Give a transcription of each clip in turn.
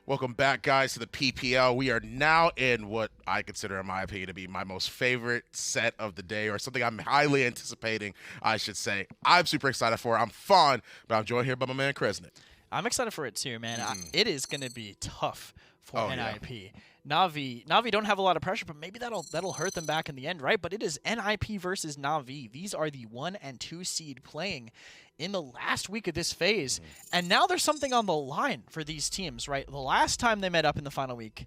Welcome back, guys, to the PPL. We are now in what I consider, in my opinion, to be my most favorite set of the day, or something I'm highly anticipating, I should say. I'm super excited for it. I'm fun, but I'm joined here by my man, Kresnik. I'm excited for it too, man. It is going to be tough for Yeah. NIP. Navi don't have a lot of pressure, but maybe that'll hurt them back in the end, right? But it is NIP versus Navi. These are the 1 and 2 seed playing in the last week of this phase, and now there's something on the line for these teams, right? The last time they met up in the final week,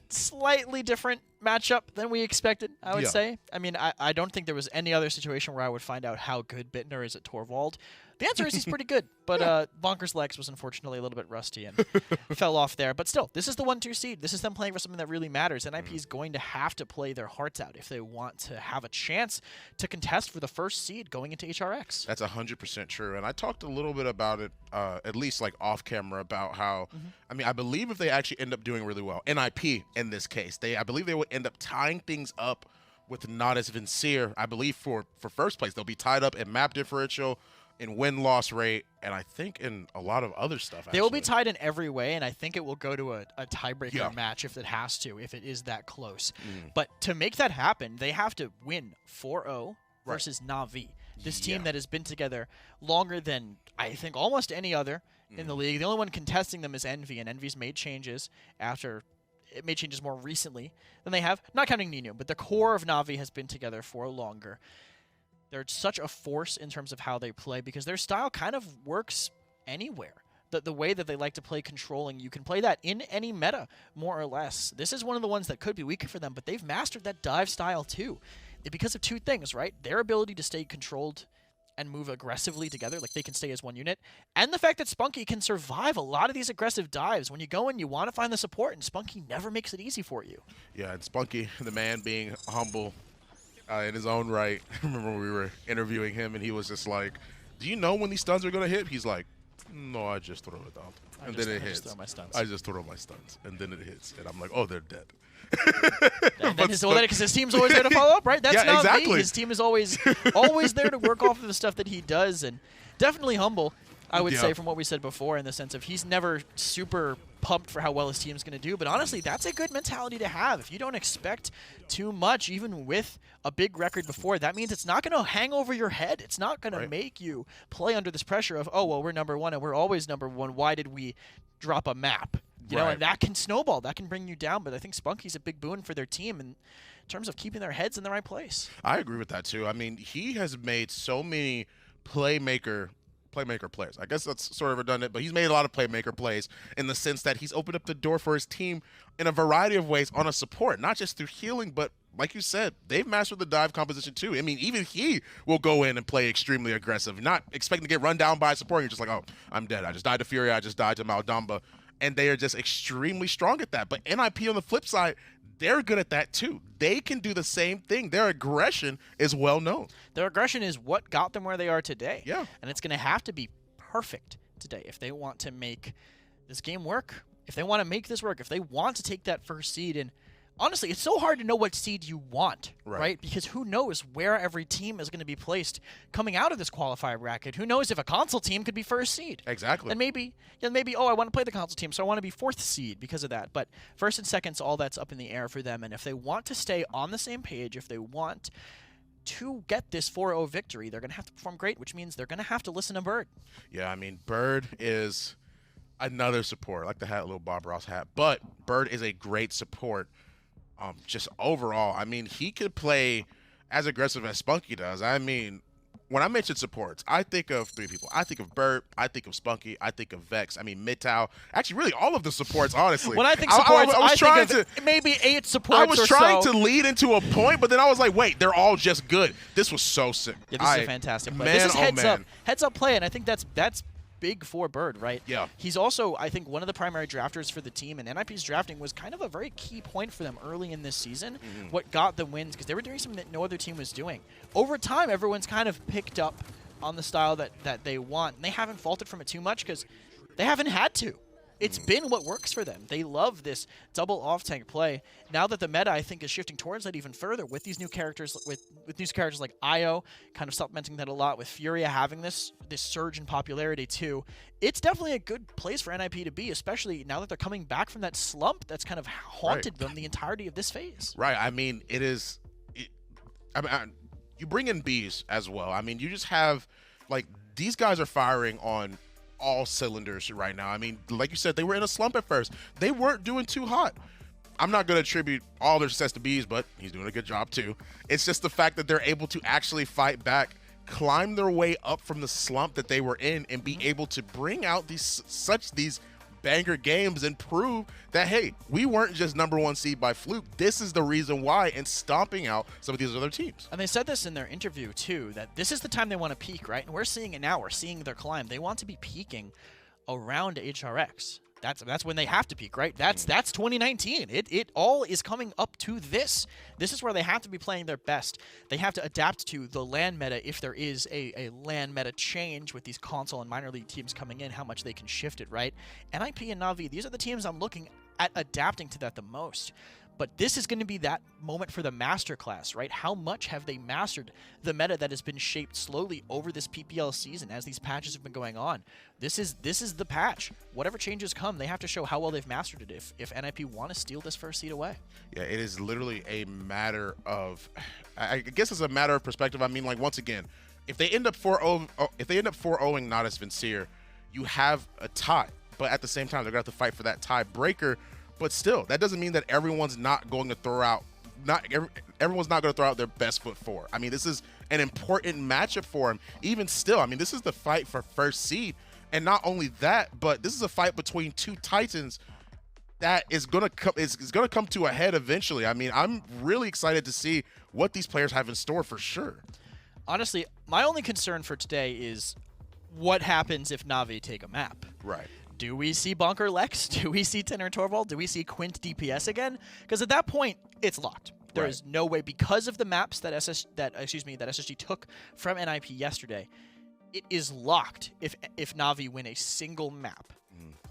slightly different matchup than we expected, I would say. I mean, I don't think there was any other situation where I would find out how good Bittner is at Torvald. The answer is he's pretty good, but Bonker's Legs was unfortunately a little bit rusty and fell off there. But still, this is the 1-2 seed. This is them playing for something that really matters. NIP is going to have to play their hearts out if they want to have a chance to contest for the first seed going into HRX. That's 100% true. And I talked a little bit about it, at least like off camera, about how, I mean, I believe if they actually end up doing really well, NIP in this case, I believe they would end up tying things up with Natus Vincere. I believe for first place, they'll be tied up in map differential, in win-loss rate, and I think in a lot of other stuff. They will be tied in every way, and I think it will go to a tiebreaker match if it has to, if it is that close. But to make that happen, they have to win 4-0 versus Navi, this team that has been together longer than, I think, almost any other in the league. The only one contesting them is Envy, and Envy's made changes it made changes more recently than they have, not counting Nino, but the core of Navi has been together for longer. They're such a force in terms of how they play because their style kind of works anywhere. The way that they like to play controlling, you can play that in any meta, more or less. This is one of the ones that could be weaker for them, but they've mastered that dive style too. Because of two things, right? Their ability to stay controlled and move aggressively together, like they can stay as one unit, and the fact that Spunky can survive a lot of these aggressive dives. When you go in, you want to find the support, and Spunky never makes it easy for you. Yeah, and Spunky, the man being humble in his own right. I remember when we were interviewing him, and he was just like, do you know when these stuns are going to hit? He's like, no, I just throw it out. And then it hits. Just throw my stuns. I just throw my stuns. And then it hits. And I'm like, oh, they're dead. Because his team's always there to follow up, right? That's not exactly. me. His team is always there to work off of the stuff that he does, and definitely humble, I would say, from what we said before, in the sense of he's never super pumped for how well his team's going to do. But honestly, that's a good mentality to have. If you don't expect too much, even with a big record before, that means it's not going to hang over your head. It's not going to make you play under this pressure of, oh, well, we're number one and we're always number one. Why did we drop a map? You know, and that can snowball. That can bring you down. But I think Spunky's a big boon for their team in terms of keeping their heads in the right place. I agree with that, too. I mean, he has made so many playmaker players. I guess that's sort of redundant, but he's made a lot of playmaker plays in the sense that he's opened up the door for his team in a variety of ways on a support, not just through healing, but like you said, they've mastered the dive composition too. I mean, even he will go in and play extremely aggressive, not expecting to get run down by a support. You're just like, oh, I'm dead. I just died to Fury. I just died to Maldamba. And they are just extremely strong at that. But NIP on the flip side, they're good at that too. They can do the same thing. Their aggression is well known. Their aggression is what got them where they are today. Yeah. And it's going to have to be perfect today if they want to make this game work. If they want to make this work, if they want to take that first seed. And honestly, it's so hard to know what seed you want, right? Because who knows where every team is going to be placed coming out of this qualifier bracket. Who knows if a console team could be first seed. Exactly. And maybe, oh, I want to play the console team, so I want to be fourth seed because of that. But first and second's all that's up in the air for them. And if they want to stay on the same page, if they want to get this 4-0 victory, they're going to have to perform great, which means they're going to have to listen to Bird. Yeah, I mean, Bird is another support. I like the hat, little Bob Ross hat. But Bird is a great support. Just overall, I mean, he could play as aggressive as Spunky does. I mean, when I mention supports, I think of three people. I think of Bird, I think of Spunky, I think of Vex. I mean, Midtow. Actually, really all of the supports, honestly. When I think supports, I think of maybe 8 supports I was trying to lead into a point, but then I was like, wait, they're all just good. This was so sick. Yeah, this is a fantastic play. This is heads up play, and I think that's big for Bird, right? Yeah. He's also, I think, one of the primary drafters for the team, and NIP's drafting was kind of a very key point for them early in this season. What got them wins, because they were doing something that no other team was doing. Over time, everyone's kind of picked up on the style that they want, and they haven't faulted from it too much because they haven't had to. It's been what works for them. They love this double off-tank play. Now that the meta, I think, is shifting towards that even further with these new characters, with these characters like Io, kind of supplementing that a lot, with Furia having this surge in popularity too. It's definitely a good place for NIP to be, especially now that they're coming back from that slump that's kind of haunted them the entirety of this phase. Right. I mean, you bring in Bees as well. I mean, you just have, like, these guys are firing on all cylinders right now. I mean, like you said, they were in a slump at first. They weren't doing too hot. I'm not going to attribute all their success to Bees, but he's doing a good job too. It's just the fact that they're able to actually fight back, climb their way up from the slump that they were in, and be able to bring out these banger games and prove that, hey, we weren't just #1 seed by fluke. This is the reason why, and stomping out some of these other teams. And they said this in their interview too, that this is the time they want to peak, right? And we're seeing it now. We're seeing their climb. They want to be peaking around HRX. That's when they have to peak, right? That's 2019. It all is coming up to this. This is where they have to be playing their best. They have to adapt to the LAN meta if there is a LAN meta change with these console and minor league teams coming in, how much they can shift it, right? NIP and Na'Vi, these are the teams I'm looking at adapting to that the most. But this is going to be that moment for the masterclass, right? How much have they mastered the meta that has been shaped slowly over this PPL season as these patches have been going on? This is the patch. Whatever changes come, they have to show how well they've mastered it if NIP want to steal this first seed away. Yeah, it is literally a matter of, I guess it's a matter of perspective. I mean, like, once again, if they end up 4-0ing Natus Vincere, you have a tie. But at the same time, they're going to have to fight for that tiebreaker. But still, that doesn't mean that everyone's not going to throw out their best foot forward. I mean, this is an important matchup for him. Even still, I mean, this is the fight for first seed. And not only that, but this is a fight between two Titans that is going to come to a head eventually. I mean, I'm really excited to see what these players have in store for sure. Honestly, my only concern for today is what happens if Na'Vi take a map. Right. Do we see Bonker Lex? Do we see Tenor Torvald? Do we see Quint DPS again? Because at that point, it's locked. There is no way, because of the maps that SSG took from NIP yesterday, it is locked if Na'Vi win a single map.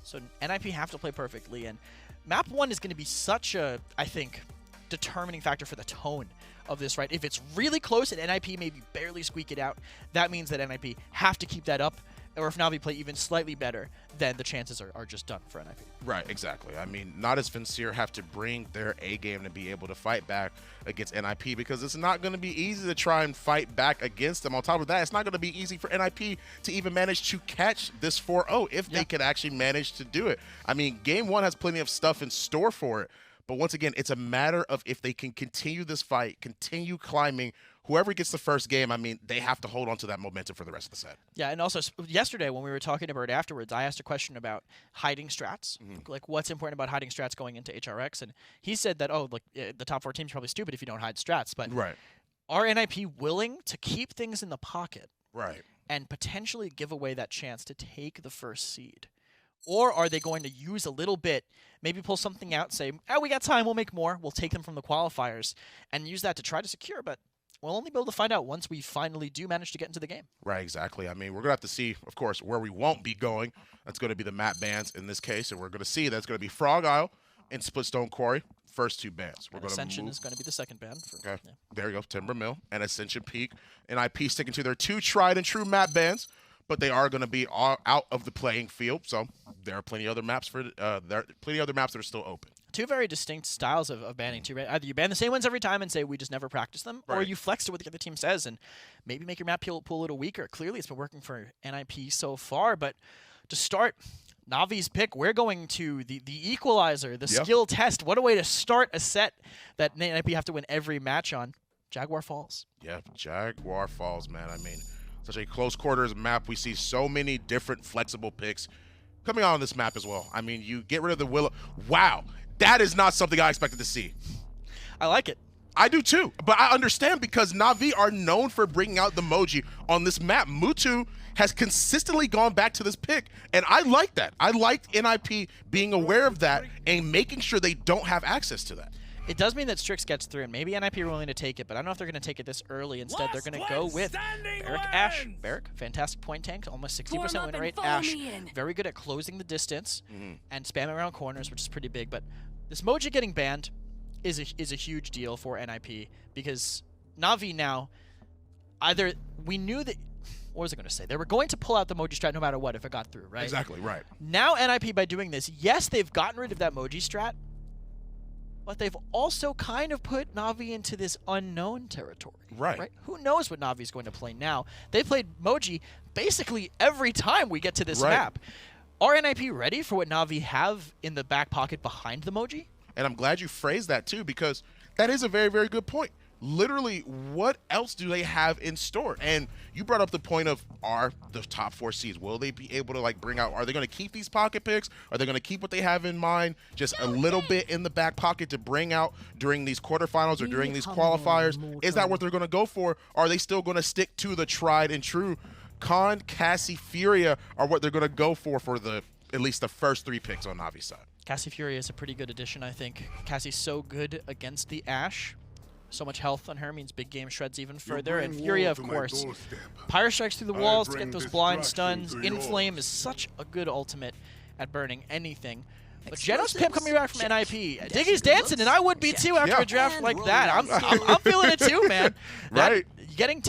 So NIP have to play perfectly, and map 1 is going to be such a, I think, determining factor for the tone of this, right? If it's really close and NIP maybe barely squeak it out, that means that NIP have to keep that up. Or if Na'Vi play even slightly better, then the chances are just done for NIP. Right, exactly. I mean, Natus Vincere have to bring their A game to be able to fight back against NIP, because it's not going to be easy to try and fight back against them. On top of that, it's not going to be easy for NIP to even manage to catch this 4-0 if they can actually manage to do it. I mean, game 1 has plenty of stuff in store for it. But once again, it's a matter of if they can continue this fight, continue climbing. Whoever gets the first game, I mean, they have to hold on to that momentum for the rest of the set. Yeah, and also yesterday when we were talking about it afterwards, I asked a question about hiding strats, like what's important about hiding strats going into HRX, and he said that, oh, look, the top 4 teams are probably stupid if you don't hide strats, but are NIP willing to keep things in the pocket and potentially give away that chance to take the first seed? Or are they going to use a little bit, maybe pull something out, say, oh, we got time, we'll make more, we'll take them from the qualifiers, and use that to try to secure, but we'll only be able to find out once we finally do manage to get into the game. Right, exactly. I mean, we're going to have to see, of course, where we won't be going. That's going to be the map bans in this case, and we're going to see that's going to be Frog Isle and Splitstone Quarry, first 2 bans. We're going to Ascension is going to be the second ban. There you go, Timber Mill and Ascension Peak. And IP sticking to their 2 tried and true map bans, but they are going to be all out of the playing field, so there are plenty of other maps that are still open. 2 very distinct styles of banning too, right? Either you ban the same ones every time and say we just never practice them, or you flex to what the other team says and maybe make your map pool a little weaker. Clearly it's been working for NIP so far, but to start Na'Vi's pick, we're going to the equalizer, the skill test. What a way to start a set that NIP have to win every match on. Jaguar Falls. Yeah, Jaguar Falls, man. I mean, such a close quarters map. We see so many different flexible picks coming out on this map as well. I mean, you get rid of the Willow. Wow, that is not something I expected to see. I like it. I do too, but I understand because Na'Vi are known for bringing out the Moji on this map. Mutu has consistently gone back to this pick, and I like that. I liked NIP being aware of that and making sure they don't have access to that. It does mean that Strix gets through, and maybe NIP are willing to take it, but I don't know if they're going to take it this early. Instead, they're going to go with Barrick Ashe. Barrick, fantastic point tank, almost 60% win rate. Ashe, very good at closing the distance and spamming around corners, which is pretty big. But this Moji getting banned is a huge deal for NIP because Na'Vi now, either we knew that, what was I going to say? They were going to pull out the Moji strat no matter what if it got through, right? Exactly, right. Now NIP, by doing this, yes, they've gotten rid of that Moji strat, but they've also kind of put Na'Vi into this unknown territory. Right. Who knows what Navi's going to play now? They played Moji basically every time we get to this map. Are NIP ready for what Na'Vi have in the back pocket behind the Moji? And I'm glad you phrased that too, because that is a very, very good point. Literally, what else do they have in store? And you brought up the point of, are the top 4 seeds, will they be able to like bring out, are they going to keep these pocket picks? Are they going to keep what they have in mind, just a little bit in the back pocket to bring out during these quarterfinals or during these qualifiers? Is that what they're going to go for? Are they still going to stick to the tried and true? Khan, Cassie, Furia are what they're going to go for the at least the first 3 picks on Navi's side. Cassie Furia is a pretty good addition, I think. Cassie's so good against the Ashe. So much health on her means big game shreds even further. And Furia, of course. Pyro strikes through the walls to get those blind stuns. Inflame is such a good ultimate at burning anything. But Genos Pip coming back from NIP. Diggy's dancing, and I would be too after a draft like that. I'm feeling it too, man. Right. Getting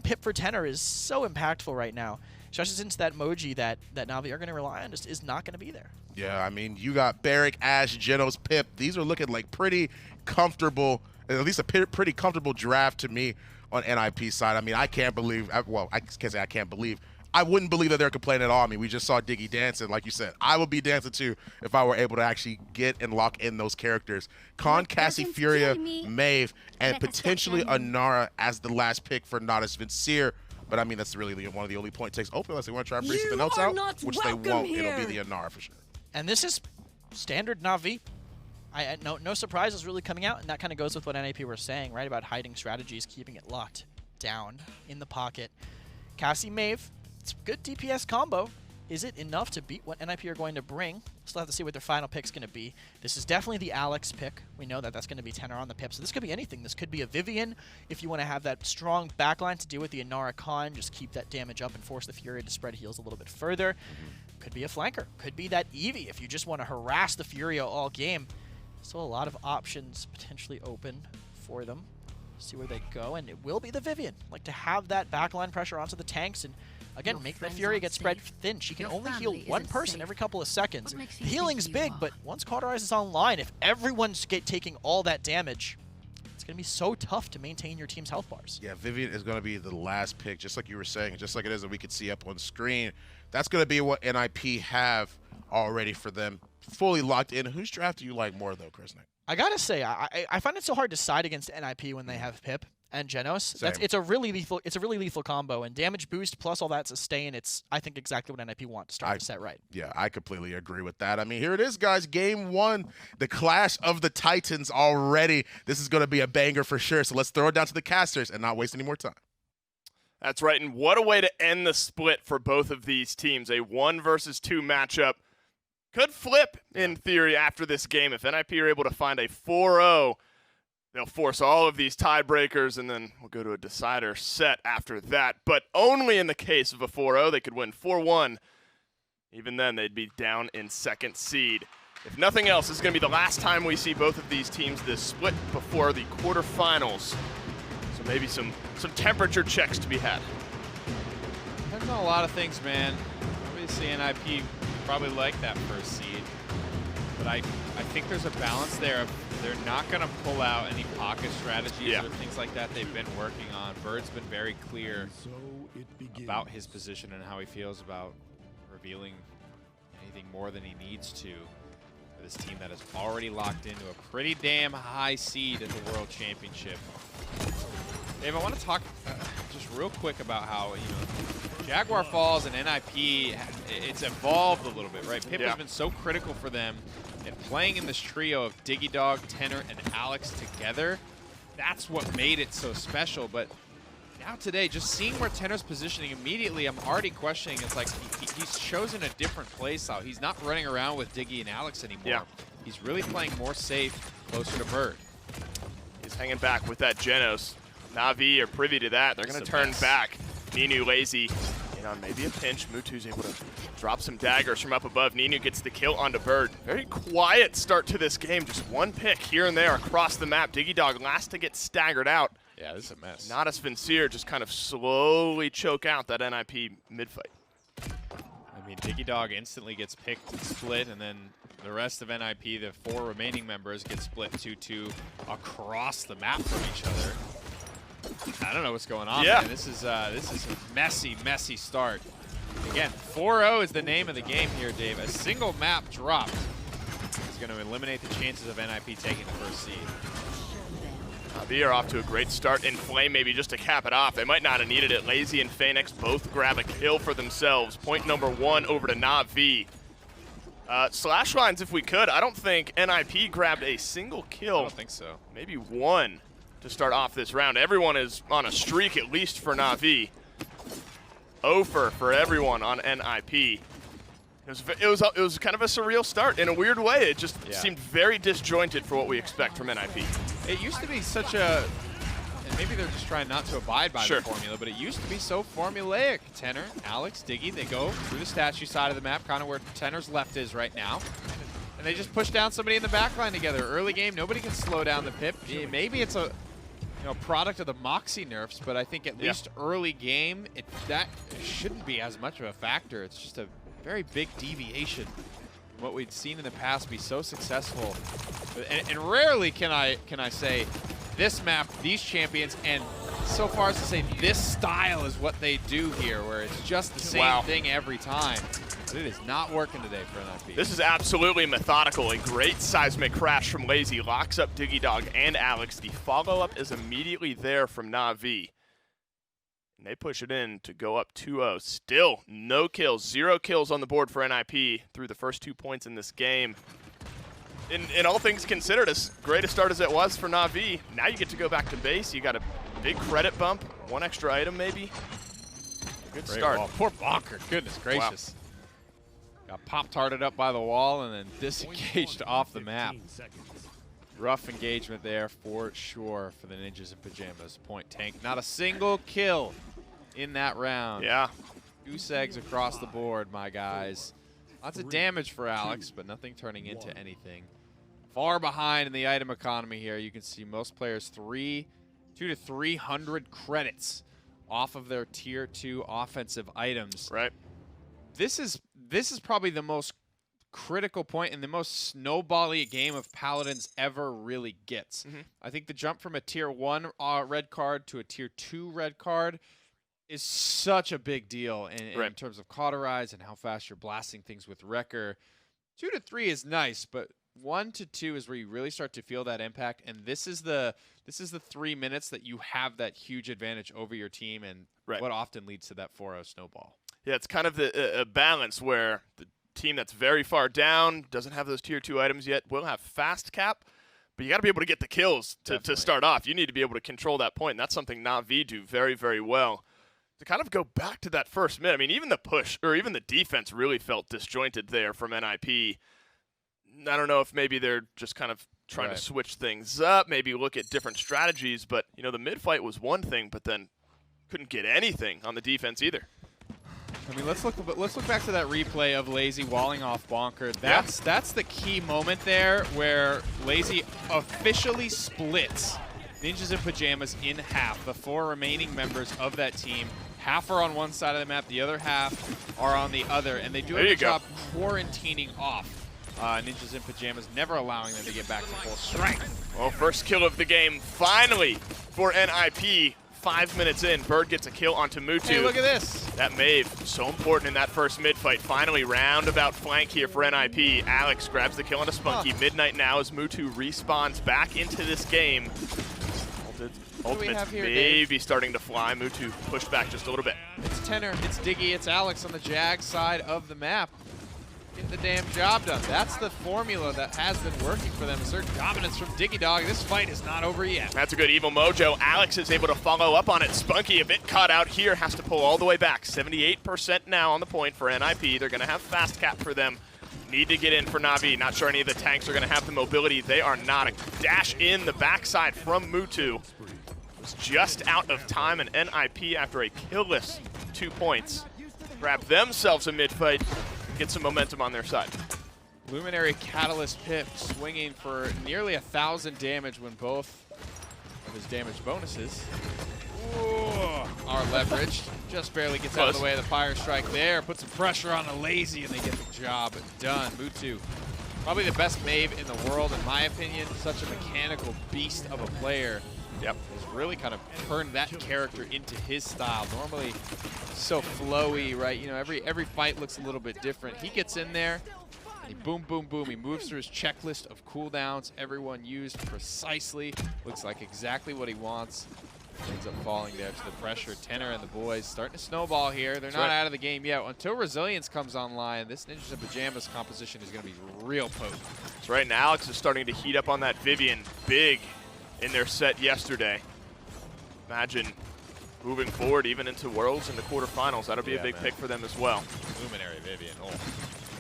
Pip for tenor is so impactful right now. Especially since that Moji that Na'Vi are going to rely on just is not going to be there. Yeah, I mean, you got Barrick, Ashe, Genos, Pip. These are looking like pretty comfortable, at least a pretty comfortable draft to me on NIP's side. I mean, I can't believe, well, I can't say I can't believe. I wouldn't believe that they're complaining at all. I mean, we just saw Diggy dancing, like you said. I would be dancing too if I were able to actually get and lock in those characters. Khan, Cassie, Furia, Maeve, and potentially Anara as the last pick for Natus Vincere. But I mean, that's really one of the only point takes open unless they want to try and bring something else out, which they won't. Here. It'll be the Anara for sure. And this is standard Na'Vi. No surprises really coming out, and that kind of goes with what NIP were saying, right, about hiding strategies, keeping it locked down in the pocket. Cassie, Maeve, it's a good DPS combo. Is it enough to beat what NIP are going to bring? Still have to see what their final pick's going to be. This is definitely the Alex pick. We know that that's going to be tenor on the pip, so this could be anything. This could be a Vivian if you want to have that strong backline to deal with the Anara Khan, just keep that damage up and force the Fury to spread heals a little bit further. Could be a flanker. Could be that Eevee if you just want to harass the Furia all game. Still a lot of options potentially open for them. See where they go, and it will be the Vivian. Like to have that backline pressure onto the tanks and again, make the Fury get spread thin. She can only heal one person every couple of seconds. The healing's big, but once Cauterize is online, if everyone's taking all that damage, it's going to be so tough to maintain your team's health bars. Yeah, Vivian is going to be the last pick, just like you were saying, just like it is that we could see up on screen. That's going to be what NIP have already for them, fully locked in. Whose draft do you like more, though, Chris Nick? I got to say, I find it so hard to side against NIP when they have Pip and Genos. It's a really lethal combo, and damage boost plus all that sustain. It's, I think, exactly what NIP want to start the set right. Yeah, I completely agree with that. I mean, here it is, guys. Game 1, the Clash of the Titans already. This is going to be a banger for sure. So let's throw it down to the casters and not waste any more time. That's right, and what a way to end the split for both of these teams. A 1 versus 2 matchup. Could flip, in theory, after this game. If NIP are able to find a 4-0, they'll force all of these tiebreakers, and then we'll go to a decider set after that. But only in the case of a 4-0, they could win 4-1. Even then, they'd be down in second seed. If nothing else, this is going to be the last time we see both of these teams this split before the quarterfinals. So maybe some temperature checks to be had. Depends on a lot of things, man. Obviously, NIP probably like that first seed. But I think there's a balance there of they're not going to pull out any pocket strategies or things like that they've been working on. Bird's been very clear about his position and how he feels about revealing anything more than he needs to for this team that is already locked into a pretty damn high seed at the World Championship. Dave, I want to talk just real quick about how, Jaguar Falls and NIP, it's evolved a little bit, right? Pip has been so critical for them, and playing in this trio of Diggy Dog, Tenor, and Alex together, that's what made it so special. But now today, just seeing where Tenor's positioning immediately, I'm already questioning. It's like he's chosen a different play style. He's not running around with Diggy and Alex anymore. He's really playing more safe. closer to Bird. He's hanging back with that Genos. Na'Vi are privy to that. They're going to turn back. Ninu lazy. On maybe a pinch. Mutu's able to drop some daggers from up above. Ninu gets the kill onto Bird. Very quiet start to this game. Just one pick here and there across the map. Digidog last to get staggered out. Yeah, this is a mess. Natus Vincere just kind of slowly choke out that NIP mid-fight. I mean, Digidog instantly gets picked and split, and then the rest of NIP, the 4 remaining members, get split 2-2 across the map from each other. I don't know what's going on, man. This is a messy, messy start. Again, 4-0 is the name of the game here, Dave. A single map drop is going to eliminate the chances of NIP taking the first seed. Na'Vi are off to a great start in Flame, maybe just to cap it off. They might not have needed it. Lazy and Phoenix both grab a kill for themselves. Point number 1 over to Na'Vi. Slash lines if we could. I don't think NIP grabbed a single kill. I don't think so. Maybe one to start off this round. Everyone is on a streak, at least for Na'Vi. Over for everyone on NIP. It was kind of a surreal start in a weird way. It just seemed very disjointed for what we expect from NIP. It used to be such a, and maybe they're just trying not to abide by the formula, but it used to be so formulaic. Tenor, Alex, Diggy, they go through the statue side of the map, kind of where Tenor's left is right now. And they just push down somebody in the backline together. Early game, nobody can slow down the Pip. Maybe it's a product of the Moxie nerfs, but I think at least early game, that shouldn't be as much of a factor. It's just a very big deviation from what we'd seen in the past be so successful. And rarely can I say this map, these champions, and so far as to say this style is what they do here, where it's just the same thing every time. But it is not working today for NIP. This is absolutely methodical. A great seismic crash from Lazy. Locks up Digidog and Alex. The follow-up is immediately there from Na'Vi. And they push it in to go up 2-0. Still no kills. 0 kills on the board for NIP through the first 2 points in this game. In all things considered, as great a start as it was for Na'Vi, now you get to go back to base. You got a big credit bump. 1 extra item maybe. Good start. Wall. Poor Bonker. Goodness gracious. Wow. Got pop-tarted up by the wall and then disengaged off the map. Rough engagement there for sure for the Ninjas in Pyjamas. Point tank. Not a single kill in that round. Yeah. Goose eggs across the board, my guys. Lots of damage for Alex, but nothing turning into anything. Far behind in the item economy here. You can see most players 200 to 300 credits off of their tier 2 offensive items. Right. This is probably the most critical point and the most snowball-y game of Paladins ever really gets. I think the jump from a tier 1 red card to a tier 2 red card is such a big deal in terms of cauterize and how fast you're blasting things with Wrecker. 2 to 3 is nice, but 1 to 2 is where you really start to feel that impact, and this is the 3 minutes that you have that huge advantage over your team, and what often leads to that 4-0 snowball. Yeah, it's kind of a balance where the team that's very far down, doesn't have those tier 2 items yet, will have fast cap, but you got to be able to get the kills to start off. You need to be able to control that point, and that's something Na'Vi do very, very well. To kind of go back to that first mid, I mean, even the push, or even the defense really felt disjointed there from NIP. I don't know if maybe they're just kind of trying to switch things up, maybe look at different strategies, but, you know, the mid fight was one thing, but then couldn't get anything on the defense either. I mean, let's look back to that replay of Lazy walling off Bonker. That's the key moment there where Lazy officially splits Ninjas in Pyjamas in half. The 4 remaining members of that team, half are on one side of the map, the other half are on the other, and they do a good job quarantining off Ninjas in Pyjamas, never allowing them to get back to full strength. Well, first kill of the game finally for NIP. 5 minutes in, Bird gets a kill onto Mutu. Hey, look at this. That Mave, so important in that first mid fight. Finally, roundabout flank here for NIP. Alex grabs the kill onto Spunky. Midnight now as Mutu respawns back into this game. Ultimate's maybe starting to fly. Mutu pushed back just a little bit. It's Tenor, it's Diggy, it's Alex on the Jag side of the map. Get the damn job done. That's the formula that has been working for them. Assert dominance from Digidog. This fight is not over yet. That's a good evil mojo. Alex is able to follow up on it. Spunky a bit caught out here. Has to pull all the way back. 78% now on the point for NIP. They're going to have fast cap for them. need to get in for Na'Vi. Not sure any of the tanks are going to have the mobility. They are not. A dash in the backside from Mutu. Was just out of time, and NIP after a killless 2 points grab themselves a mid-fight, get some momentum on their side. Luminary Catalyst Pip swinging for nearly 1,000 damage when both of his damage bonuses are leveraged. Just barely gets out of the way of the Fire Strike there. Puts some pressure on the Lazy, and they get the job done. Mutu, probably the best Mave in the world, in my opinion. Such a mechanical beast of a player. Yep, has really kind of turned that character into his style. Normally so flowy, right? You know, every fight looks a little bit different. He gets in there, and he boom, boom, boom. He moves through his checklist of cooldowns. Everyone used precisely. Looks like exactly what he wants. Ends up falling there to the pressure. Tenor and the boys starting to snowball here. They're not out of the game yet. Until Resilience comes online, this Ninjas in Pyjamas composition is going to be real potent. That's right, and Alex is starting to heat up on that Vivian big in their set yesterday. Imagine moving forward even into Worlds in the quarterfinals. That'll be a big pick for them as well. Luminary Vivian. Oh.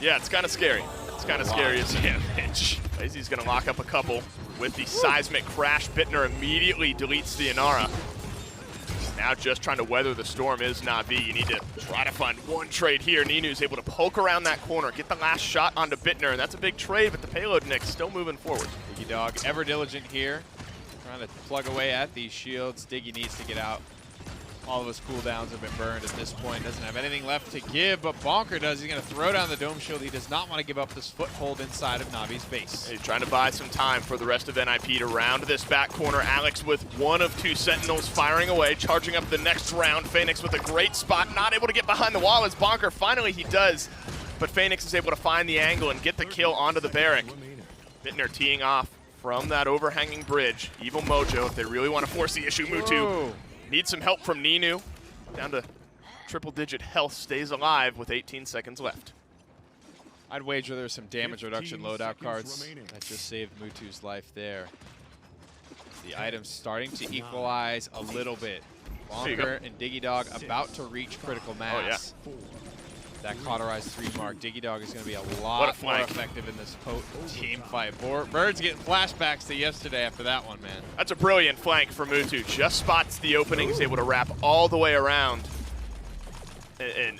Yeah, it's kind of scary. It's kind of scary as damage. Lazy's going to lock up a couple with the Seismic Crash. Bittner immediately deletes the Inara. Now just trying to weather the storm is Na'Vi. You need to try to find one trade here. Ninu's able to poke around that corner, get the last shot onto Bittner, and that's a big trade, but the payload Nick still moving forward. Diggy Dog, ever diligent here. Trying to plug away at these shields. Diggy needs to get out. All of his cooldowns have been burned at this point. Doesn't have anything left to give, but Bonker does. He's going to throw down the Dome Shield. He does not want to give up this foothold inside of Navi's base. He's trying to buy some time for the rest of NIP to round this back corner. Alex with one of two Sentinels firing away, charging up the next round. Phoenix with a great spot, not able to get behind the wall as Bonker. Finally he does, but Phoenix is able to find the angle and get the kill onto the Barrack. Bittner teeing off from that overhanging bridge. Evil Mojo, if they really want to force the issue, Mutu needs some help from Ninu. Down to triple-digit health, stays alive with 18 seconds left. I'd wager there's some damage reduction loadout cards that just saved Mutu's life there. The items starting to equalize a little bit. Bonker and Diggy Dog about to reach critical mass. Oh, yeah. That cauterized 3 mark. Diggy Dog is going to be a lot more effective in this team fight. Bird's getting flashbacks to yesterday after that one, man. That's a brilliant flank for Mutu. Just spots the opening, is able to wrap all the way around. And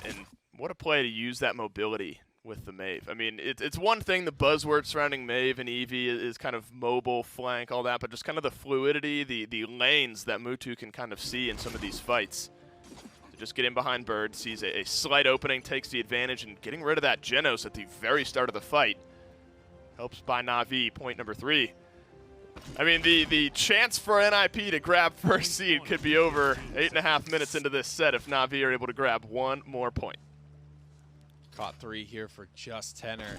what a play to use that mobility with the Mave. I mean, it's one thing, the buzzword surrounding Mave and Eevee is kind of mobile, flank, all that, but just kind of the fluidity, the lanes that Mutu can kind of see in some of these fights. Just get in behind Bird, sees a slight opening, takes the advantage, and getting rid of that Genos at the very start of the fight helps by Na'Vi, point number 3. I mean, the chance for NIP to grab first seed could be over 8.5 minutes into this set if Na'Vi are able to grab one more point. Caught 3 here for just Tenor.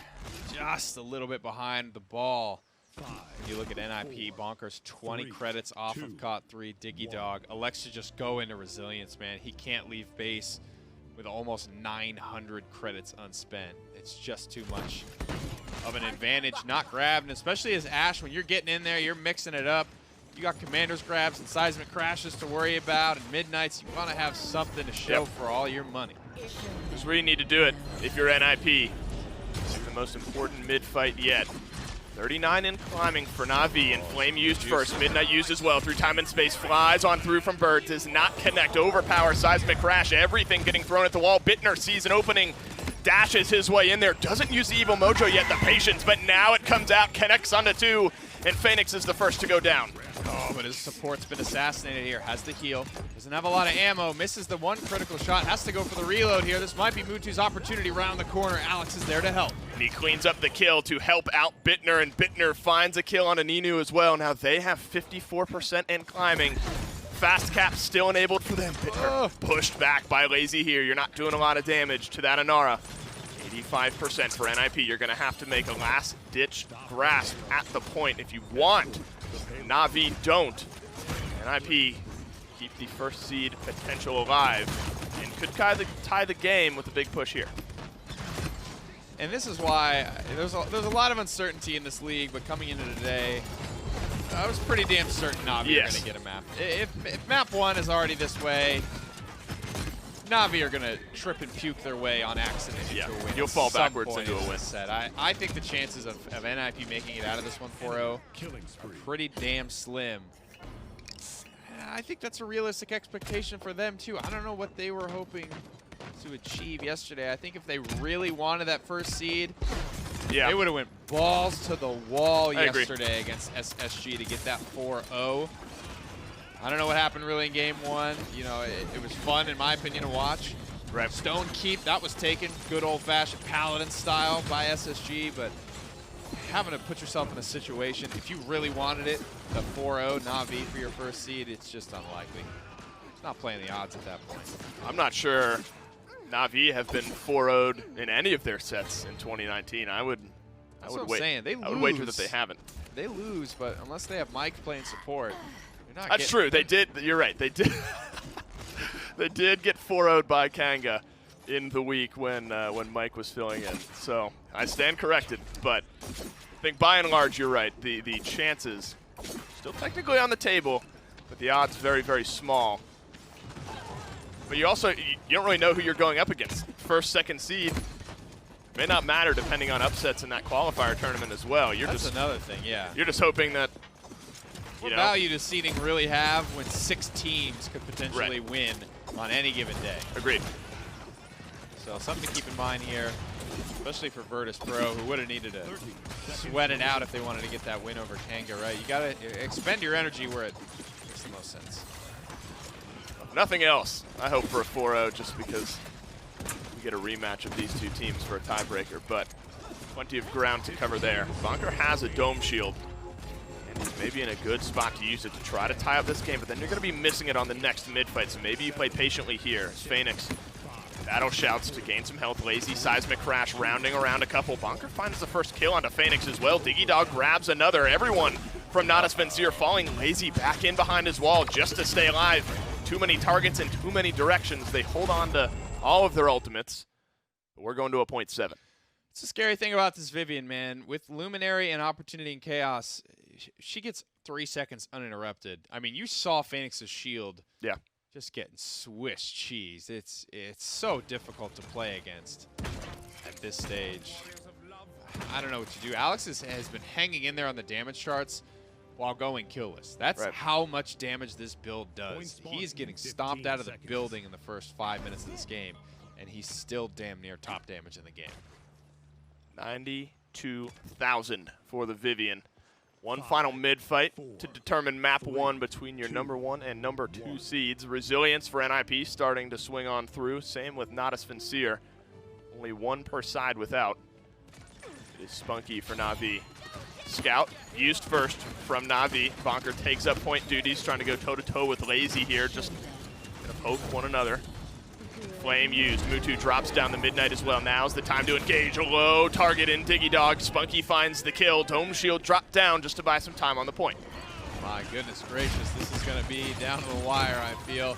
Just a little bit behind the ball. When you look at NIP, Bonker's 20 credits off of Caught 3. Diggy Dog elects to just go into Resilience, man. He can't leave base with almost 900 credits unspent. It's just too much of an advantage not grabbed, and especially as Ash, when you're getting in there, you're mixing it up. You got Commander's grabs and Seismic Crashes to worry about, and Midnights. You want to have something to show for all your money. This is where you need to do it if you're NIP. This is the most important mid-fight yet. 39 in climbing for Na'Vi, and Flame used first. Midnight used as well through time and space. Flies on through from Bird. Does not connect. Overpower, Seismic Crash. Everything getting thrown at the wall. Bittner sees an opening. Dashes his way in there. Doesn't use the Evil Mojo yet, the patience, but now it comes out. Connects onto 2, and Phoenix is the first to go down. Oh, but his support's been assassinated here. Has the heal. Doesn't have a lot of ammo. Misses the one critical shot. Has to go for the reload here. This might be Mutu's opportunity around the corner. Alex is there to help. And he cleans up the kill to help out Bittner, and Bittner finds a kill on Ninu as well. Now they have 54% in climbing. Fast cap still enabled for them. Bittner pushed back by Lazy here. You're not doing a lot of damage to that Inara. 85% for NIP. You're going to have to make a last-ditch grasp at the point if you want. Na'Vi don't. NIP keep the first seed potential alive and could tie the game with a big push here. And this is why there's a lot of uncertainty in this league, but coming into today, I was pretty damn certain Na'Vi are going to get a map. If map 1 is already this way, Na'Vi are going to trip and puke their way on accident into a win. You'll fall at some backwards point into a in win. this set. I think the chances of NIP making it out of this one 4-0 are pretty damn slim. I think that's a realistic expectation for them, too. I don't know what they were hoping to achieve yesterday. I think if they really wanted that first seed, they would have went balls to the wall yesterday against SSG to get that 4-0. I don't know what happened really in game one. You know, it was fun, in my opinion, to watch. Right. Stone Keep, that was taken good old-fashioned Paladin style by SSG, but having to put yourself in a situation, if you really wanted it, the 4-0 Na'Vi for your first seed, it's just unlikely. It's not playing the odds at that point. I'm not sure Na'Vi have been 4-0'd in any of their sets in 2019. I would wager that they haven't. They lose, but unless they have Mike playing support, you're not. That's true. They did. You're right. They did. They did get 4-0'd by Kanga in the week when Mike was filling in. So I stand corrected, but I think by and large you're right. The chances still technically on the table, but the odds very, very small. But you don't really know who you're going up against. First, second seed may not matter depending on upsets in that qualifier tournament as well. That's another thing, yeah. You're just hoping that. What value does seeding really have when 6 teams could potentially win on any given day? Agreed. So something to keep in mind here, especially for Virtus Pro, who would have needed to sweat it out if they wanted to get that win over Kanga, right? You got to expend your energy where it makes the most sense. Nothing else. I hope for a 4-0 just because we get a rematch of these two teams for a tiebreaker, but plenty of ground to cover there. Bonker has a dome shield, and he's maybe in a good spot to use it to try to tie up this game, but then you're going to be missing it on the next mid-fight, so maybe you play patiently here. Phoenix battle shouts to gain some health. Lazy seismic crash rounding around a couple. Bonker finds the first kill onto Phoenix as well. Diggy Dog grabs another. Everyone from Natus Vincere falling. Lazy back in behind his wall just to stay alive. Too many targets in too many directions. They hold on to all of their ultimates. But we're going to a 0.7. It's the scary thing about this Vivian, man. With Luminary and Opportunity and Chaos, she gets 3 seconds uninterrupted. I mean, you saw Phoenix's shield. Yeah. Just getting Swiss cheese. It's so difficult to play against at this stage. I don't know what to do. Alex has been hanging in there on the damage charts while going killless. That's how much damage this build does. He's getting stomped out of the building in the first 5 minutes of this game, and he's still damn near top damage in the game. 92,000 for the Vivian. One final mid-fight to determine map 1 between your number 1 and number 2 seeds. Resilience for NIP starting to swing on through. Same with Natus Vincere. Only 1 per side without. It is Spunky for Na'Vi. Scout used first from Na'Vi. Bonker takes up point duties, trying to go toe-to-toe with Lazy here. Just gonna poke one another. Flame used. Mutu drops down the midnight as well. Now's the time to engage. A low target in Diggy Dog. Spunky finds the kill. Dome Shield dropped down just to buy some time on the point. My goodness gracious, this is going to be down to the wire, I feel.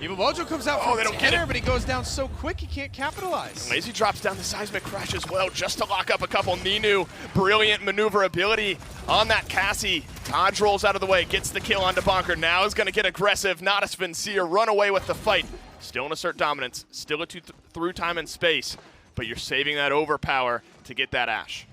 Evil Mojo comes out from they don't get it, but he goes down so quick he can't capitalize. And Lazy drops down the seismic crash as well just to lock up a couple. Ninu, brilliant maneuverability on that Cassie. Dodge rolls out of the way, gets the kill onto Bonker. Now is going to get aggressive. Natus Vincere run away with the fight. Still in assert dominance, still through time and space, but you're saving that overpower to get that Ashe.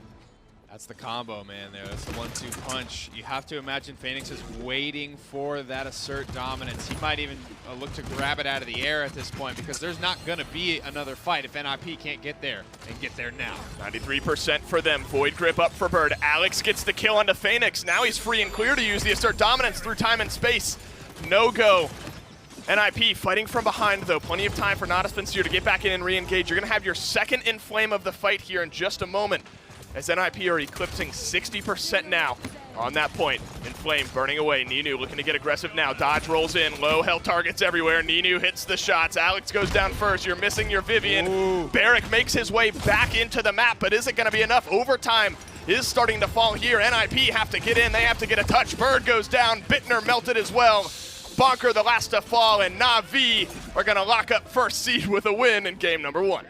That's the combo, man, there. That's the 1-2 punch. You have to imagine Phoenix is waiting for that assert dominance. He might even look to grab it out of the air at this point because there's not going to be another fight if NIP can't get there and get there now. 93% for them. Void Grip up for Bird. Alex gets the kill onto Phoenix. Now he's free and clear to use the assert dominance through time and space. No go. NIP fighting from behind, though. Plenty of time for Natus Vincere to get back in and re-engage. You're going to have your second inflame of the fight here in just a moment, as NIP are eclipsing 60% now on that point. Inflame burning away. Ninu looking to get aggressive now. Dodge rolls in. Low health targets everywhere. Ninu hits the shots. Alex goes down first. You're missing your Vivian. Ooh. Barrick makes his way back into the map, but is it going to be enough? Overtime is starting to fall here. NIP have to get in. They have to get a touch. Bird goes down. Bittner melted as well. Bonker the last to fall, and Na'Vi are going to lock up first seed with a win in game number 1.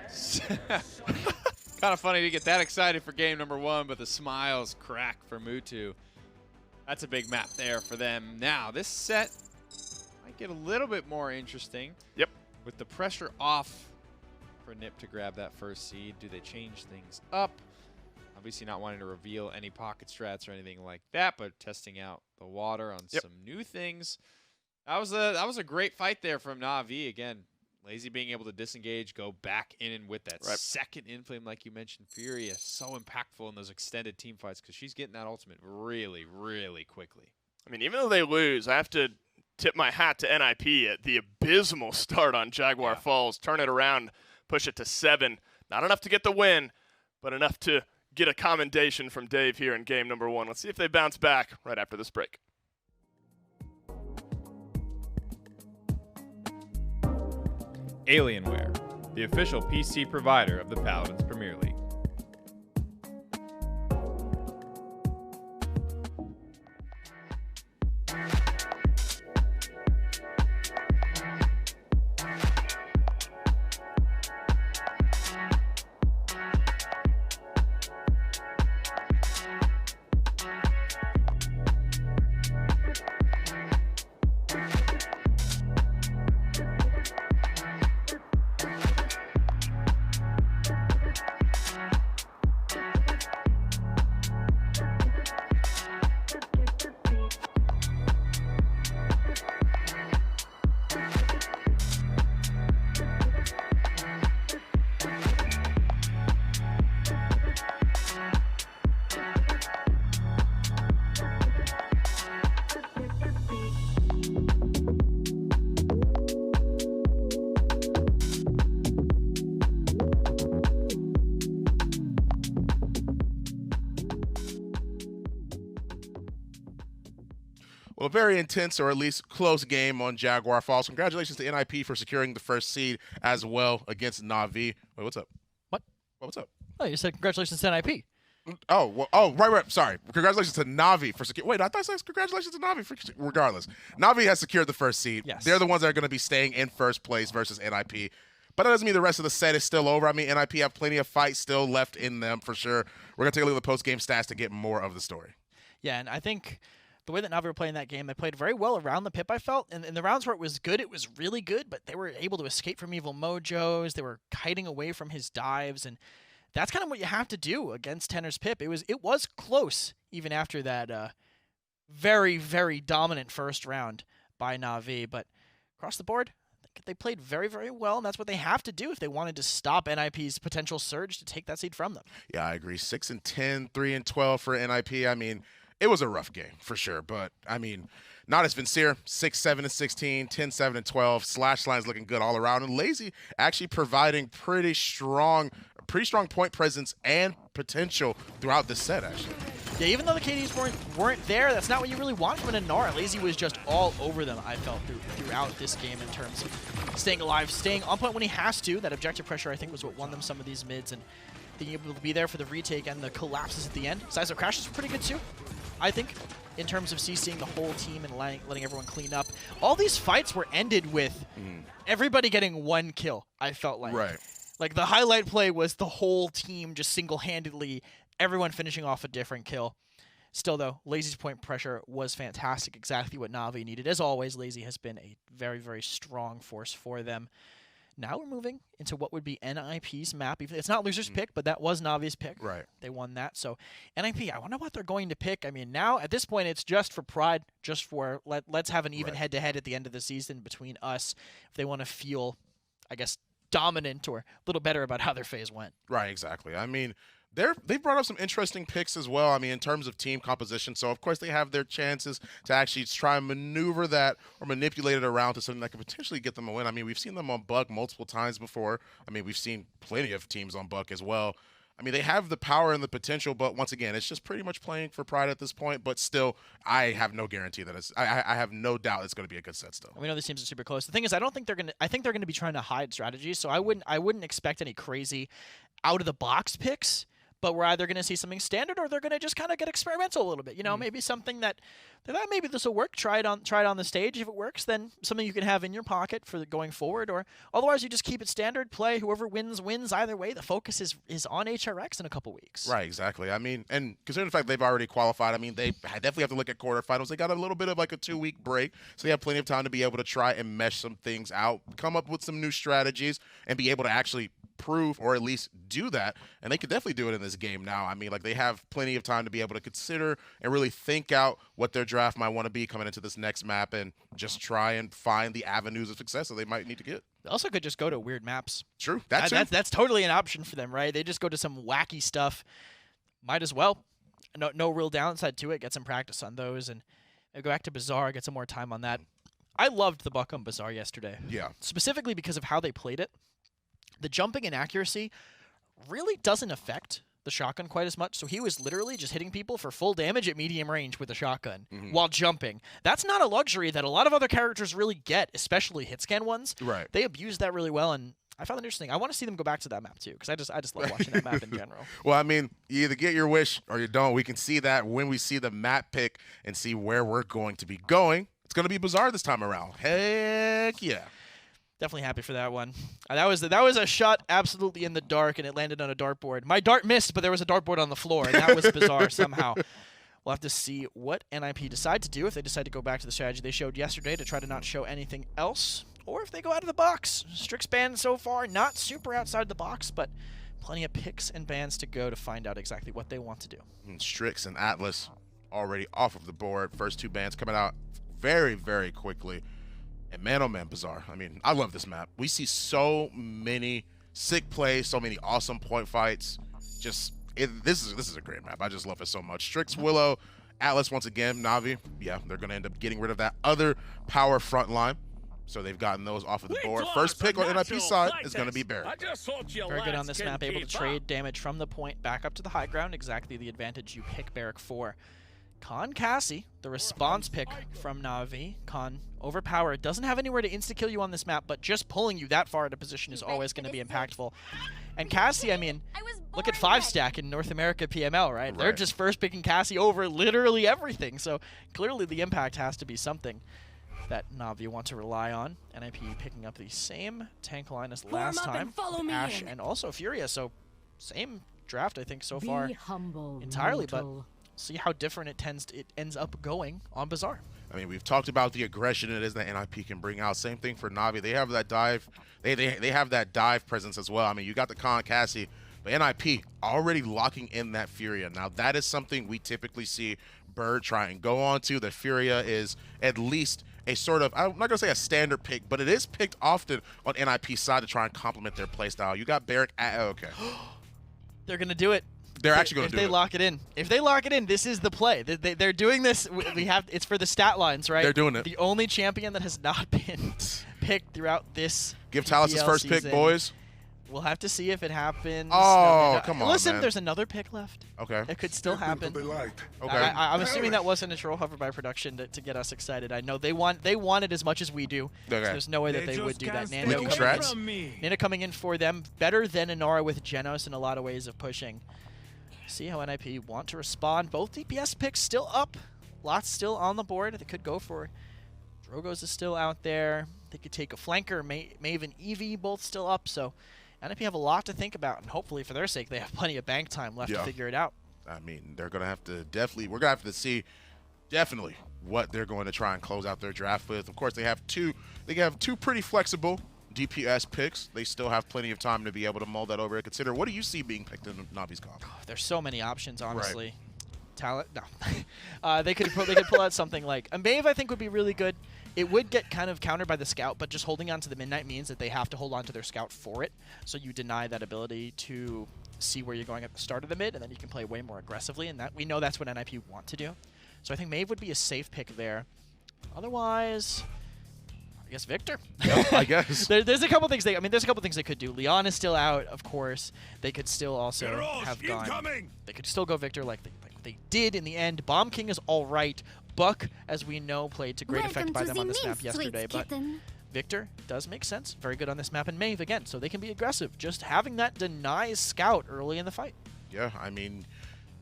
Kind of funny to get that excited for game number 1, but the smiles crack for Mutu. That's a big map there for them. Now, this set might get a little bit more interesting. Yep. with the pressure off for NiP to grab that first seed, do they change things up? Obviously not wanting to reveal any pocket strats or anything like that, but testing out the water on some new things. That was a great fight there from Na'Vi. Again, Lazy being able to disengage, go back in and with that second inflame, like you mentioned. Fury is so impactful in those extended team fights because she's getting that ultimate really, really quickly. I mean, even though they lose, I have to tip my hat to NIP at the abysmal start on Jaguar Falls. Turn it around, push it to 7. Not enough to get the win, but enough to get a commendation from Dave here in game number 1. Let's see if they bounce back right after this break. Alienware, the official PC provider of the Paladins Premier League. Well, a very intense, or at least close game on Jaguar Falls. Congratulations to NIP for securing the first seed as well against Na'Vi. Wait, what's up? What? What's up? Oh, you said congratulations to NIP. Oh, well, right. Sorry. Congratulations to Na'Vi for securing. Wait, I thought I said congratulations to Na'Vi. Regardless, Na'Vi has secured the first seed. Yes. They're the ones that are going to be staying in first place versus NIP. But that doesn't mean the rest of the set is still over. I mean, NIP have plenty of fight still left in them for sure. We're going to take a look at the post-game stats to get more of the story. Yeah, and I think the way that Na'Vi were playing that game, they played very well around the pip, I felt. And in the rounds where it was good, it was really good, but they were able to escape from Evil Mojos. They were kiting away from his dives, and that's kind of what you have to do against Tenor's pip. It was close, even after that very, very dominant first round by Na'Vi. But across the board, they played very, very well, and that's what they have to do if they wanted to stop NIP's potential surge to take that seed from them. Yeah, I agree. 6-10, 3-12 for NIP. I mean, it was a rough game for sure, but I mean, Natus Vincere 6-7-16, 10-7-12. Slash line's looking good all around, and Lazy actually providing pretty strong point presence and potential throughout the set. Actually, yeah, even though the KDs weren't there, that's not what you really want from an Inara. Lazy was just all over them, I felt, throughout this game in terms of staying alive, staying on point when he has to. That objective pressure, I think, was what won them some of these mids, and being able to be there for the retake and the collapses at the end. Size of crashes were pretty good too, I think, in terms of CCing the whole team and letting everyone clean up. All these fights were ended with everybody getting one kill, I felt like. right. Like, the highlight play was the whole team just single-handedly, everyone finishing off a different kill. Still, though, Lazy's point pressure was fantastic, exactly what Na'Vi needed. As always, Lazy has been a very, very strong force for them. Now we're moving into what would be NIP's map. It's not loser's pick, but that was Na'Vi's pick. Right. They won that. So NIP, I wonder what they're going to pick. I mean, now at this point, it's just for pride, just for let's have an even head-to-head at the end of the season between us if they want to feel, I guess, dominant or a little better about how their phase went. Right, exactly. I mean, they've brought up some interesting picks as well. I mean, in terms of team composition. So, of course, they have their chances to actually try and maneuver that or manipulate it around to something that could potentially get them a win. I mean, we've seen them on Buck multiple times before. I mean, we've seen plenty of teams on Buck as well. I mean, they have the power and the potential, but once again, it's just pretty much playing for pride at this point. But still, I have no guarantee that I have no doubt it's going to be a good set still. We know these teams are super close. The thing is, I think they're going to be trying to hide strategies. So I wouldn't expect any crazy out of the box picks. but we're either going to see something standard or they're going to just kind of get experimental a little bit. You know, maybe something that maybe this will work. Try it on the stage. If it works, then something you can have in your pocket for going forward. Or otherwise, you just keep it standard. Play whoever wins. Either way, the focus is on HRX in a couple weeks. Right, exactly. I mean, and considering the fact they've already qualified, I mean, they definitely have to look at quarterfinals. They got a little bit of like a 2-week break, so they have plenty of time to be able to try and mesh some things out, come up with some new strategies, and be able to actually prove or at least do that. And they could definitely do it in this game now. I mean, like, they have plenty of time to be able to consider and really think out what their draft might want to be coming into this next map and just try and find the avenues of success that they might need to get. They also could just go to weird maps. True. That's totally an option for them, right? They just go to some wacky stuff. Might as well. No real downside to it. Get some practice on those and go back to Bazaar, get some more time on that. I loved the buck on Bazaar yesterday. Yeah. Specifically because of how they played it. The jumping and accuracy really doesn't affect the shotgun quite as much. So he was literally just hitting people for full damage at medium range with a shotgun while jumping. That's not a luxury that a lot of other characters really get, especially hit scan ones. Right. They abused that really well, and I found it interesting. I want to see them go back to that map too, because I just love watching that map in general. Well, I mean, you either get your wish or you don't. We can see that when we see the map pick and see where we're going to be going. It's going to be Bazaar this time around. Heck yeah. Definitely happy for that one. That was a shot absolutely in the dark, and it landed on a dartboard. My dart missed, but there was a dartboard on the floor, and that was bizarre somehow. We'll have to see what NIP decide to do, if they decide to go back to the strategy they showed yesterday to try to not show anything else, or if they go out of the box. Strix ban so far, not super outside the box, but plenty of picks and bans to go to find out exactly what they want to do. Strix and Atlas already off of the board. First two bans coming out very, very quickly. And man, oh man, Bazaar. I mean, I love this map. We see so many sick plays, so many awesome point fights. This is a great map. I just love it so much. Strix, Willow, Atlas once again, Na'Vi. Yeah, they're going to end up getting rid of that other power front line. So they've gotten those off of the board. First pick on NIP side is going to be Barrett. Very good on this map, able to trade damage from the point back up to the high ground. Exactly the advantage you pick Barrack for. Con Cassie, the response pick from Na'Vi. Con overpowered. Doesn't have anywhere to insta-kill you on this map, but just pulling you that far into position is always going to be impactful. And Cassie, I mean, look at 5-stack in North America PML, right? They're just first picking Cassie over literally everything. So clearly the impact has to be something that Na'Vi want to rely on. NIP picking up the same tank line as last time. Ashe and also Furia. So same draft, I think, so far entirely, but see how different it ends up going on Bazaar. I mean, we've talked about the aggression it is that NIP can bring out. Same thing for Na'Vi. They have that dive. They have that dive presence as well. I mean, you got the Con Cassie, but NIP already locking in that Furia. Now, that is something we typically see Bird try and go on to. The Furia is at least a sort of, I'm not going to say a standard pick, but it is picked often on NIP's side to try and complement their playstyle. You got Barrack at, okay. They're going to do it. They're actually going to do it. If they lock it in. If they lock it in, this is the play. They're doing this. It's for the stat lines, right? They're doing it. The only champion that has not been picked throughout this Give Talus his first pick, boys. We'll have to see if it happens. Oh, come on, Listen, man. there's another pick left. Okay. It could still happen. Okay. I'm assuming that wasn't a troll hover by production to get us excited. I know they want it as much as we do. Okay. So there's no way that they would do that. Nano coming in for them. Better than Inara with Genos in a lot of ways of pushing. See how NIP want to respond. Both DPS picks still up. Lots still on the board. They could go for Drogoz is still out there. They could take a flanker, Maven, Eevee, both still up. So NIP have a lot to think about, and hopefully for their sake, they have plenty of bank time left to figure it out. I mean, they're going to have to we're going to have to see definitely what they're going to try and close out their draft with. Of course, they have two pretty flexible DPS picks. They still have plenty of time to be able to mold that over. Consider, what do you see being picked in Na'Vi's comp? There's so many options, honestly. Right. Talent? No. They could pull out something like a Maeve. I think would be really good. It would get kind of countered by the scout, but just holding on to the Midnight means that they have to hold on to their scout for it. So you deny that ability to see where you're going at the start of the mid, and then you can play way more aggressively. And that we know that's what NIP want to do. So I think Maeve would be a safe pick there. Otherwise, I guess Victor. Yep, I guess. There's a couple things there's a couple things they could do. Leon is still out, of course. They could still also have gone. They could still go Victor like they did in the end. Bomb King is all right. Buck, as we know, played to great effect by them on this map yesterday, but Victor does make sense. Very good on this map, and Maeve again, so they can be aggressive. Just having that denies Scout early in the fight. Yeah, I mean,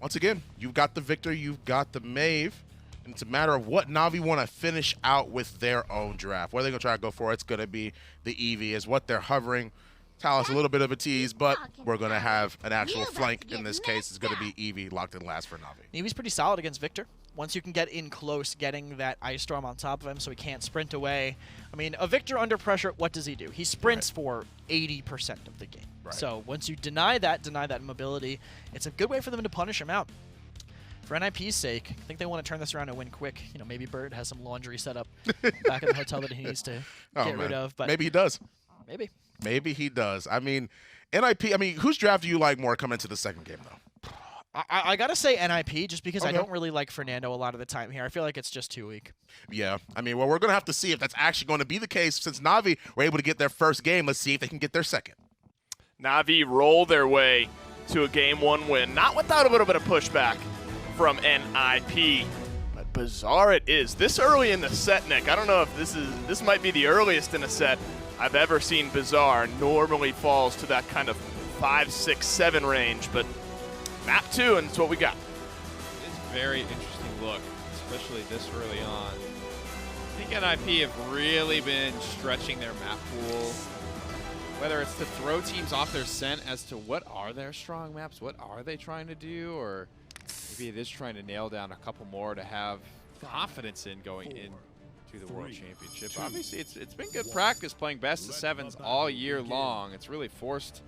once again, you've got the Victor, you've got the Maeve, and it's a matter of what Na'Vi want to finish out with their own draft. What are they going to try to go for? It's going to be the Eevee is what they're hovering. Talus a little bit of a tease, but we're going to have an actual flank in this case. It's going to be Eevee locked in last for Na'Vi. Eevee's pretty solid against Victor. Once you can get in close, getting that Ice Storm on top of him so he can't sprint away. I mean, a Victor under pressure, what does he do? He sprints for 80% of the game. Right. So once you deny that mobility, it's a good way for them to punish him out. For NIP's sake, I think they want to turn this around and win quick. You know, maybe Bird has some laundry set up back at the hotel that he needs to get rid of. But maybe he does. Maybe. Maybe he does. I mean, NIP, whose draft do you like more coming into the second game, though? I got to say NIP just because I don't really like Fernando a lot of the time here. I feel like it's just too weak. Yeah. I mean, well, we're going to have to see if that's actually going to be the case since Na'Vi were able to get their first game. Let's see if they can get their second. Na'Vi roll their way to a Game 1 win, not without a little bit of pushback from NIP. But bizarre it is. This early in the set, Nick, I don't know if this might be the earliest in a set I've ever seen Bizarre. Normally falls to that kind of 5, 6, 7 range, but map 2, and it's what we got. It's a very interesting look, especially this early on. I think NIP have really been stretching their map pool, whether it's to throw teams off their scent as to what are their strong maps, what are they trying to do, or maybe it is trying to nail down a couple more to have confidence in going into the World Championship. Obviously, it's been good practice playing best of sevens all year long. It's really forced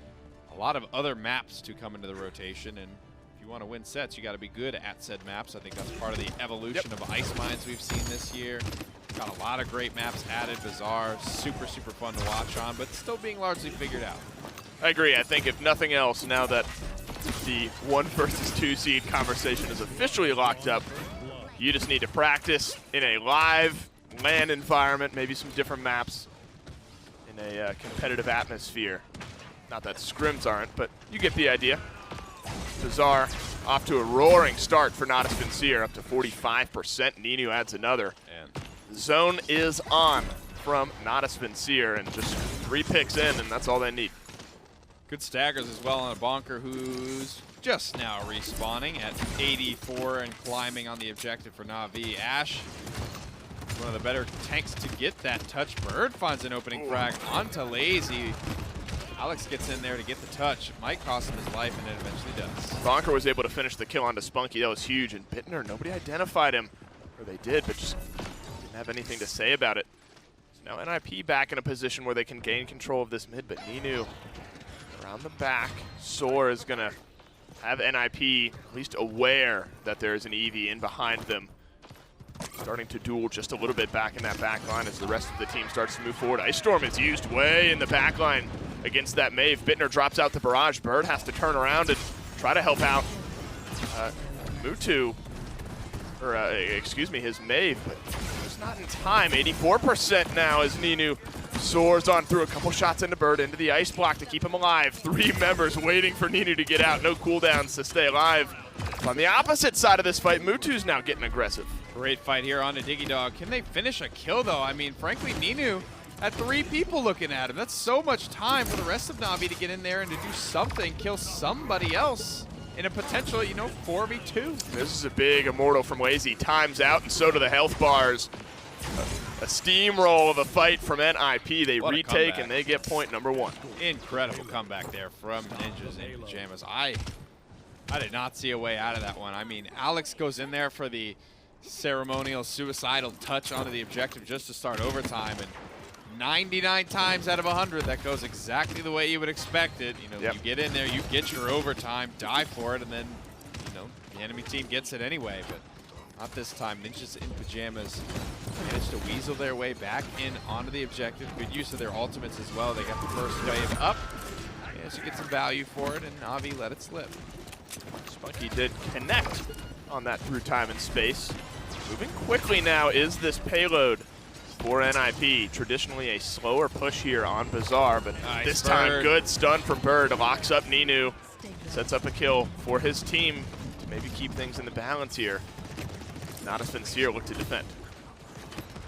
a lot of other maps to come into the rotation, and if you want to win sets, you got to be good at said maps. I think that's part of the evolution of Ice Mines we've seen this year. Got a lot of great maps added. Bizarre, super, super fun to watch on, but still being largely figured out. I agree. I think if nothing else, now that the 1 versus 2 seed conversation is officially locked up, you just need to practice in a live LAN environment, maybe some different maps in a competitive atmosphere. Not that scrims aren't, but you get the idea. Bizarre off to a roaring start for Natus Vincere, up to 45%. Ninu adds another. And zone is on from Natus Vincere, and just 3 picks in, and that's all they need. Good staggers as well on a Bonker who's just now respawning at 84 and climbing on the objective for Na'Vi. Ash, one of the better tanks to get that touch. Bird finds an opening frag onto Lazy. Alex gets in there to get the touch. It might cost him his life, and it eventually does. Bonker was able to finish the kill onto Spunky. That was huge. And Bittner, nobody identified him. Or they did, but just didn't have anything to say about it. So now NIP back in a position where they can gain control of this mid, but Ninu around the back. Soar is going to have NIP at least aware that there is an Eevee in behind them. Starting to duel just a little bit back in that back line as the rest of the team starts to move forward. Ice Storm is used way in the back line against that Maeve. Bittner drops out the barrage. Bird has to turn around and try to help out Mutu, or excuse me, his Maeve, but just not in time. 84% now as Ninu soars on through a couple shots into Bird, into the ice block to keep him alive. 3 members waiting for Ninu to get out. No cooldowns to stay alive. On the opposite side of this fight, Mutu's now getting aggressive. Great fight here on a Diggy Dog. Can they finish a kill, though? I mean, frankly, Ninu had 3 people looking at him. That's so much time for the rest of Na'Vi to get in there and to do something, kill somebody else in a potential, 4v2. This is a big immortal from Lazy. Time's out, and so do the health bars. A steamroll of a fight from NIP. They retake, and they get point number 1. Incredible comeback there from Ninjas in Pyjamas. I did not see a way out of that one. I mean, Alex goes in there for the ceremonial suicidal touch onto the objective just to start overtime, and 99 times out of 100 that goes exactly the way you would expect it. You get in there, you get your overtime, die for it, and then the enemy team gets it anyway. But not this time. Ninjas in Pyjamas managed to weasel their way back in onto the objective. Good use of their ultimates as well. They got the first wave up, managed to get some value for it, and Na'Vi let it slip. Spunky did connect on that through time and space. Moving quickly now is this payload for NIP. Traditionally a slower push here on Bizarre, but nice this Bird. time good stun from Bird. Locks up Ninu. Sets up a kill for his team to maybe keep things in the balance here. Natus Vincere look to defend.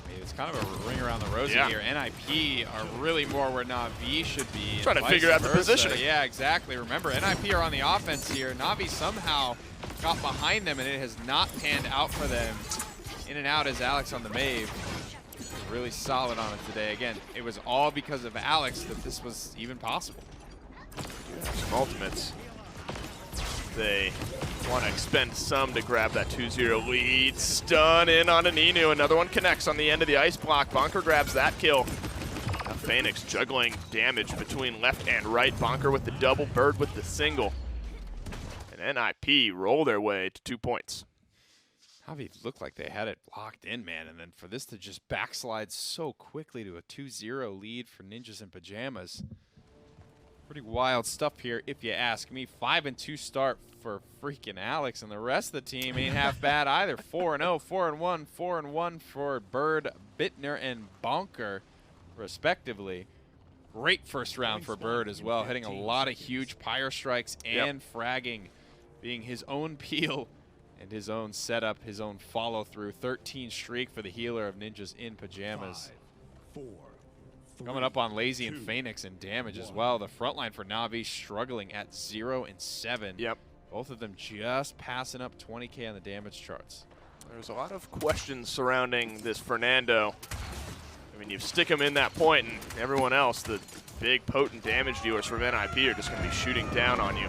Made it's kind of a ring around the rosy here. NIP are really more where Na'Vi should be. Trying to figure out the positioning. Yeah, exactly. Remember, NIP are on the offense here. Na'Vi somehow got behind them, and it has not panned out for them. In and out is Alex on the Mave. Really solid on it today. Again, it was all because of Alex that this was even possible. Some ultimates. They want to expend some to grab that 2-0 lead. Stun in on Ninu. Another one connects on the end of the ice block. Bonker grabs that kill. Now Phoenix juggling damage between left and right. Bonker with the double, Bird with the single. And NIP roll their way to 2 points. Javi looked like they had it locked in, man. And then for this to just backslide so quickly to a 2-0 lead for Ninjas in Pyjamas. Pretty wild stuff here, if you ask me. 5-2 start for freaking Alex, and the rest of the team ain't half bad either. 4-0, 4-1, 4-1 for Bird, Bittner, and Bonker, respectively. Great first round for Bird as well, hitting a lot of huge pyre strikes and fragging, being his own peel and his own setup, his own follow-through. 13 streak for the healer of Ninjas in Pyjamas. 5, 4, 3, Coming up on Lazy and 2, Phoenix in damage as well. The front line for Na'Vi struggling at 0 and 7. Yep. Both of them just passing up 20K on the damage charts. There's a lot of questions surrounding this Fernando. I mean, you stick him in that point, and everyone else, the big potent damage dealers from NIP, are just going to be shooting down on you.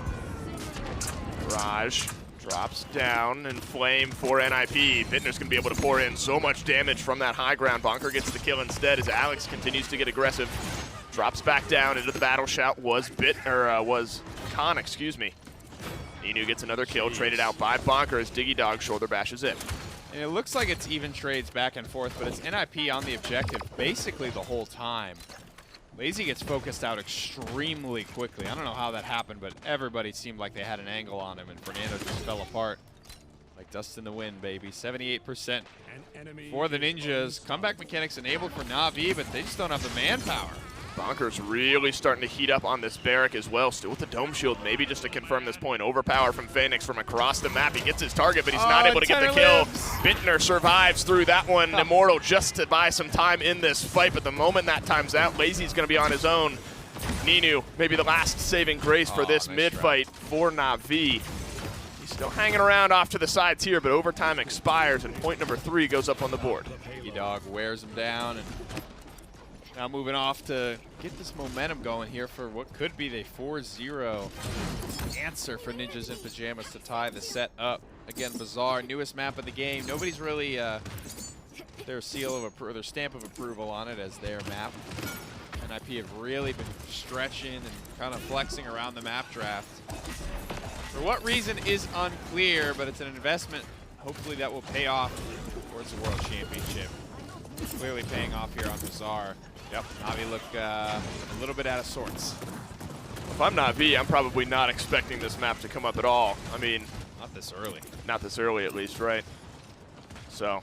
Raj drops down and flame for NIP. Bittner's going to be able to pour in so much damage from that high ground. Bonker gets the kill instead as Alex continues to get aggressive. Drops back down into the battle shout. Was Khan, excuse me. Ninu gets another kill, traded out by Bonker as Diggy Dog shoulder bashes it. And it looks like it's even trades back and forth, but it's NIP on the objective basically the whole time. Lazy gets focused out extremely quickly. I don't know how that happened, but everybody seemed like they had an angle on him, and Fernando just fell apart. Like dust in the wind, baby. 78% for the Ninjas. Comeback mechanics enabled for Na'Vi, but they just don't have the manpower. Bonker's really starting to heat up on this barrack as well. Still with the dome shield, maybe just to confirm this point. Overpower from Phoenix from across the map. He gets his target, but he's not able to get the kill. Bittner survives through that one. Immortal just to buy some time in this fight, but the moment that time's out, Lazy's going to be on his own. Ninu, maybe the last saving grace for this mid-fight for Na'Vi. He's still hanging around off to the sides here, but overtime expires, and point number 3 goes up on the board. Diggy Dog wears him down, and now moving off to get this momentum going here for what could be the 4-0 answer for Ninjas in Pyjamas to tie the set up. Again, Bazaar, newest map of the game. Nobody's really their seal of approval, their stamp of approval on it as their map. NIP have really been stretching and kind of flexing around the map draft. For what reason is unclear, but it's an investment. Hopefully that will pay off towards the World Championship. Clearly paying off here on Bazaar. Yep, Na'Vi look a little bit out of sorts. If I'm Na'Vi, I'm probably not expecting this map to come up at all. I mean, not this early. Not this early, at least, right? So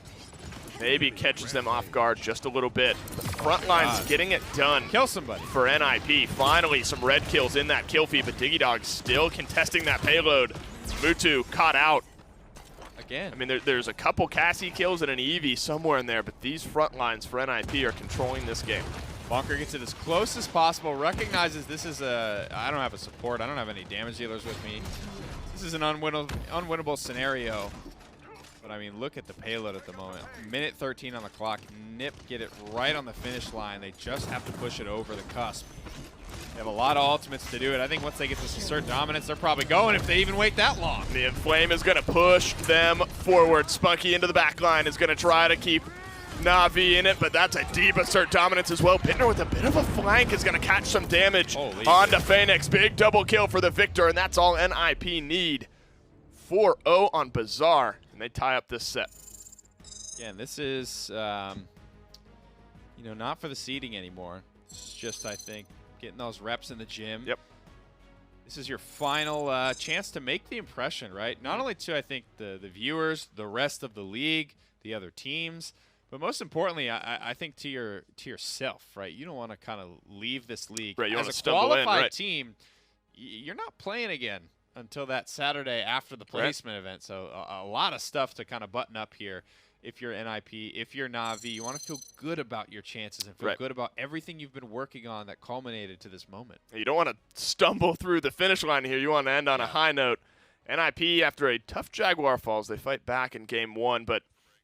maybe catches them off guard just a little bit. The front line's getting it done. Kill somebody. For NIP. Finally, some red kills in that kill feed, but Diggy Dog still contesting that payload. Mutu caught out. Again. I mean, there's a couple Cassie kills and an Eevee somewhere in there, but these front lines for NIP are controlling this game. Bonker gets it as close as possible, recognizes this is I don't have a support, I don't have any damage dealers with me. This is an unwinnable scenario. But I mean, look at the payload at the moment. Minute 13 on the clock. Nip get it right on the finish line. They just have to push it over the cusp. They have a lot of ultimates to do it. I think once they get this assert dominance, they're probably going if they even wait that long. The Inflame is going to push them forward. Spunky into the back line is going to try to keep Na'Vi in it, but that's a deep assert dominance as well. Bittner with a bit of a flank is going to catch some damage onto Phoenix. Big double kill for the victor, and that's all NIP need. 4-0 on Bazaar, and they tie up this set. Again, this is, you know, not for the seeding anymore. It's just, I think, getting those reps in the gym. Yep. This is your final chance to make the impression, right? Not only to, I think, the viewers, the rest of the league, the other teams, but most importantly, I think to yourself, right? You don't want to kind of leave this league. Right, you want to as a stumble qualified in, team, you're not playing again until that Saturday after the placement event. So a lot of stuff to kind of button up here if you're NIP, if you're Na'Vi. You want to feel good about your chances and feel Right. good about everything you've been working on that culminated to this moment. You don't want to stumble through the finish line here. You want to end on a high note. NIP, after a tough Jaguar falls, they fight back in game 1, but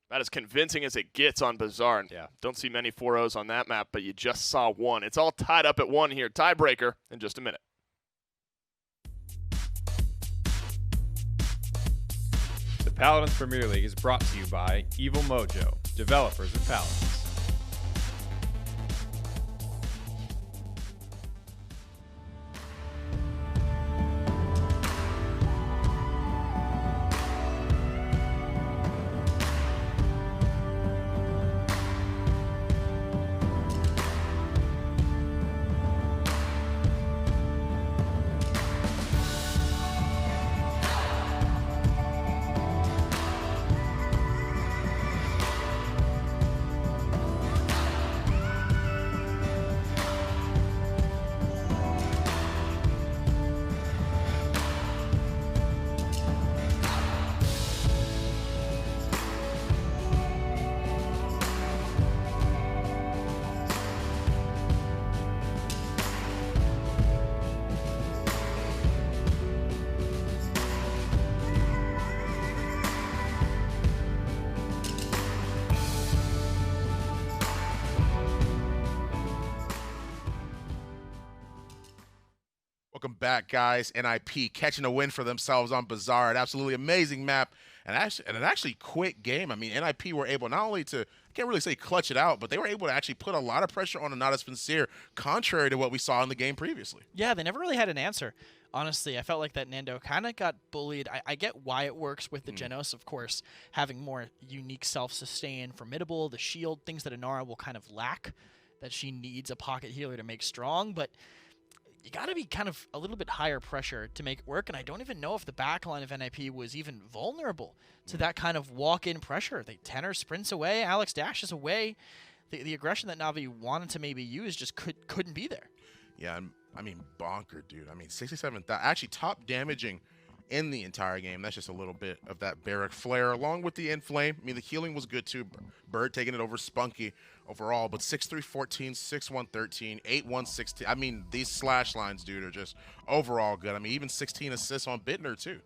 about as convincing as it gets on Bazaar. And don't see many 4-0s on that map, but you just saw one. It's all tied up at 1 here. Tiebreaker in just a minute. The Paladins Premier League is brought to you by Evil Mojo, developers of Paladins. Welcome back, guys. NIP catching a win for themselves on Bazaar. An absolutely amazing map and an actually quick game. I mean, NIP were able not only to, I can't really say clutch it out, but they were able to actually put a lot of pressure on the Natus Vincere, contrary to what we saw in the game previously. Yeah, they never really had an answer. Honestly, I felt like that Nando kind of got bullied. I get why it works with the Genos, of course, having more unique self-sustain, formidable, the shield, things that Inara will kind of lack, that she needs a pocket healer to make strong, but you got to be kind of a little bit higher pressure to make it work, and I don't even know if the backline of NIP was even vulnerable to that kind of walk-in pressure. They Tenor sprints away, Alex dashes away. The aggression that Na'Vi wanted to maybe use just couldn't be there. Yeah, I mean, bonker, dude. I mean, 67,000, actually top damaging in the entire game. That's just a little bit of that Barrack flare, along with the Inflame. I mean, the healing was good, too. Bird taking it over Spunky overall, but 6-3-14, 6-1-13, 8-1-16. I mean, these slash lines, dude, are just overall good. I mean, even 16 assists on Bittner, too.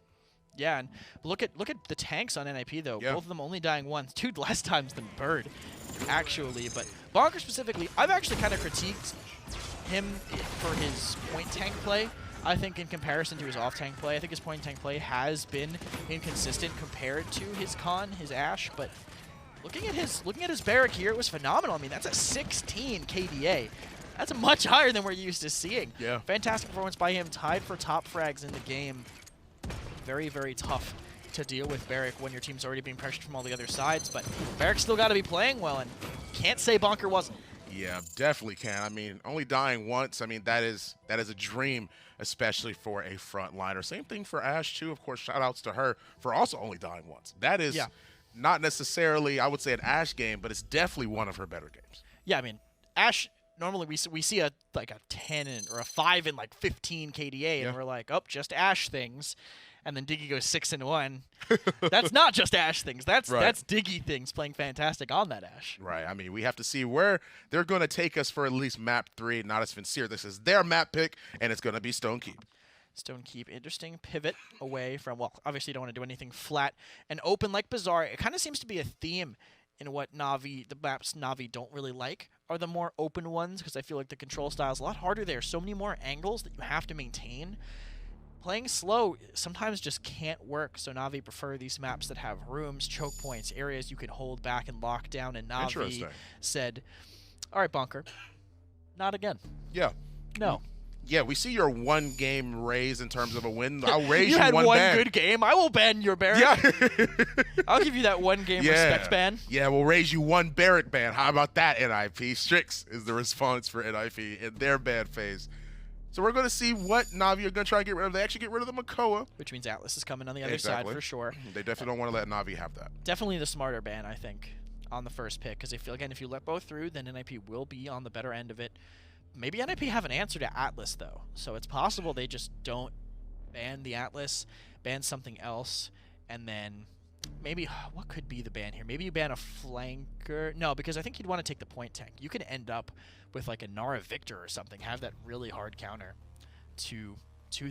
Yeah, and look at the tanks on NIP, though. Yeah. Both of them only dying once. 2 less times than Bird, actually. But Bonker specifically, I've actually kind of critiqued him for his point tank play. I think in comparison to his off-tank play, I think his point tank play has been inconsistent compared to his Khan, his Ashe. But looking at his Barrack here, it was phenomenal. I mean, that's a 16 KDA. That's much higher than we're used to seeing. Yeah. Fantastic performance by him, tied for top frags in the game. Very, very tough to deal with Barrack when your team's already being pressured from all the other sides, but Barrack's still got to be playing well, and can't say Bonker wasn't. Yeah, definitely can. I mean, only dying once, I mean, that is a dream, especially for a frontliner. Same thing for Ashe, too. Of course, shout-outs to her for also only dying once. That is not necessarily, I would say, an Ashe game, but it's definitely one of her better games. Yeah, I mean, Ashe, normally we see a 10 or a 5 and 15 KDA, and we're like, oh, just Ashe things. And then Diggy goes 6-1. That's not just Ashe things. That's Diggy things playing fantastic on that Ashe. Right. I mean, we have to see where they're going to take us for at least map 3. Natus Vincere. This is their map pick, and it's going to be Stonekeep. Stonekeep, interesting pivot away from, well, obviously you don't want to do anything flat and open like Bazaar. It kind of seems to be a theme in what the maps Na'Vi don't really like are the more open ones, because I feel like the control style is a lot harder there. So many more angles that you have to maintain. Playing slow sometimes just can't work, so Na'Vi prefer these maps that have rooms, choke points, areas you can hold back and lock down, and Na'Vi said, all right, Bonker, not again. Yeah. No. Yeah, we see your one game raise in terms of a win. I'll raise you had one ban. good game. I will ban your Barrack. Yeah. I'll give you that one game respect ban. Yeah, we'll raise you one Barrack ban. How about that, NIP? Strix is the response for NIP in their ban phase. So we're going to see what Na'Vi are going to try to get rid of. They actually get rid of the Makoa. Which means Atlas is coming on the other side for sure. They definitely don't want to let Na'Vi have that. Definitely the smarter ban, I think, on the first pick. Because if you let both through, then NIP will be on the better end of it. Maybe NIP have an answer to Atlas, though. So it's possible they just don't ban the Atlas, ban something else, and then maybe, what could be the ban here? Maybe you ban a flanker. No, because I think you'd want to take the point tank. You could end up with like a Nara Victor or something, have that really hard counter to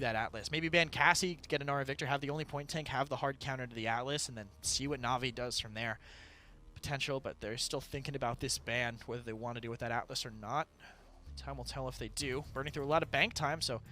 that Atlas. Maybe ban Cassie, get a Nara Victor, have the only point tank, have the hard counter to the Atlas, and then see what Na'Vi does from there. Potential, but they're still thinking about this ban, whether they want to do with that Atlas or not. Time will tell if they do. Burning through a lot of bank time, so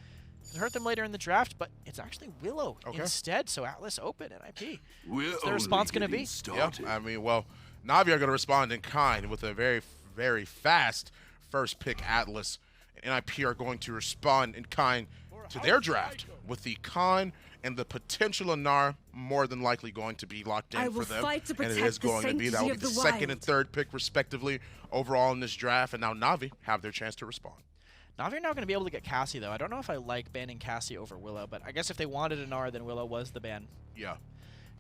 it hurt them later in the draft, but it's actually Willow instead, so Atlas open NIP. What's their response going to be? Yeah, I mean, well, Na'Vi are going to respond in kind with a very, very fast first pick Atlas. And NIP are going to respond in kind to their draft with the Khan and the potential Anar more than likely going to be locked in for them. And it is going to be. That will be the second and third pick, respectively, overall in this draft. And now Na'Vi have their chance to respond. Na'Vi are now going to be able to get Cassie, though. I don't know if I like banning Cassie over Willow, but I guess if they wanted Anar, then Willow was the ban. Yeah.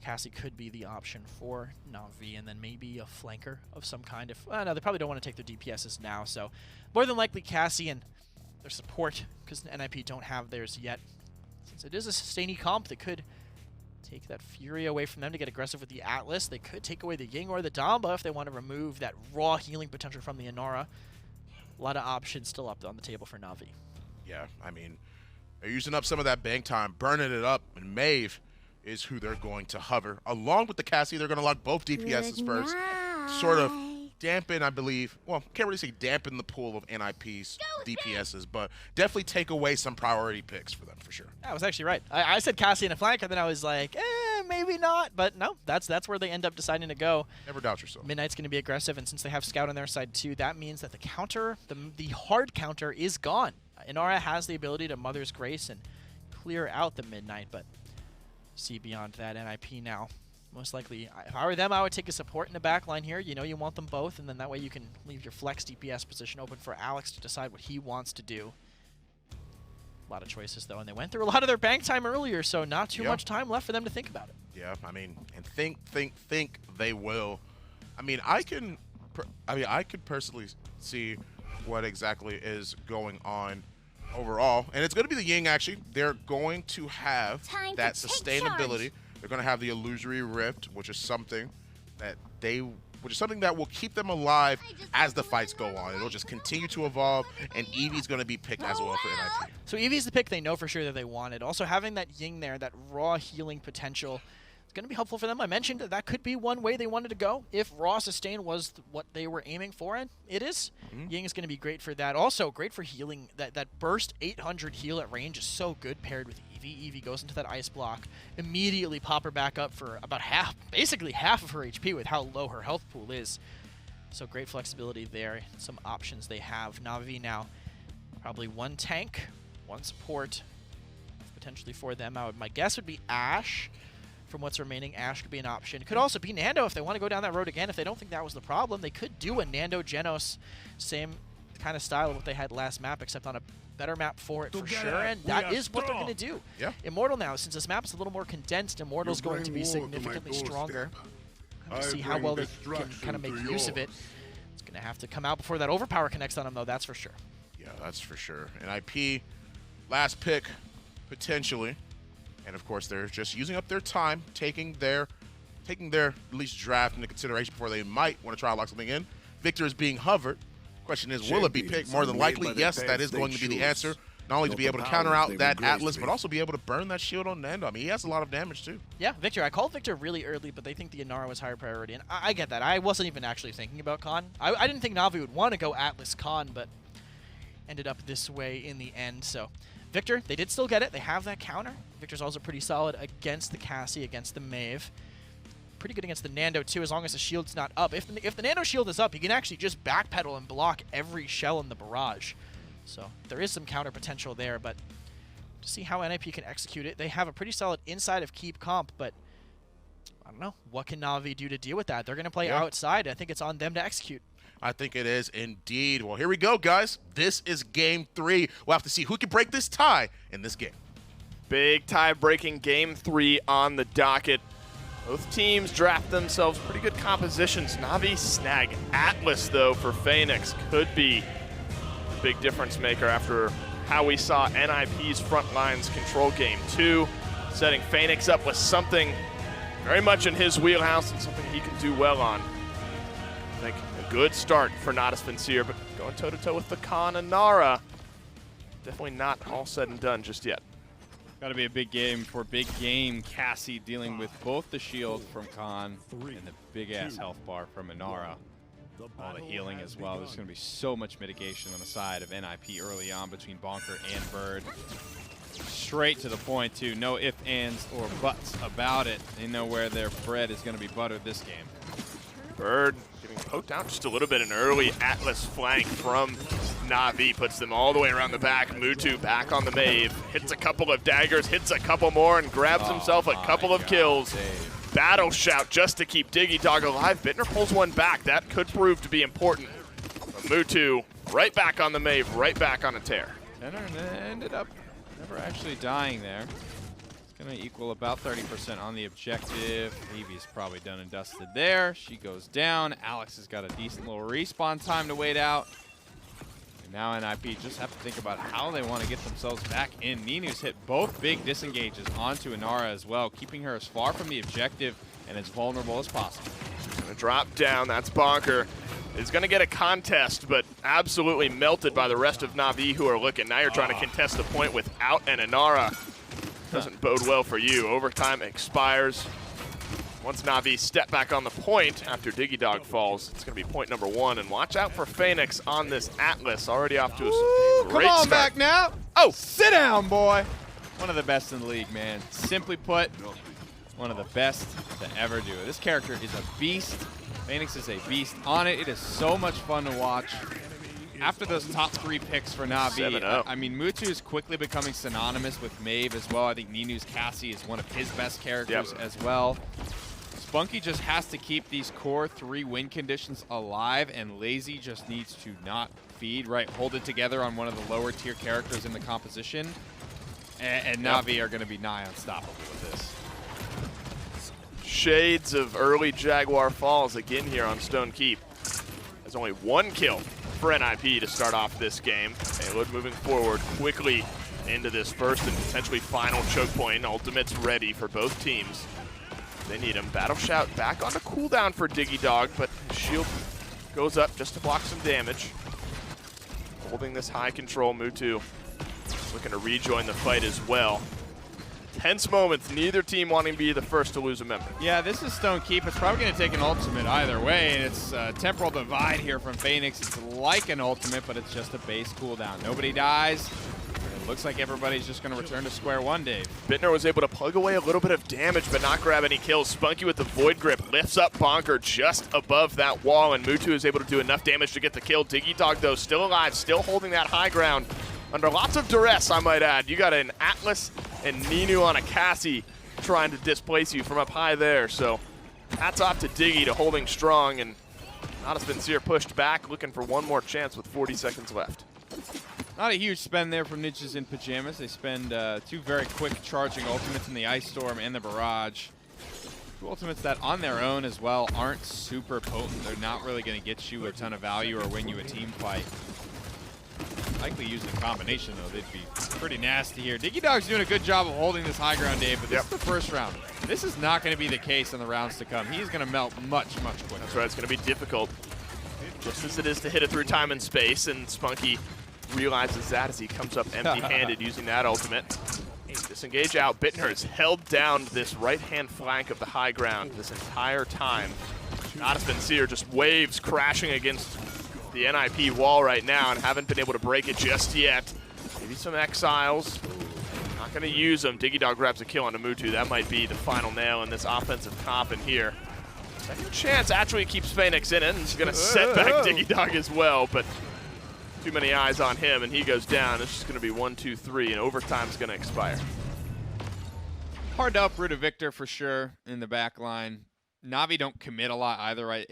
Cassie could be the option for Na'Vi, and then maybe a flanker of some kind. If no, they probably don't want to take their DPSs now, so more than likely Cassie and their support, because NIP don't have theirs yet. Since it is a sustainy comp, they could take that Fury away from them to get aggressive with the Atlas. They could take away the Ying or the Damba if they want to remove that raw healing potential from the Inara. A lot of options still up on the table for Na'Vi. Yeah, I mean, they're using up some of that bank time, burning it up, and Maeve is who they're going to hover. Along with the Cassie, they're going to lock both DPSs first. Sort of dampen, I believe, well, can't really say dampen the pool of NIP's DPSs, but definitely take away some priority picks for them, for sure. I was actually right. I said Cassie and a flank, and then I was like, maybe not. But no, that's where they end up deciding to go. Never doubt yourself. Midnight's going to be aggressive, and since they have Scout on their side too, that means that the counter, the hard counter, is gone. Inara has the ability to Mother's Grace and clear out the Midnight, but see beyond that. NIP now. Most likely, if I were them, I would take a support in the back line here. You know you want them both, and then that way you can leave your flex DPS position open for Alex to decide what he wants to do. A lot of choices, though, and they went through a lot of their bank time earlier, so not too much time left for them to think about it. Yeah, I mean, and think they will. I mean, I could personally see what exactly is going on overall, and it's going to be the Ying, actually. They're going to have that sustainability. They're going to have the Illusory Rift, which is something that will keep them alive as the fights go on. It'll just continue to evolve, and Eevee's going to be picked as well for NIP. So Eevee's the pick they know for sure that they wanted. Also, having that Ying there, that raw healing potential, is going to be helpful for them. I mentioned that could be one way they wanted to go if raw sustain was what they were aiming for, and it is. Ying is going to be great for that. Also, great for healing. That burst 800 heal at range is so good paired with Eevee. Eevee goes into that ice block, immediately pop her back up for about basically half of her HP with how low her health pool is. So great flexibility there. Some options they have. Na'Vi now, probably one tank, one support, potentially for them. My guess would be Ashe. From what's remaining, Ashe could be an option. It could also be Nando if they want to go down that road again. If they don't think that was the problem, they could do a Nando Genos, same kind of style of what they had last map, except on a better map for it for sure, and that is what they're going to do. Yeah. Immortal now, since this map is a little more condensed, Immortal's going to be significantly stronger. Have to see how well they can kind of make use of it. It's going to have to come out before that overpower connects on him, though, that's for sure. Yeah, that's for sure. And IP, last pick, potentially. And of course, they're just using up their time, taking their at least draft into consideration before they might want to try to lock something in. Victor is being hovered. Question is, will it be picked? More than likely, yes, that is going to be the answer. Not only to be able to counter out that Atlas, but also be able to burn that shield on Nando. I mean, he has a lot of damage, too. Yeah, Victor. I called Victor really early, but they think the Inara was higher priority. And I get that. I wasn't even actually thinking about Khan. I didn't think Na'Vi would want to go Atlas Khan, but ended up this way in the end. So Victor, they did still get it. They have that counter. Victor's also pretty solid against the Cassie, against the Maeve. Pretty good against the Nando, too, as long as the shield's not up. If the Nando shield is up, he can actually just backpedal and block every shell in the barrage. So there is some counter potential there, but to see how NIP can execute it, they have a pretty solid inside of keep comp, but I don't know. What can Na'Vi do to deal with that? They're going to play outside. I think it's on them to execute. I think it is indeed. Well, here we go, guys. This is game 3. We'll have to see who can break this tie in this game. Big tie-breaking game 3 on the docket. Both teams draft themselves pretty good compositions. Na'Vi snag Atlas, though, for Phoenix. Could be a big difference maker after how we saw NIP's front lines control game 2, setting Phoenix up with something very much in his wheelhouse and something he can do well on. I think a good start for Natus Vincere, but going toe-to-toe with the Khan and Nara. Definitely not all said and done just yet. Got to be a big game for big game Cassie dealing with both the shield from Khan and the big-ass health bar from Inara. All the healing as well. There's going to be so much mitigation on the side of NIP early on between Bonker and Bird. Straight to the point, too. No ifs, ands, or buts about it. They know where their bread is going to be buttered this game. Bird getting poked out just a little bit. An early Atlas flank from Na'Vi puts them all the way around the back. Mutu back on the Maeve. Hits a couple of daggers, hits a couple more, and grabs himself a couple of kills. Battle shout just to keep Diggy Dog alive. Bittner pulls one back. That could prove to be important. But Mutu right back on the Maeve, right back on a tear. Tenor ended up never actually dying there. It's going to equal about 30% on the objective. Levy's probably done and dusted there. She goes down. Alex has got a decent little respawn time to wait out. And now NIP just have to think about how they want to get themselves back in. Ninu's hit both big disengages onto Inara as well, keeping her as far from the objective and as vulnerable as possible. She's going to drop down. That's Bonker. Is going to get a contest, but absolutely melted by the rest of Na'Vi who are looking. Now you're trying to contest the point without an Inara. Doesn't bode well for you. Overtime expires. Once Na'Vi step back on the point after Diggy Dog falls, it's going to be point number 1. And watch out for Phoenix on this Atlas. Already off to a great Come on start. back now. Oh, sit down, boy. One of the best in the league, man. Simply put, one of the best to ever do it. This character is a beast. Phoenix is a beast on it. It is so much fun to watch. After those top 3 picks for Na'Vi, I mean, Mutu is quickly becoming synonymous with Maeve as well. I think Ninu's Cassie is one of his best characters as well. Spunky just has to keep these core 3 win conditions alive, and Lazy just needs to not feed, right? Hold it together on one of the lower tier characters in the composition. And Na'Vi are going to be nigh unstoppable with this. Shades of early Jaguar Falls again here on Stone Keep. There's only 1 kill for NIP to start off this game. Payload moving forward quickly into this first and potentially final choke point. Ultimate's ready for both teams. They need him. Battle shout back onto cooldown for Diggy Dog, but his shield goes up just to block some damage. Holding this high control, Mutu looking to rejoin the fight as well. Tense moments, neither team wanting to be the first to lose a member. Yeah, this is Stone Keep. It's probably going to take an ultimate either way, and it's Temporal Divide here from Phoenix. It's like an ultimate, but it's just a base cooldown. Nobody dies. It looks like everybody's just going to return to square one, Dave. Bittner was able to plug away a little bit of damage, but not grab any kills. Spunky with the Void Grip lifts up Bonker just above that wall, and Mutu is able to do enough damage to get the kill. Diggy Dog, though, still alive, still holding that high ground. Under lots of duress, I might add. You got an Atlas and Ninu on a Cassie trying to displace you from up high there. So hats off to Diggy to holding strong, and Natus Vincere pushed back, looking for one more chance with 40 seconds left. Not a huge spend there from Ninjas in Pyjamas. They spend 2 very quick charging ultimates in the Ice Storm and the Barrage. 2 ultimates that on their own as well aren't super potent. They're not really going to get you a ton of value or win you a team fight. Likely using a combination, though. They'd be pretty nasty here. Diggy Dog's doing a good job of holding this high ground, Dave, but this is the first round. This is not going to be the case in the rounds to come. He's going to melt much, much quicker. That's right. It's going to be difficult, just as it is to hit it through time and space, and Spunky realizes that as he comes up empty-handed using that ultimate. Disengage out. Bittner has held down this right-hand flank of the high ground this entire time. Natus Vincere just waves crashing against the NIP wall right now and haven't been able to break it just yet. Maybe some exiles. Not going to use them. Diggy Dog grabs a kill on Mutu. That might be the final nail in this offensive comp in here. Second chance actually keeps Phoenix in it, and he's going to set back Diggy Dog as well, but too many eyes on him, and he goes down. It's just going to be 1, 2, 3, and overtime's going to expire. Hard to uproot a victor for sure in the back line. Na'Vi don't commit a lot either, right?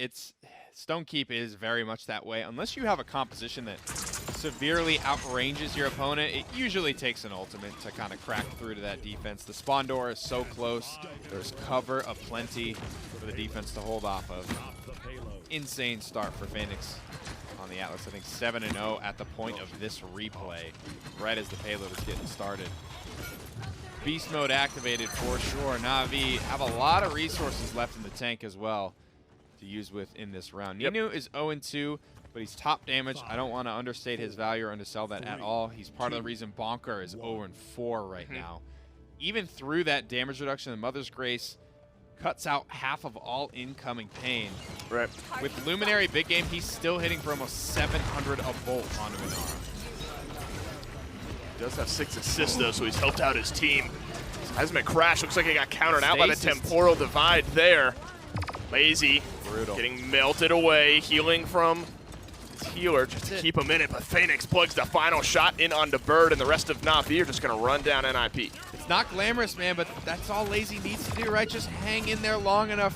Stone Keep is very much that way. Unless you have a composition that severely outranges your opponent, it usually takes an ultimate to kind of crack through to that defense. The spawn door is so close. There's cover aplenty for the defense to hold off of. Insane start for Phoenix on the Atlas. I think 7-0 at the point of this replay, right as the payload is getting started. beast mode activated for sure. Na'Vi have a lot of resources left in the tank as well to use with in this round. Yep. Ninu is 0-2, but he's top damage. I don't want to understate his value or undersell that at all. He's part of the reason Bonker is 0-4 right now. Even through that damage reduction, the Mother's Grace cuts out half of all incoming pain. Right. With Luminary big game, he's still hitting for almost 700 a bolt onto Inara. Does have 6 assists though, so he's helped out his team. As McCrash looks like he got countered out by the temporal divide there. Lazy, Brutal. Getting melted away, healing from his healer just to keep him in it, but Phoenix plugs the final shot in onto Bird, and the rest of Na'Vi are just gonna run down NIP. It's not glamorous, man, but that's all Lazy needs to do, right? Just hang in there long enough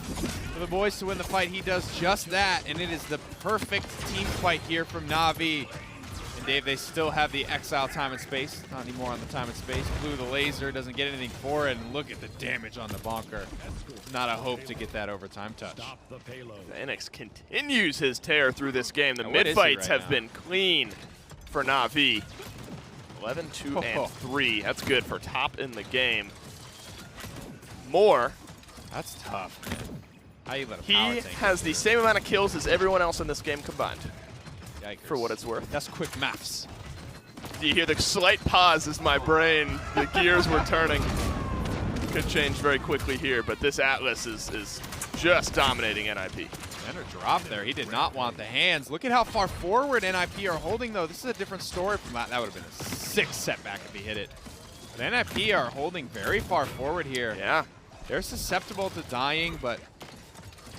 for the boys to win the fight. He does just that, and it is the perfect team fight here from Na'Vi. And Dave, they still have the Exile time and space. Not anymore on the time and space. Blue the laser, doesn't get anything for it, and look at the damage on the Bonker. Not a hope to get that overtime touch. Phoenix continues his tear through this game. The What is he mid-fights right have now? been clean for Na'Vi. 11, 2, and 3. That's good for top in the game. More. That's tough, man. How you let a He power tank has the same amount of kills as everyone else in this game combined, Yikers. for what it's worth. That's quick maths. You hear the slight pause as my brain, the gears were turning. Could change very quickly here, but this Atlas is just dominating NIP. Center drop there. He did not want the hands. Look at how far forward NIP are holding, though. This is a different story from that. That would have been a 6 setback if he hit it. But NIP are holding very far forward here. Yeah. They're susceptible to dying, but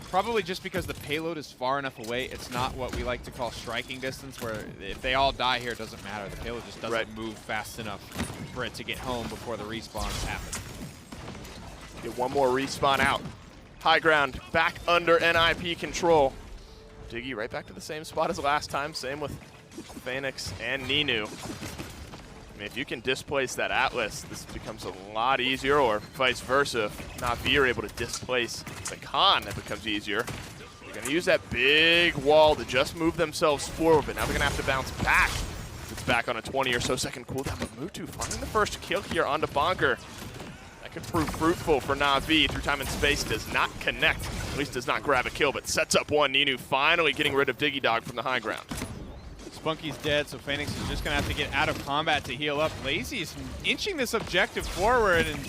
probably just because the payload is far enough away, it's not what we like to call striking distance, where if they all die here, it doesn't matter. The payload just doesn't move fast enough for it to get home before the respawns happen. Get one more respawn out. High ground back under NIP control. Diggy right back to the same spot as last time. Same with Phoenix and Ninu. I mean, if you can displace that Atlas, this becomes a lot easier, or vice versa. If Na'Vi are able to displace the Khan, that becomes easier. They're going to use that big wall to just move themselves forward, but now they're going to have to bounce back. It's back on a 20 or so second cooldown, but Mutu finding the first kill here onto Bonker. That could prove fruitful for Na'Vi. Through time and space does not connect, at least does not grab a kill, but sets up one. Ninu finally getting rid of Diggy Dog from the high ground. Spunky's dead, so Phoenix is just going to have to get out of combat to heal up. Lazy is inching this objective forward, and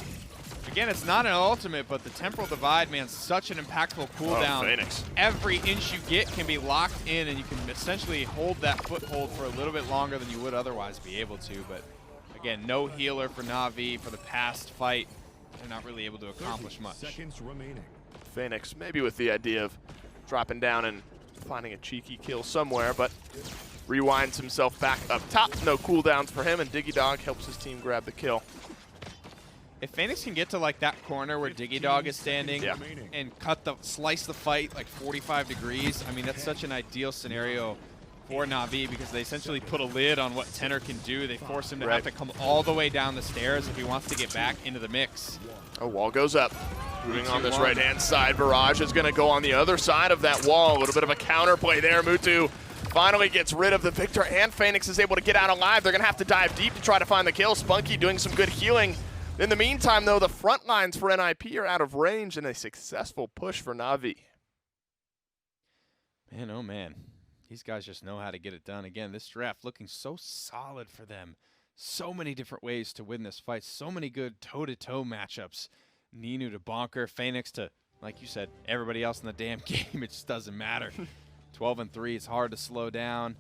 again, it's not an ultimate, but the temporal divide, man, such an impactful cooldown. Oh, Phoenix. Every inch you get can be locked in, and you can essentially hold that foothold for a little bit longer than you would otherwise be able to. But again, no healer for Na'Vi for the past fight. They're not really able to accomplish much. Seconds remaining. Phoenix maybe with the idea of dropping down and finding a cheeky kill somewhere, but rewinds himself back up top. No cooldowns for him, and Diggy Dog helps his team grab the kill. If Phoenix can get to like that corner where Diggy Dog is standing and slice the fight like 45 degrees, I mean, that's such an ideal scenario for Na'Vi, because they essentially put a lid on what Tenor can do. They force him to have to come all the way down the stairs if he wants to get back into the mix. A wall goes up. Moving on this 3-2-1. right-hand side, Barrage is going to go on the other side of that wall. A little bit of a counterplay there. Mutu finally gets rid of the Victor, and Phoenix is able to get out alive. They're going to have to dive deep to try to find the kill. Spunky doing some good healing. In the meantime, though, the front lines for NIP are out of range, and a successful push for Na'Vi. Man, oh man. These guys just know how to get it done. Again, this draft looking so solid for them. So many different ways to win this fight. So many good toe-to-toe matchups. Ninu to Bonker, Phoenix to, like you said, everybody else in the damn game. It just doesn't matter. 12-3, it's hard to slow down.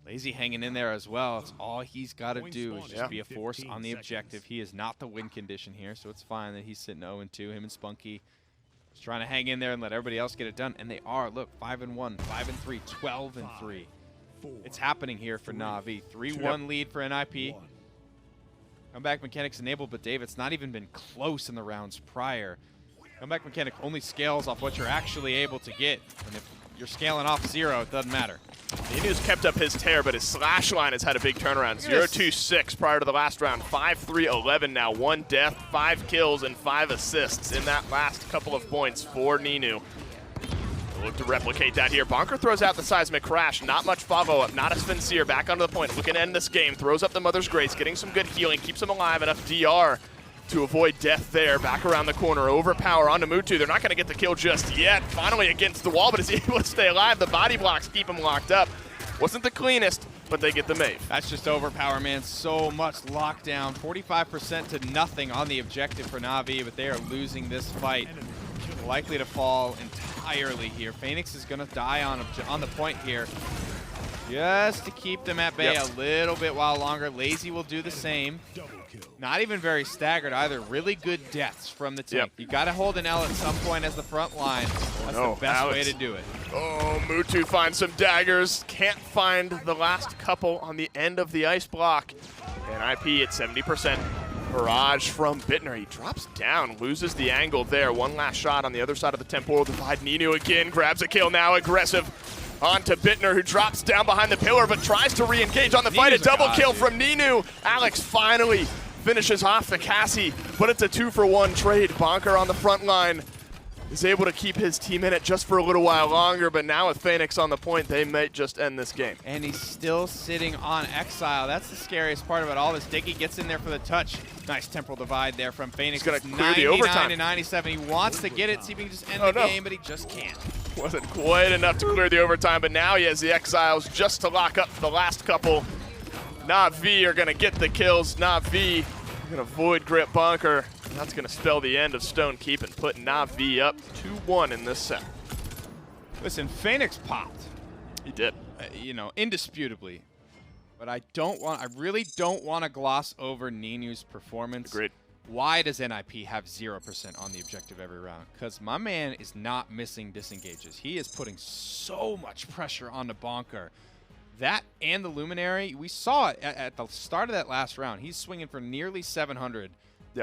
Lazy hanging in there as well. It's all he's got to do is just be a force on the objective. He is not the win condition here, so it's fine that he's sitting 0-2. Him and Spunky just trying to hang in there and let everybody else get it done. And they are. Look, 5-1, 5-3, 12-3. It's happening here for Na'Vi. 3-1 lead for NIP. Comeback mechanics enabled, but Dave, it's not even been close in the rounds prior. Comeback mechanic only scales off what you're actually able to get. And if you're scaling off 0, it doesn't matter. Ninu's kept up his tear, but his slash line has had a big turnaround. 0-2-6 prior to the last round. 5-3-11 now. 1 death, 5 kills, and 5 assists in that last couple of points for Ninu. We'll look to replicate that here. Bonker throws out the seismic crash. Not much follow-up. Natus Vincere back onto the point. Looking to end this game. Throws up the Mother's Grace, getting some good healing. Keeps him alive. Enough DR to avoid death there. Back around the corner, overpower onto Mutu. They're not going to get the kill just yet. Finally against the wall, but is able to stay alive. The body blocks keep him locked up. Wasn't the cleanest, but they get the Mave. That's just overpower, man. So much lockdown. 45% to nothing on the objective for Na'Vi, but they are losing this fight. Likely to fall entirely here. Phoenix is going to die on the point here. Just to keep them at bay a little bit while longer. Lazy will do the same. Not even very staggered either. Really good deaths from the team. You got to hold an L at some point as the front line. That's the best way to do it. Oh, Mutu finds some daggers. Can't find the last couple on the end of the ice block. And IP at 70%. Barrage from Bittner. He drops down, loses the angle there. One last shot on the other side of the temporal divide. Ninu again grabs a kill now, aggressive. On to Bittner, who drops down behind the pillar, but tries to re-engage on the fight. A double kill from Ninu. Alex finally finishes off the Cassie, but it's a 2-for-1 trade. Bonker on the front line is able to keep his team in it just for a little while longer, but now with Phoenix on the point, they might just end this game. And he's still sitting on Exile. That's the scariest part of it all. As Diggy gets in there for the touch. Nice temporal divide there from Phoenix. He's going to clear the overtime. 99-97. He wants to get it, see if he can just end the game, but he just can't. Wasn't quite enough to clear the overtime, but now he has the Exiles just to lock up the last couple. Na'Vi are going to get the kills. Na'Vi going to void grip Bonker. That's going to spell the end of Stone Keep and put Na'Vi up 2-1 in this set. Listen, Phoenix popped. He did. You know, indisputably. But I really don't want to gloss over Ninu's performance. Agreed. Why does NIP have 0% on the objective every round? Because my man is not missing disengages. He is putting so much pressure on the Bonker. That and the Luminary, we saw it at the start of that last round. He's swinging for nearly 700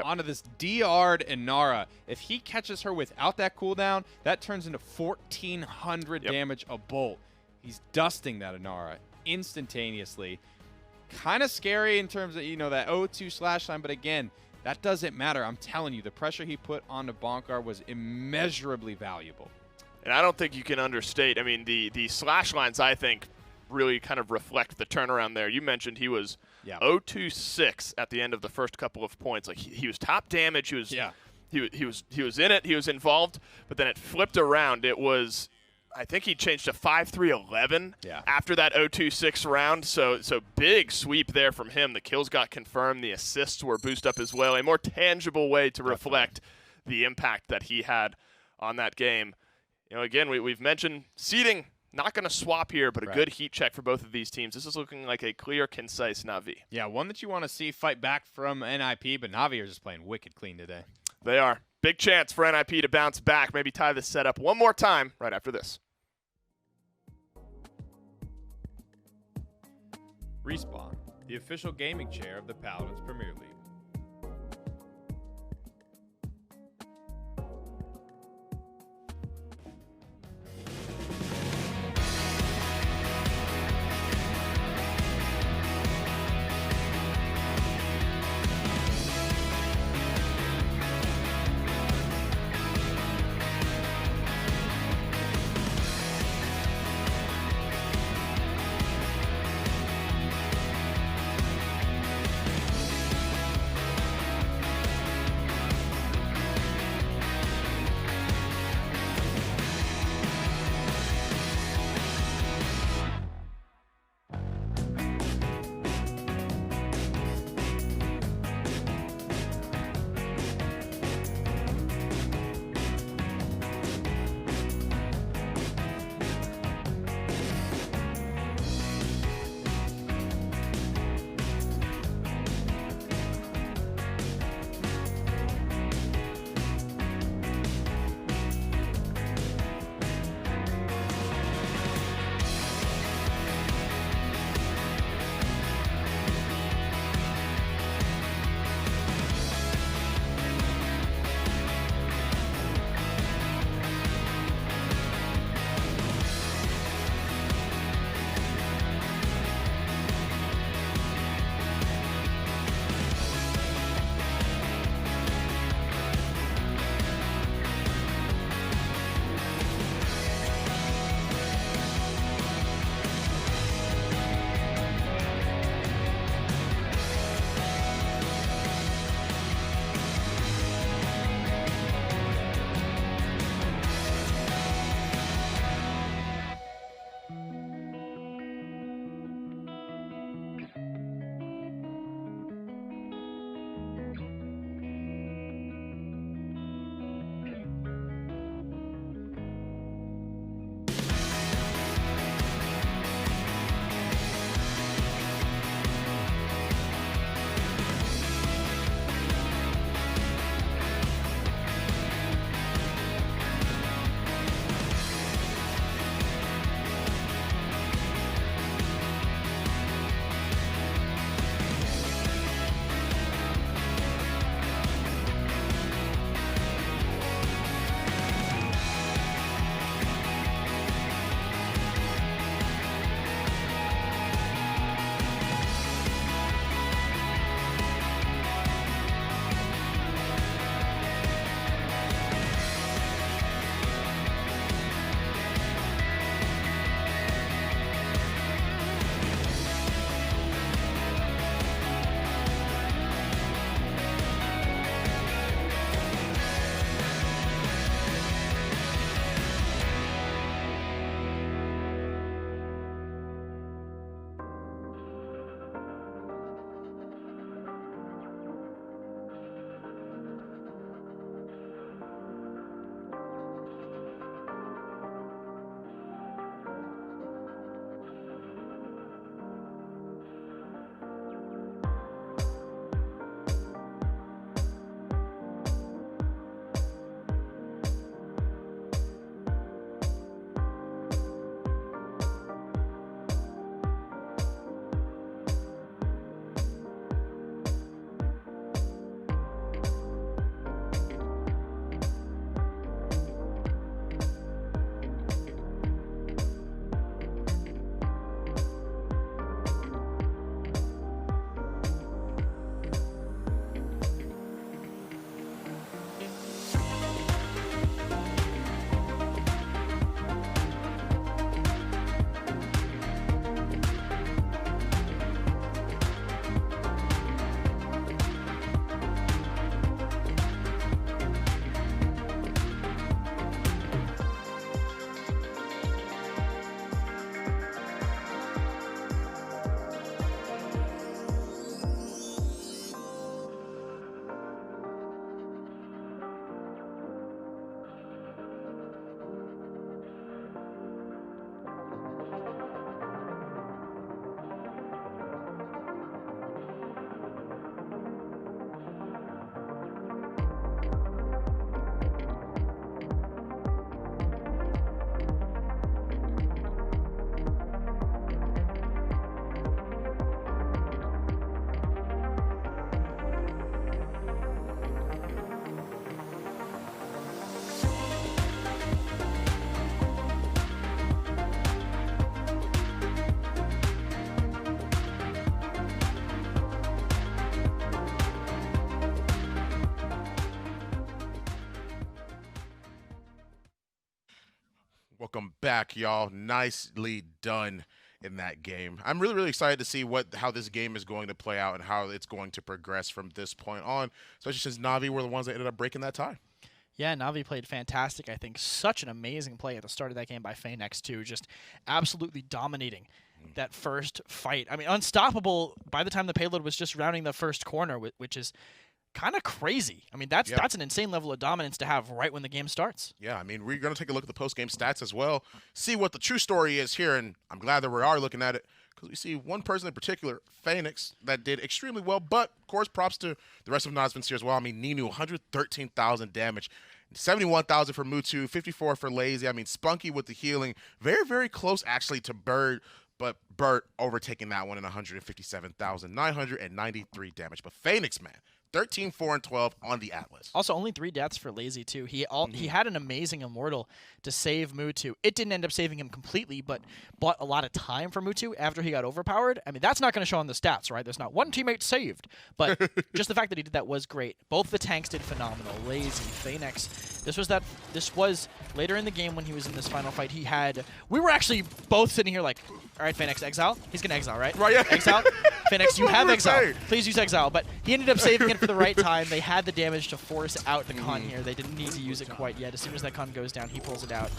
onto this DR'd Inara. If he catches her without that cooldown, that turns into 1,400 damage a bolt. He's dusting that Inara instantaneously. Kind of scary in terms of, you know, that 0-2 slash line, but again, that doesn't matter. I'm telling you, the pressure he put on the Bonkar was immeasurably valuable. And I don't think you can understate. I mean, the slash lines, I think, really kind of reflect the turnaround there. You mentioned he was 0-2-6 at the end of the first couple of points. Like he was top damage. He was he was in it. He was involved. But then it flipped around. It was, I think he changed to 5-3-11 after that 0-2-6 round. So big sweep there from him. The kills got confirmed. The assists were boosted up as well. A more tangible way to reflect the impact that he had on that game. You know, again, we've mentioned seeding. Not going to swap here, but a good heat check for both of these teams. This is looking like a clear, concise Na'Vi. Yeah, one that you want to see fight back from NIP, but Na'Vi are just playing wicked clean today. They are. Big chance for NIP to bounce back, maybe tie this set up one more time right after this. Respawn, the official gaming chair of the Paladins Premier League. Welcome back, y'all. Nicely done in that game. I'm really, really excited to see how this game is going to play out and how it's going to progress from this point on, especially since Na'Vi were the ones that ended up breaking that tie. Yeah, Na'Vi played fantastic. I think such an amazing play at the start of that game by Phoenix, too. Just absolutely dominating that first fight. I mean, unstoppable by the time the payload was just rounding the first corner, which is kind of crazy. I mean, that's an insane level of dominance to have right when the game starts. Yeah, I mean, we're going to take a look at the post-game stats as well, see what the true story is here, and I'm glad that we are looking at it because we see one person in particular, Phoenix, that did extremely well, but, of course, props to the rest of Natus Vincere as well. I mean, Ninu, 113,000 damage, 71,000 for Mutu, 54 for Lazy. I mean, Spunky with the healing. Very, very close, actually, to Bird, but Bird overtaking that one in 157,993 damage. But Phoenix, man, 13, 4, and 12 on the Atlas. Also, only 3 deaths for Lazy, too. He had an amazing Immortal to save Mutu. It didn't end up saving him completely, but bought a lot of time for Mutu after he got overpowered. I mean, that's not going to show on the stats, right? There's not one teammate saved. But just the fact that he did that was great. Both the tanks did phenomenal. Lazy, Phoenix. This was later in the game when he was in this final fight. We were actually both sitting here like, all right, Phoenix, exile? He's going to exile, right? Right, yeah. Exile? Phoenix, you have exile. Please use exile. But he ended up saving it for the right time. They had the damage to force out the con here. They didn't need to use it quite yet. As soon as that con goes down, he pulls it out.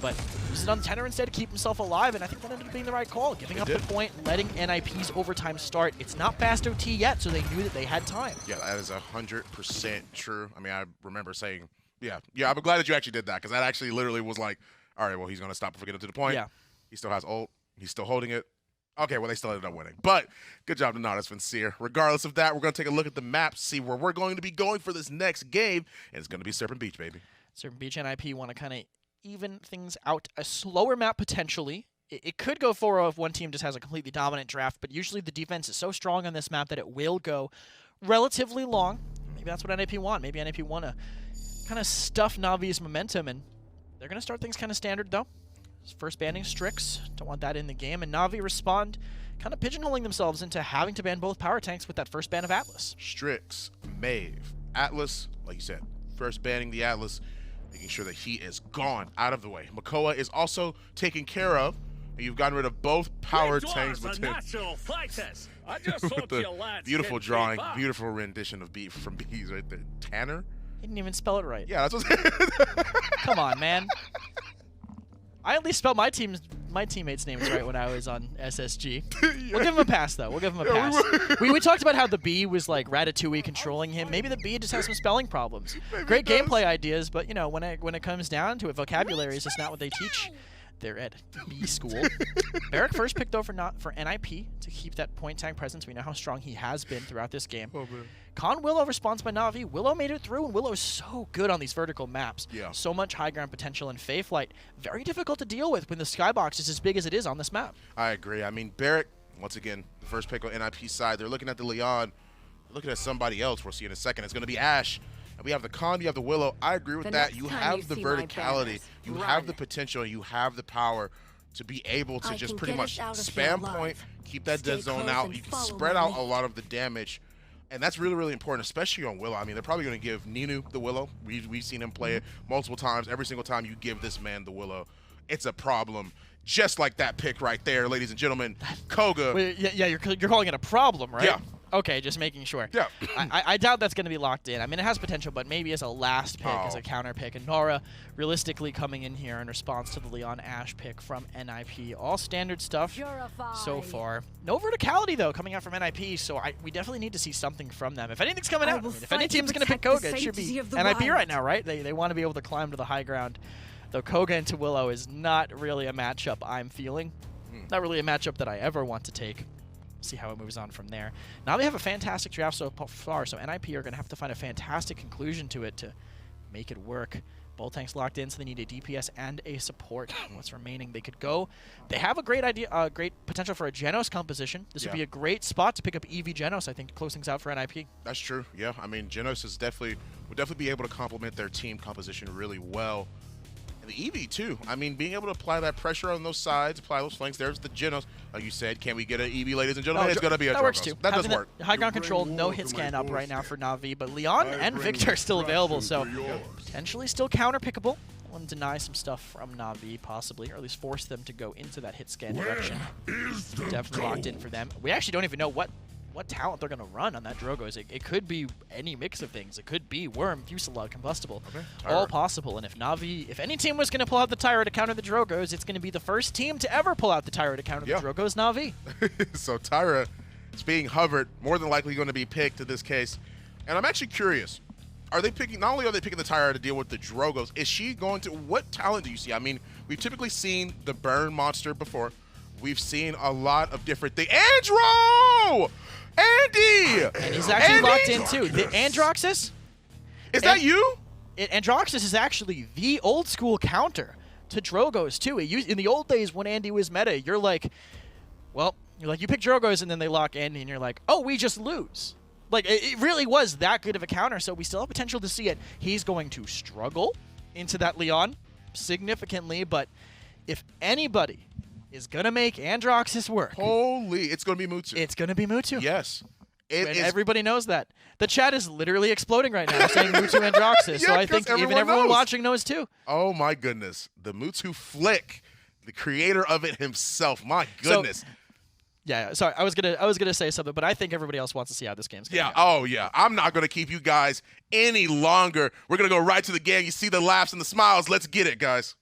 But uses it on Tenor instead to keep himself alive, and I think that ended up being the right call. Giving up the point, letting NIP's overtime start. It's not fast OT yet, so they knew that they had time. Yeah, that is 100% true. I mean, I remember saying, yeah, I'm glad that you actually did that, because that actually literally was like, all right, well, he's going to stop before we get to the point. Yeah. He still has ult. He's still holding it. Okay, well, they still ended up winning. But good job to Natus Vincere. Regardless of that, we're going to take a look at the map, see where we're going to be going for this next game, and it's going to be Serpent Beach, baby. Serpent Beach NIP want to kind of even things out. A slower map, potentially. It could go 4-0 if one team just has a completely dominant draft, but usually the defense is so strong on this map that it will go relatively long. Maybe that's what NIP want. Maybe NIP want to kind of stuff Navi's momentum, and they're going to start things kind of standard, though. First banning Strix, don't want that in the game, and Na'Vi respond, kind of pigeonholing themselves into having to ban both power tanks with that first ban of Atlas. Strix, Mave, Atlas, like you said, first banning the Atlas, making sure that he is gone, out of the way. Makoa is also taken care of, and you've gotten rid of both power tanks with the beautiful drawing, beautiful rendition of beat from Bees right there. Tanner? He didn't even spell it right. Yeah, that's what. Come on, man. I at least spelled my teammate's names right when I was on SSG. We'll give him a pass, though. We'll give him a pass. We talked about how the B was like Ratatouille controlling him. Maybe the B just has some spelling problems. Great gameplay ideas, but you know when it comes down to it, vocabulary is just not what they teach. They're at B school. Barrick first pick, though, for NIP to keep that point tank presence. We know how strong he has been throughout this game. Oh, man. Con Willow responds by Na'Vi. Willow made it through, and Willow is so good on these vertical maps. Yeah. So much high ground potential, and Fae Flight, very difficult to deal with when the skybox is as big as it is on this map. I agree. I mean, Barrick, once again, the first pick on NIP side. They're looking at the Leon. They're looking at somebody else we'll see in a second. It's going to be Ash. And we have the Con, you have the Willow. I agree with that. You have the verticality, you have the potential, you have the power to be able to just pretty much spam point, keep that dead zone out. You can spread out a lot of the damage. And that's really, really important, especially on Willow. I mean, they're probably going to give Ninu the Willow. We've seen him play it multiple times. Every single time you give this man the Willow, it's a problem. Just like that pick right there, ladies and gentlemen. Koga. Wait, yeah, you're calling it a problem, right? Yeah. Okay, just making sure. Yeah. I doubt that's going to be locked in. I mean, it has potential, but maybe as a last pick, as a counter pick. And Nora realistically coming in here in response to the Leon Ash pick from NIP. All standard stuff so far. No verticality, though, coming out from NIP, so we definitely need to see something from them. If anything's coming out, I mean, if any team's going to pick Koga, it should be NIP right now, right? They want to be able to climb to the high ground. Though Koga into Willow is not really a matchup I'm feeling. Not really a matchup that I ever want to take. See how it moves on from there. Now they have a fantastic draft so far, so NIP are going to have to find a fantastic conclusion to it to make it work. Both tanks locked in, so they need a DPS and a support. What's remaining, they could go. They have a great idea, great potential for a Genos composition. This would be a great spot to pick up EV Genos, I think, to close things out for NIP. That's true, yeah. I mean, Genos is would definitely be able to complement their team composition really well. And the EV, too. I mean, being able to apply that pressure on those sides, apply those flanks. There's the Genos. Like you said, can we get an EV, ladies and gentlemen? It's going to be a That works, too. That does work. High ground control, no hit scan up right now for Na'Vi, but Leon and Victor are still available, so potentially still counter-pickable. want to deny some stuff from Na'Vi, possibly, or at least force them to go into that hit scan direction. Definitely locked in for them. We actually don't even know what talent they're going to run on that Drogos. It could be any mix of things. It could be Worm, Fusillade, Combustible. Okay. All possible. And if Na'Vi, if any team was going to pull out the Tyra to counter the Drogos, it's going to be the first team to ever pull out the Tyra to counter the Drogos, Na'Vi. So Tyra is being hovered, more than likely going to be picked in this case. And I'm actually curious. Are they picking, not only are they picking the Tyra to deal with the Drogos, is she going to, what talent do you see? I mean, we've typically seen the Burn monster before. We've seen a lot of different things. Andro! Andy! And he's actually locked in too. The Androxus? Is that you? Androxus is actually the old school counter to Drogos too. In the old days when Andy was meta, you're like, you pick Drogos and then they lock Andy and you're like, oh, we just lose. Like, it really was that good of a counter, so we still have potential to see it. He's going to struggle into that Leon significantly, but if anybody is going to make Androxus work. Holy, it's going to be Mutu. It's going to be Mutu. Yes. Everybody knows that. The chat is literally exploding right now saying Mutu Androxus, so I think even everyone watching knows too. Oh my goodness. The Mutu flick, the creator of it himself. My goodness. Yeah, sorry, I was gonna say something, but I think everybody else wants to see how this game's going. Yeah, oh yeah. I'm not gonna keep you guys any longer. We're gonna go right to the game. You see the laughs and the smiles. Let's get it, guys.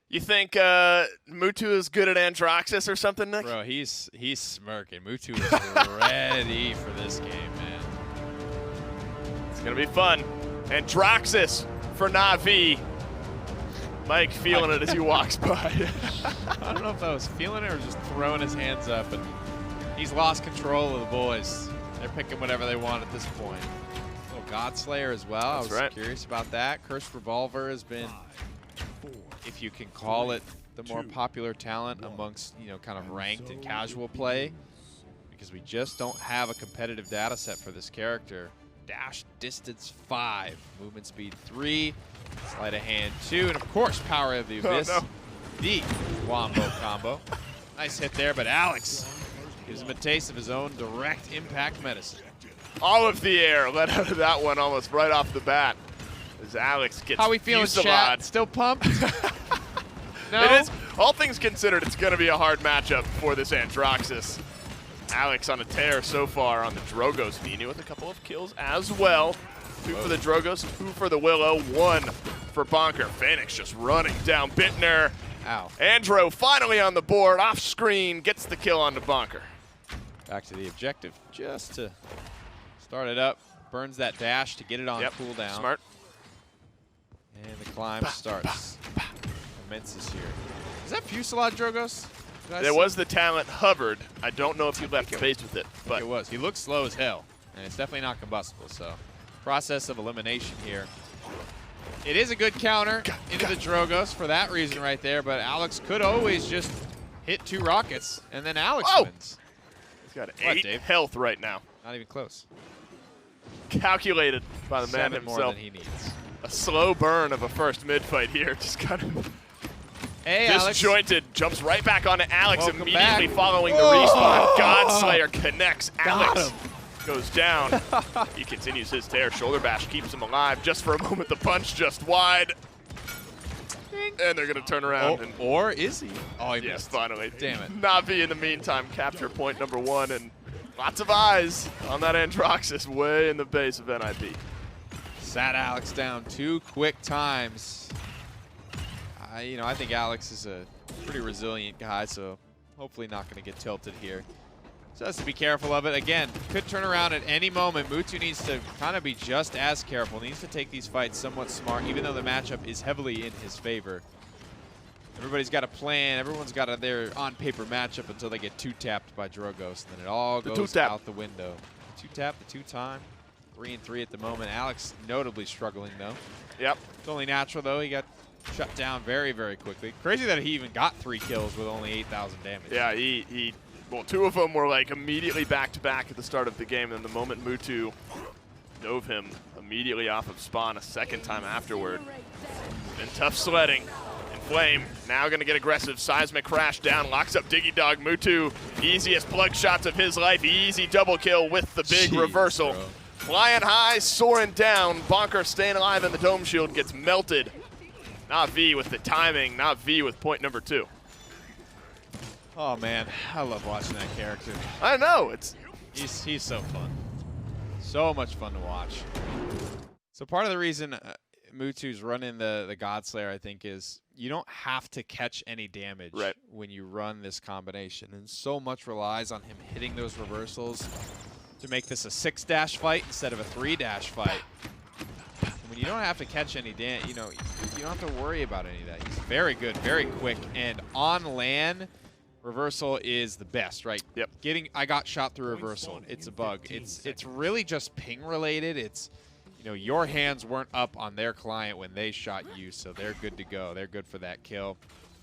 You think Mutu is good at Androxus or something, Nick? Bro, he's smirking. Mutu is ready for this game, man. It's gonna be fun. Androxus for Na'Vi. Mike feeling it as he walks by. I don't know if I was feeling it or just throwing his hands up, and he's lost control of the boys. They're picking whatever they want at this point. A little Godslayer as well. That's I was curious about that. Cursed Revolver has been, if you can call it, the more popular talent amongst, kind of ranked and casual play, because we just don't have a competitive data set for this character. Dash distance 5, movement speed 3, sleight of hand 2, and of course power of the abyss. Oh, no. The Wombo combo. Nice hit there, but Alex gives him a taste of his own direct impact medicine. All of the air let out of that one almost right off the bat as Alex gets How we feeling, chat? Still pumped? No? It is. All things considered, it's going to be a hard matchup for this Androxus. Alex on a tear so far on the Drogos. Vini with a couple of kills as well. 2 for the Drogos, 2 for the Willow, 1 for Bonker. Phoenix just running down Bittner. Ow. Andro finally on the board, off screen, gets the kill onto Bonker. Back to the objective, just to start it up. Burns that dash to get it on cooldown. Smart. And the climb starts. Commences here. Is that Fusillade Drogos? There was the talent hovered. I don't know if he left the base with it, but it was. He looks slow as hell, and it's definitely not combustible, so process of elimination here. It is a good counter into the Drogos for that reason right there, but Alex could always just hit 2 rockets, and then Alex wins. He's got 8 health right now. Not even close. Calculated by the man 7 himself. more than he needs. A slow burn of a first mid fight here. Just kind of disjointed. Alex. Jumps right back onto Alex immediately back. following the respawn. Godslayer connects. Alex goes down. He continues his tear. Shoulder bash keeps him alive just for a moment. The punch just wide. And they're going to turn around. And or is he? Oh, he yes, missed. finally. Damn it. Na'Vi in the meantime capture point number 1. And lots of eyes on that Androxus way in the base of NIP. Sat Alex down 2 quick times. I think Alex is a pretty resilient guy, so hopefully not going to get tilted here. So has to be careful of it. Again, could turn around at any moment. Mutu needs to kind of be just as careful. Needs to take these fights somewhat smart, even though the matchup is heavily in his favor. Everybody's got a plan. Everyone's got their on-paper matchup until they get 2-tapped by Drogos, and then it all goes out the window. The 2-tap, the 2-time. 3 and 3 at the moment. Alex notably struggling though. Yep. It's only natural though. He got shut down very, very quickly. Crazy that he even got 3 kills with only 8,000 damage. Yeah, well, 2 of them were like immediately back to back at the start of the game, and the moment Mutu dove him immediately off of spawn a second time afterward. Been tough sledding. Flame now going to get aggressive. Seismic crash down, locks up Diggy Dog. Mutu, easiest plug shots of his life. Easy double kill with the big reversal. Bro. Flying high, soaring down. Bonker staying alive, and the dome shield gets melted. Na'Vi with the timing, Na'Vi with point number 2. Oh man, I love watching that character. I know, He's so fun. So much fun to watch. So part of the reason Mutu's running the Godslayer, I think, is you don't have to catch any damage when you run this combination. And so much relies on him hitting those reversals to make this a 6-dash fight instead of a 3-dash fight. And when you don't have to catch any damage, you don't have to worry about any of that. He's very good, very quick, and on land, reversal is the best, right? Yep. I got shot through reversal. It's a bug. It's really just ping related. It's, your hands weren't up on their client when they shot you, so they're good to go. They're good for that kill.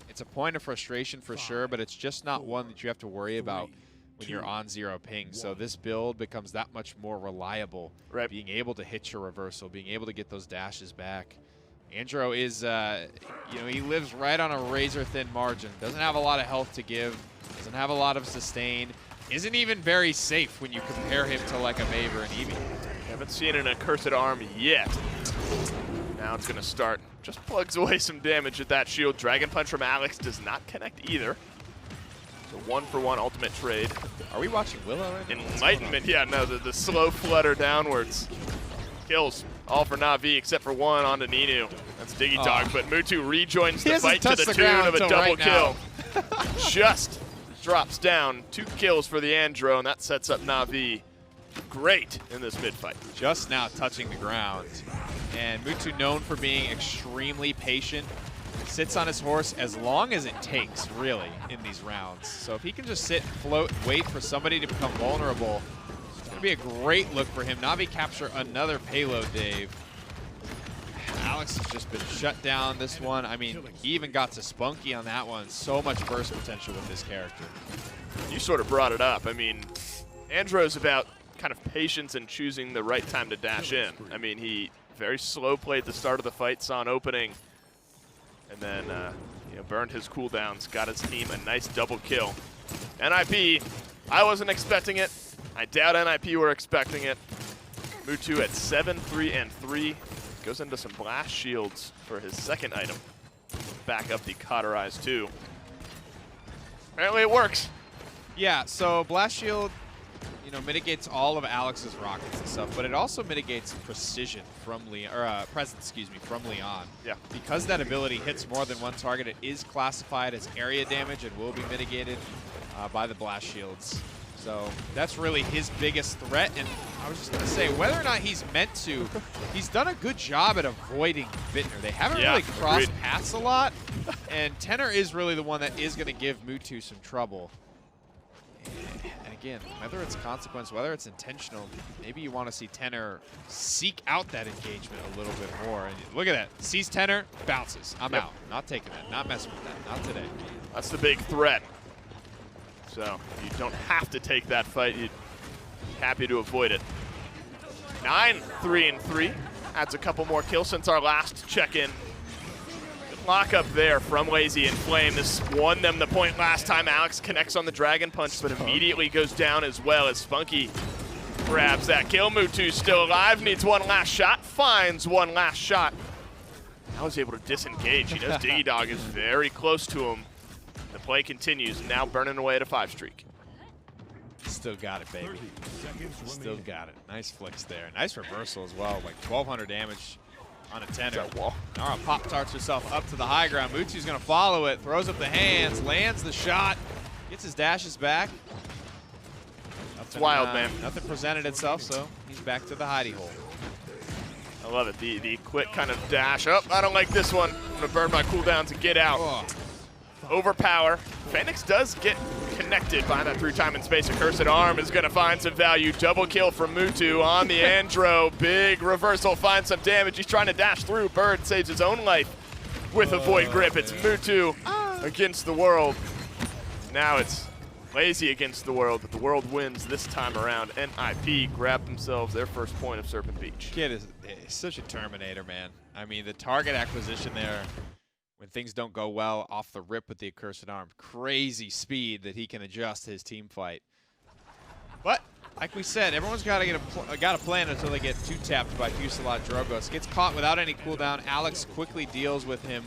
It's a point of frustration for sure, but it's just not one that you have to worry about when you're on 0 ping. So this build becomes that much more reliable. Right. Being able to hit your reversal, being able to get those dashes back. Andro is, he lives right on a razor-thin margin. Doesn't have a lot of health to give. Doesn't have a lot of sustain. Isn't even very safe when you compare him to like a Maver and Eevee. Haven't seen an accursed arm yet. Now it's going to start. Just plugs away some damage at that shield. Dragon Punch from Alex does not connect either. So 1-for-1 ultimate trade. Are we watching Willow right now? Enlightenment, yeah, no, the slow flutter downwards. Kills all for Na'Vi except for one onto Ninu. That's Digidog, but Mutu rejoins the fight to the tune of a double kill. Just drops down. 2 kills for the Andro, and that sets up Na'Vi great in this mid-fight. Just now touching the ground. And Mutu, known for being extremely patient, sits on his horse as long as it takes, really, in these rounds. So if he can just sit, float, wait for somebody to become vulnerable, it's going to be a great look for him. Na'Vi capture another payload, Dave. Alex has just been shut down this one. I mean, he even got to Spunky on that one. So much burst potential with this character. You sort of brought it up. I mean, Andro's about kind of patience and choosing the right time to dash in. I mean, he very slow played the start of the fight, saw an opening, and then burned his cooldowns, got his team a nice double kill. NIP, I wasn't expecting it. I doubt NIP were expecting it. Mutu at 7-3-3. Goes into some blast shields for his second item. Back up the Cauterize 2. Apparently it works. Yeah, so blast shield, mitigates all of Alex's rockets and stuff, but it also mitigates precision from Leon, or presence, from Leon. Yeah. Because that ability hits more than one target, it is classified as area damage and will be mitigated by the blast shields. So that's really his biggest threat. And I was just going to say, whether or not he's meant to, he's done a good job at avoiding Bittner. They haven't really crossed paths a lot, and Tenor is really the one that is going to give Mutu some trouble. And again, whether it's consequence, whether it's intentional, maybe you want to see Tenor seek out that engagement a little bit more. And look at that. Sees Tenor, bounces. I'm out. Not taking that. Not messing with that. Not today. That's the big threat. So you don't have to take that fight. You'd be happy to avoid it. 9-3-3. Adds a couple more kills since our last check-in. Good lock up there from Lazy and Flame. This won them the point last time. Alex connects on the Dragon Punch, but immediately goes down as well as Spunky grabs that kill. Mutu's still alive, needs one last shot, finds one last shot. Now he's able to disengage. He knows Digidog is very close to him. The play continues, now burning away at a 5 streak. Still got it, baby. Still got it. Nice flicks there. Nice reversal as well, like 1,200 damage on a Tenor. Nara pop-tarts herself up to the high ground. Mutu's going to follow it, throws up the hands, lands the shot, gets his dashes back. It's wild, man. Nothing presented itself, so he's back to the hidey hole. I love it. The quick kind of dash. Oh, I don't like this one. I'm going to burn my cooldown to get out. Oh. Overpower. Phoenix does get connected by that through time and space. Accursed Arm is going to find some value. Double kill from Mutu on the Andro. Big reversal, finds some damage. He's trying to dash through. Bird saves his own life with a Void Grip. It's Mutu against the world. Now it's Lazy against the world, but the world wins this time around. NIP grab themselves their first point of Serpent Beach. Kid is such a Terminator, man. I mean, the target acquisition there, when things don't go well off the rip with the Accursed Arm, crazy speed that he can adjust his team fight. But like we said, everyone's got to plan until they get 2-tapped by Fusillade Drogos. Gets caught without any cooldown. Alex quickly deals with him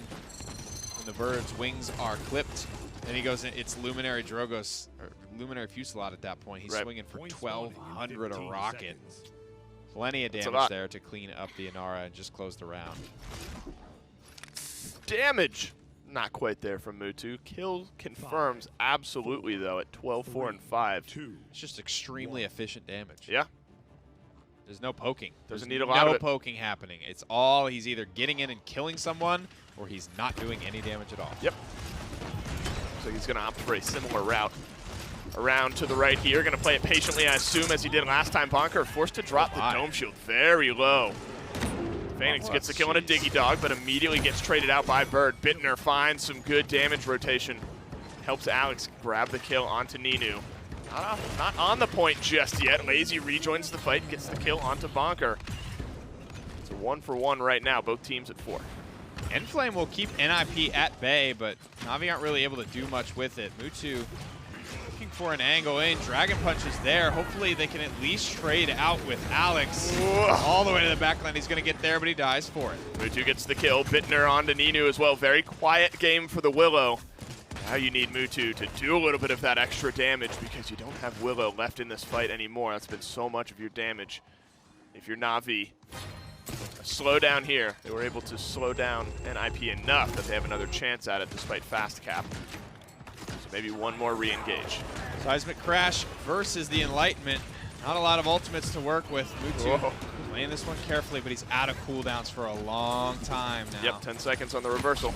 when the bird's wings are clipped. And he goes in, it's Luminary Drogos, or Luminary Fusillade at that point. He's swinging for 1,200 a rocket. Plenty of damage there to clean up the Inara and just close the round. Damage. Not quite there from Mutu. Kill confirms absolutely, though, at 12, 4, and 5. It's just extremely efficient damage. Yeah. There's no poking. Doesn't need a lot of it. No poking happening. It's all he's either getting in and killing someone, or he's not doing any damage at all. Yep. So he's going to opt for a similar route. Around to the right here. Going to play it patiently, I assume, as he did last time. Bonker forced to drop the Dome Shield very low. Phoenix gets the kill on a Diggy Dog, but immediately gets traded out by Bird. Bittner finds some good damage rotation. Helps Alex grab the kill onto Ninu. Not on the point just yet. Lazy rejoins the fight, gets the kill onto Bonker. It's a 1-for-1 right now, both teams at 4. Enflame will keep NIP at bay, but Na'Vi aren't really able to do much with it. Mutu looking for an angle in. Dragon Punch is there. Hopefully they can at least trade out with Alex. All the way to the backline. He's going to get there, but he dies for it. Mutu gets the kill. Bittner onto Ninu as well. Very quiet game for the Willow. Now you need Mutu to do a little bit of that extra damage because you don't have Willow left in this fight anymore. That's been so much of your damage. If you're Na'Vi, slow down here. They were able to slow down NIP enough that they have another chance at it despite fast cap. So maybe one more re-engage. Seismic Crash versus the Enlightenment. Not a lot of ultimates to work with. Mutu playing this one carefully, but he's out of cooldowns for a long time now. Yep, 10 seconds on the reversal.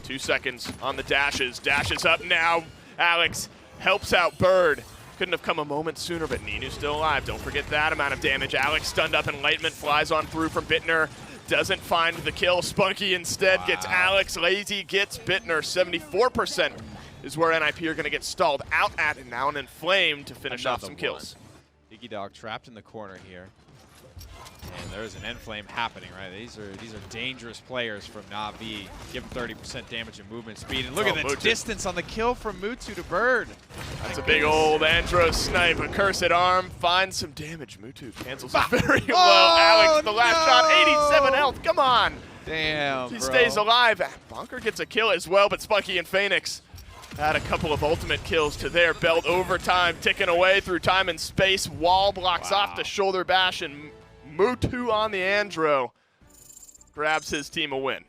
2 seconds on the dashes. Dashes up now. Alex helps out Bird. Couldn't have come a moment sooner, but Ninu's still alive. Don't forget that amount of damage. Alex stunned up. Enlightenment flies on through from Bittner. Doesn't find the kill. Spunky instead gets Alex. Lazy gets Bittner. 74% is where NIP are going to get stalled out at, and now an Inflame to finish off some kills. Diggy Dog trapped in the corner here. And there's an Enflame happening, right? These are dangerous players from Na'Vi. Give them 30% damage and movement speed. And look at the distance on the kill from Mutu to Bird. That's a big old Andro snipe. A cursed arm finds some damage. Mutu cancels it very well. Alex, the last shot, 87 health. Come on. Damn, He stays alive. Bonker gets a kill as well, but Spunky and Phoenix had a couple of ultimate kills to their belt. Overtime ticking away through time and space. Wall blocks off the shoulder bash, and Mutu on the Andro grabs his team a win.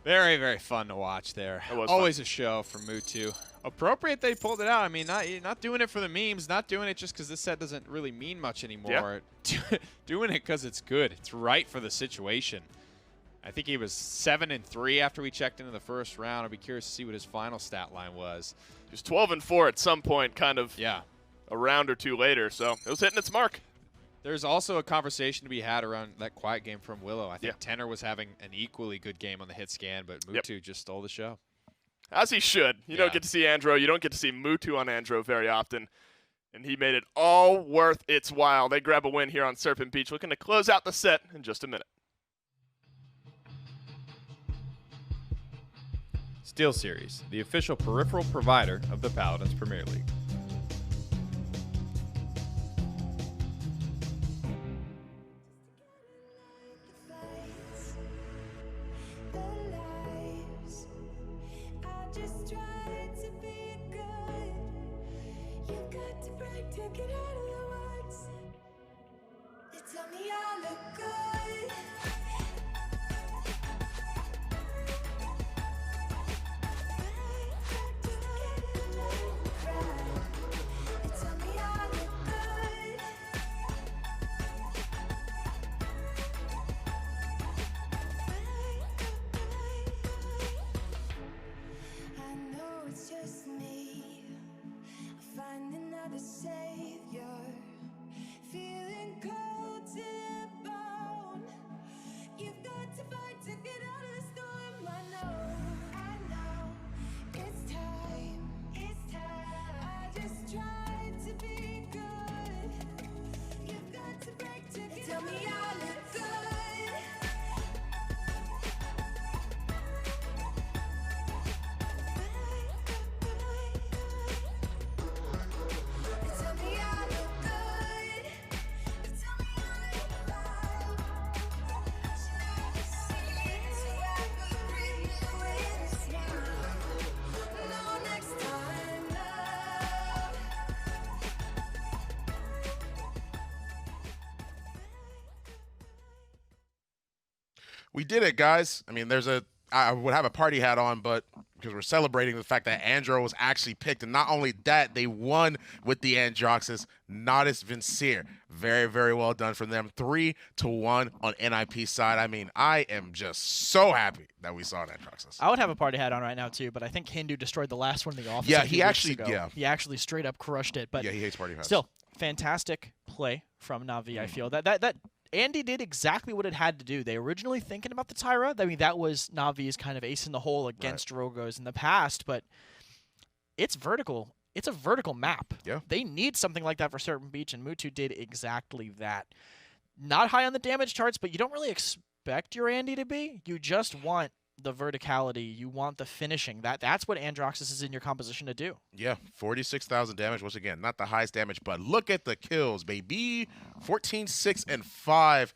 Very, very fun to watch there. Always a show from Mutu. Appropriate they pulled it out. I mean, not doing it for the memes, not doing it just because this set doesn't really mean much anymore. Yeah. Doing it because it's good. It's right for the situation. I think he was 7-3 after we checked into the first round. I'd be curious to see what his final stat line was. He was 12-4 at some point, kind of a round or two later, so it was hitting its mark. There's also a conversation to be had around that quiet game from Willow. I think Tenor was having an equally good game on the hit scan, but Mutu just stole the show. As he should. You don't get to see Andro. You don't get to see Mutu on Andro very often. And he made it all worth its while. They grab a win here on Serpent Beach. Looking to close out the set in just a minute. SteelSeries, the official peripheral provider of the Paladins Premier League. We did it, guys. I mean, I would have a party hat on, but because we're celebrating the fact that Andro was actually picked, and not only that, they won with the Androxus. Natus Vincere. Very, very well done from them. 3-1 on NIP side. I mean, I am just so happy that we saw an Androxus. I would have a party hat on right now too, but I think Hindu destroyed the last one in the office. Yeah, a few he weeks actually, ago. yeah. He actually straight up crushed it. But Yeah, he hates party hats. still, fantastic play from Na'Vi. I feel that Andy did exactly what it had to do. They originally thinking about the Tyra. I mean, that was Na'Vi's kind of ace in the hole against Rogos in the past, but it's vertical. It's a vertical map. Yeah. They need something like that for certain beach, and Mutu did exactly that. Not high on the damage charts, but you don't really expect your Andy to be. You just want the verticality. You want the finishing. That's what Androxus is in your composition to do. Yeah, 46,000 damage. Once again, not the highest damage, but look at the kills, baby. 14, 6, and 5.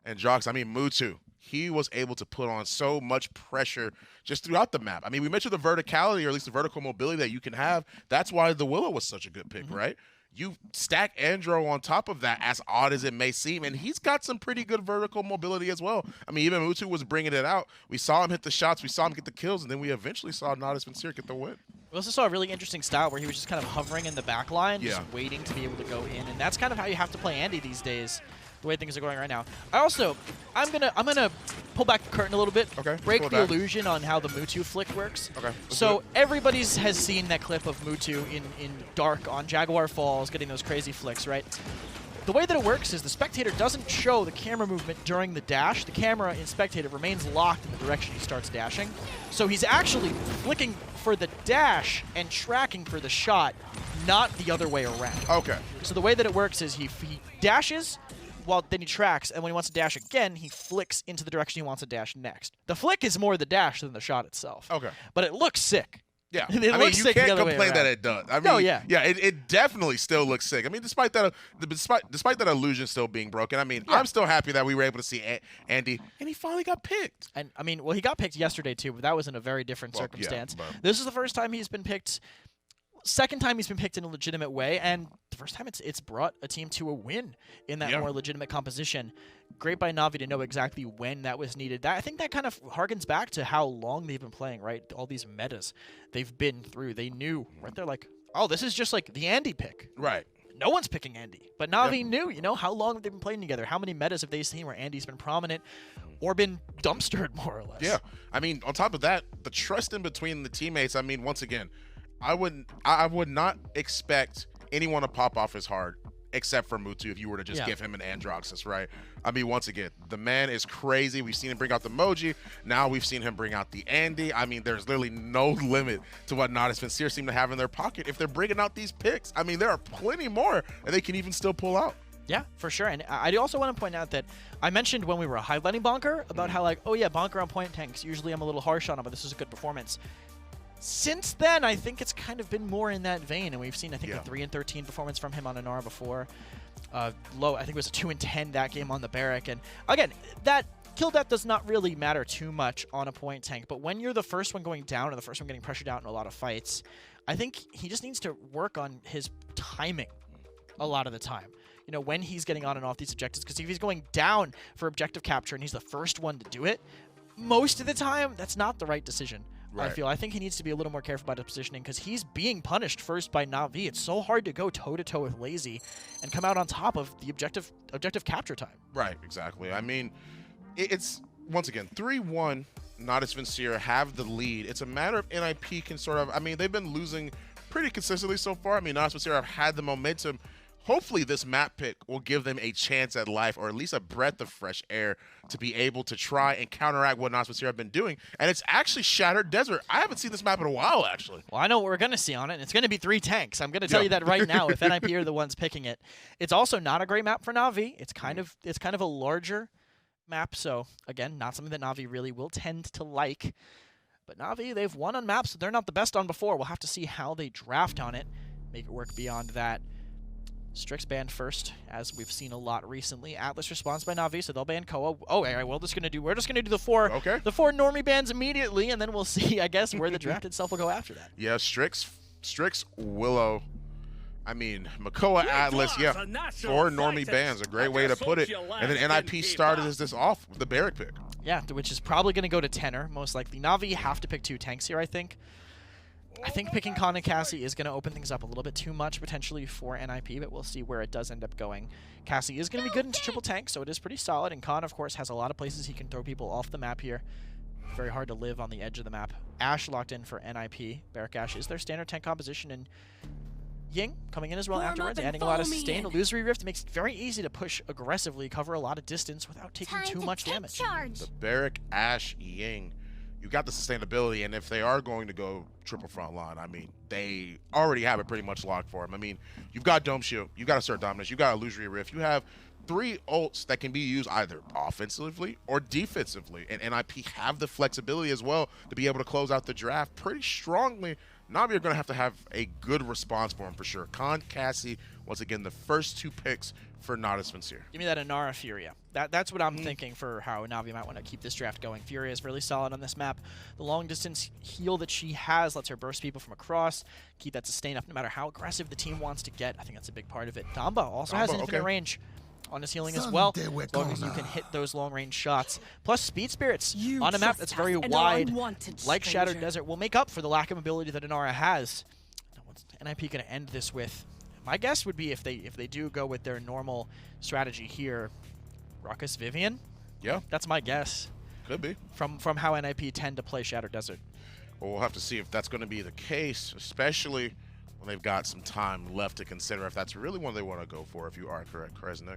Androxus, I mean, Mutu, he was able to put on so much pressure just throughout the map. I mean, we mentioned the verticality, or at least the vertical mobility that you can have. That's why the Willow was such a good pick, right? You stack Andro on top of that, as odd as it may seem, and he's got some pretty good vertical mobility as well. I mean, even Mutu was bringing it out. We saw him hit the shots, we saw him get the kills, and then we eventually saw Natus Vincere get the win. We also saw a really interesting style where he was just kind of hovering in the back line, Yeah. just waiting to be able to go in, and that's kind of how you have to play Andy these days, the way things are going right now. I'm gonna pull back the curtain a little bit, Okay, break pull it the back. illusion on how the Mutu flick works. Okay, let's do So it. everybody has seen that clip of Mutu in Dark on Jaguar Falls getting those crazy flicks, right? The way that it works is the spectator doesn't show the camera movement during the dash. The camera in spectator remains locked in the direction he starts dashing. So he's actually flicking for the dash and tracking for the shot, not the other way around. Okay. So the way that it works is he dashes, well, then he tracks, and when he wants to dash again, he flicks into the direction he wants to dash next. The flick is more the dash than the shot itself. Okay. But it looks sick. Yeah, It I mean, looks you sick the can't other way complain that around. it does. I mean, No, yeah. it definitely still looks sick. I mean, despite that illusion still being broken, I mean, Yeah. I'm still happy that we were able to see Andy, and he finally got picked. And I mean, well, he got picked yesterday too, but that was in a very different Well, yeah, circumstance. but- This is the first time he's been picked. Second time he's been picked in a legitimate way, and the first time it's brought a team to a win in that Yeah. more legitimate composition. Great by Na'Vi to know exactly when that was needed. I think that kind of harkens back to how long they've been playing, right? All these metas they've been through. They knew, right? They're like, oh, this is just like the Andy pick. Right. No one's picking Andy. But Na'Vi knew, how long have they been playing together? How many metas have they seen where Andy's been prominent or been dumpstered, more or less? Yeah. I mean, on top of that, the trust in between the teammates. I mean, once again, I would not expect anyone to pop off as hard, except for Mutu, if you were to just Yeah. give him an Androxus, right? I mean, once again, the man is crazy. We've seen him bring out the Moji. Now we've seen him bring out the Andy. I mean, there's literally no limit to what Natus Vincere seem to have in their pocket if they're bringing out these picks. I mean, there are plenty more, and they can even still pull out. Yeah, for sure. And I do also want to point out that I mentioned when we were highlighting Bonker about how, like, oh yeah, Bonker on point tanks. Usually I'm a little harsh on him, but this is a good performance. Since then, I think it's kind of been more in that vein, and we've seen, I think, a 3-13 performance from him on Anar before. Low, I think it was a 2-10 that game on the Barrack. And again, that kill death does not really matter too much on a point tank, but when you're the first one going down and the first one getting pressured out in a lot of fights, I think he just needs to work on his timing a lot of the time. When he's getting on and off these objectives, because if he's going down for objective capture and he's the first one to do it, most of the time, that's not the right decision. Right. I think he needs to be a little more careful about his positioning because he's being punished first by Na'Vi. It's so hard to go toe-to-toe with Lazy and come out on top of the objective capture time. Right, exactly. I mean, it's, once again, 3-1, Natus Vincere have the lead. It's a matter of NIP can sort of, I mean, they've been losing pretty consistently so far. I mean, Natus Vincere have had the momentum. Hopefully this map pick will give them a chance at life, or at least a breath of fresh air to be able to try and counteract what Natus Vincere have been doing. And it's actually Shattered Desert. I haven't seen this map in a while, actually. Well, I know what we're going to see on it, and it's going to be 3 tanks. I'm going to tell you that right now if NIP are the ones picking it. It's also not a great map for Na'Vi. It's kind of a larger map, so again, not something that Na'Vi really will tend to like. But Na'Vi, they've won on maps that they're not the best on before. We'll have to see how they draft on it, make it work beyond that. Strix banned first, as we've seen a lot recently. Atlas responds by Na'Vi, so they'll ban Koa. Oh, all right, we're just gonna do the four normie bans immediately, and then we'll see, I guess, where the draft itself will go after that. Yeah, Strix, Willow. I mean, Makoa Atlas, yeah, 4 normie bans, a great way to put it. And then NIP started this off with the Barrack pick. Yeah, which is probably going to go to tenor, most likely. Na'Vi have to pick 2 tanks here, I think. I think picking Khan and Cassie is going to open things up a little bit too much, potentially, for NIP, but we'll see where it does end up going. Cassie is going to be good into triple tank, so it is pretty solid, and Khan, of course, has a lot of places he can throw people off the map here. Very hard to live on the edge of the map. Ash locked in for NIP. Barrack Ash is their standard tank composition, and Ying coming in as well afterwards, adding a lot of sustain. Illusory Rift makes it very easy to push aggressively, cover a lot of distance without taking too much damage. The Barrack, Ash, Ying, you got the sustainability, and if they are going to go triple front line, I mean, they already have it pretty much locked for them. I mean, you've got Dome Shield, you've got Assert Dominance, you've got Illusory Rift, you have 3 ults that can be used either offensively or defensively, and NIP have the flexibility as well to be able to close out the draft pretty strongly. Na'Vi are going to have a good response for him for sure. Khan, Cassie, once again, the first 2 picks for Natus Vincere. Give me that Inara Furia. That's what I'm thinking for how Na'Vi might want to keep this draft going. Furia is really solid on this map. The long distance heal that she has lets her burst people from across, keep that sustain up no matter how aggressive the team wants to get. I think that's a big part of it. Damba also has infinite range on his healing as well, as long as you can hit those long-range shots. Plus, Speed Spirits on a map that's very wide, like Shattered Desert, will make up for the lack of ability that Inara has. Now, what's NIP going to end this with? My guess would be if they do go with their normal strategy here, Ruckus Vivian? Yeah. That's my guess. Could be. From how NIP tend to play Shattered Desert. Well, we'll have to see if that's going to be the case, especially when they've got some time left to consider if that's really one they want to go for, if you are correct, Kresnik.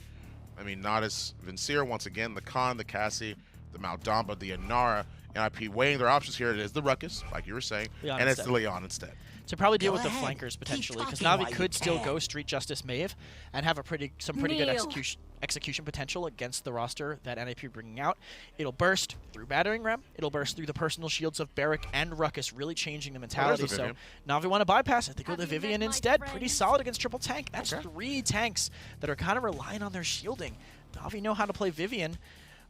I mean, Natus Vincere, once again, the Khan, the Cassie, the Maldamba, the Inara, NIP weighing their options here. It is the Ruckus, like you were saying, Leon and instead. it's the Leon instead. To probably deal with the flankers potentially, because Na'Vi could still go Street Justice Maeve and have some pretty good execution potential against the roster that NIP are bringing out. It'll burst through Battering Ram. It'll burst through the personal shields of Barrack and Ruckus, really changing the mentality. So Na'Vi want to bypass it. They go the Vivian instead. Pretty solid against triple tank. That's 3 tanks that are kind of relying on their shielding. Na'Vi know how to play Vivian.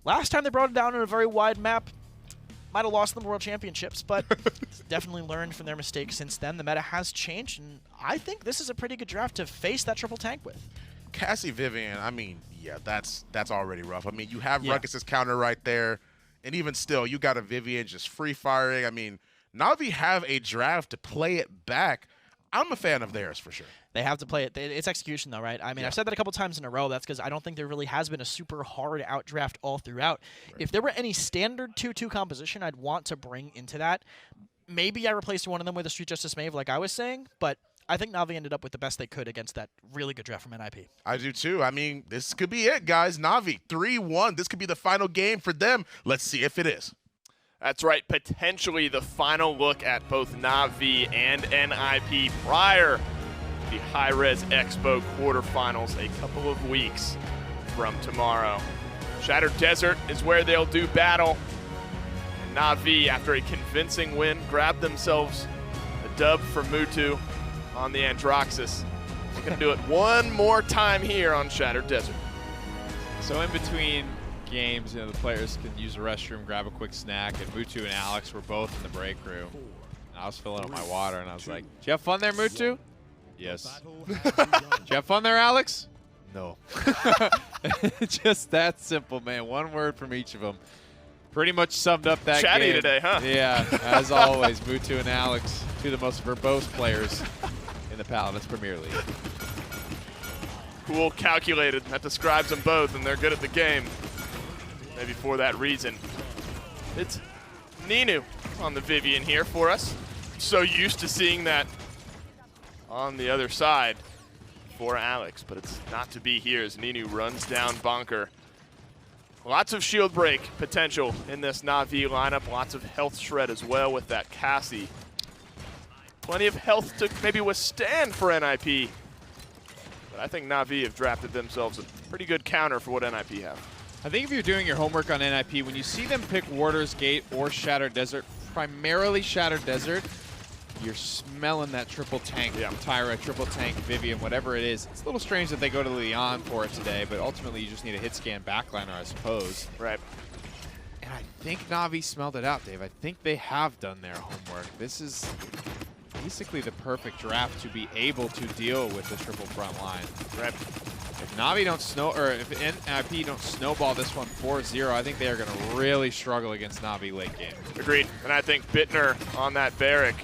Last time they brought it down on a very wide map, might have lost them the World Championships, but definitely learned from their mistakes since then. The meta has changed, and I think this is a pretty good draft to face that triple tank with. Cassie Vivian, I mean, yeah, that's already rough. I mean, you have Ruckus's counter right there, and even still, you got a Vivian just free firing. I mean, Na'Vi have a draft to play it back. I'm a fan of theirs for sure. They have to play it. It's execution, though, right? I mean, I've said that a couple times in a row. That's because I don't think there really has been a super hard outdraft all throughout. Right. If there were any standard 2-2 composition I'd want to bring into that, maybe I replaced one of them with a Street Justice Maeve like I was saying, but I think Na'Vi ended up with the best they could against that really good draft from NIP. I do too. I mean, this could be it, guys. Na'Vi, 3-1. This could be the final game for them. Let's see if it is. That's right, potentially the final look at both Na'Vi and NIP prior to the High-Res Expo quarterfinals a couple of weeks from tomorrow. Shattered Desert is where they'll do battle. And Na'Vi, after a convincing win, grabbed themselves a dub for Mutu on the Androxus. They're going to do it one more time here on Shattered Desert. So in between games, you know, the players can use the restroom, grab a quick snack, and Mutu and Alex were both in the break room. I was filling up my water, and I was like, "Did you have fun there, Mutu?" Yes. Did you have fun there, Alex? No. Just that simple, man. One word from each of them. Pretty much summed up that Chatty game. today, huh? Yeah, as always, Mutu and Alex, 2 of the most verbose players in the Paladins Premier League. Cool, calculated. That describes them both, and they're good at the game. Maybe for that reason. It's Ninu on the Vivian here for us. So used to seeing that on the other side for Alex, but it's not to be here as Ninu runs down Bonker. Lots of shield break potential in this Na'Vi lineup. Lots of health shred as well with that Cassie. Plenty of health to maybe withstand for NIP. But I think Na'Vi have drafted themselves a pretty good counter for what NIP have. I think if you're doing your homework on NIP, when you see them pick Warder's Gate or Shattered Desert, primarily Shattered Desert, you're smelling that triple tank, Tyra, triple tank, Vivian, whatever it is. It's a little strange that they go to Leon for it today, but ultimately you just need a hit scan backliner, I suppose. Right. And I think Na'Vi smelled it out, Dave. I think they have done their homework. This is basically the perfect draft to be able to deal with the triple front line. Right. If Navi don't if NIP don't snowball this one 4-0, I think they are going to really struggle against Navi late game. Agreed. And I think Bittner on that Barrack,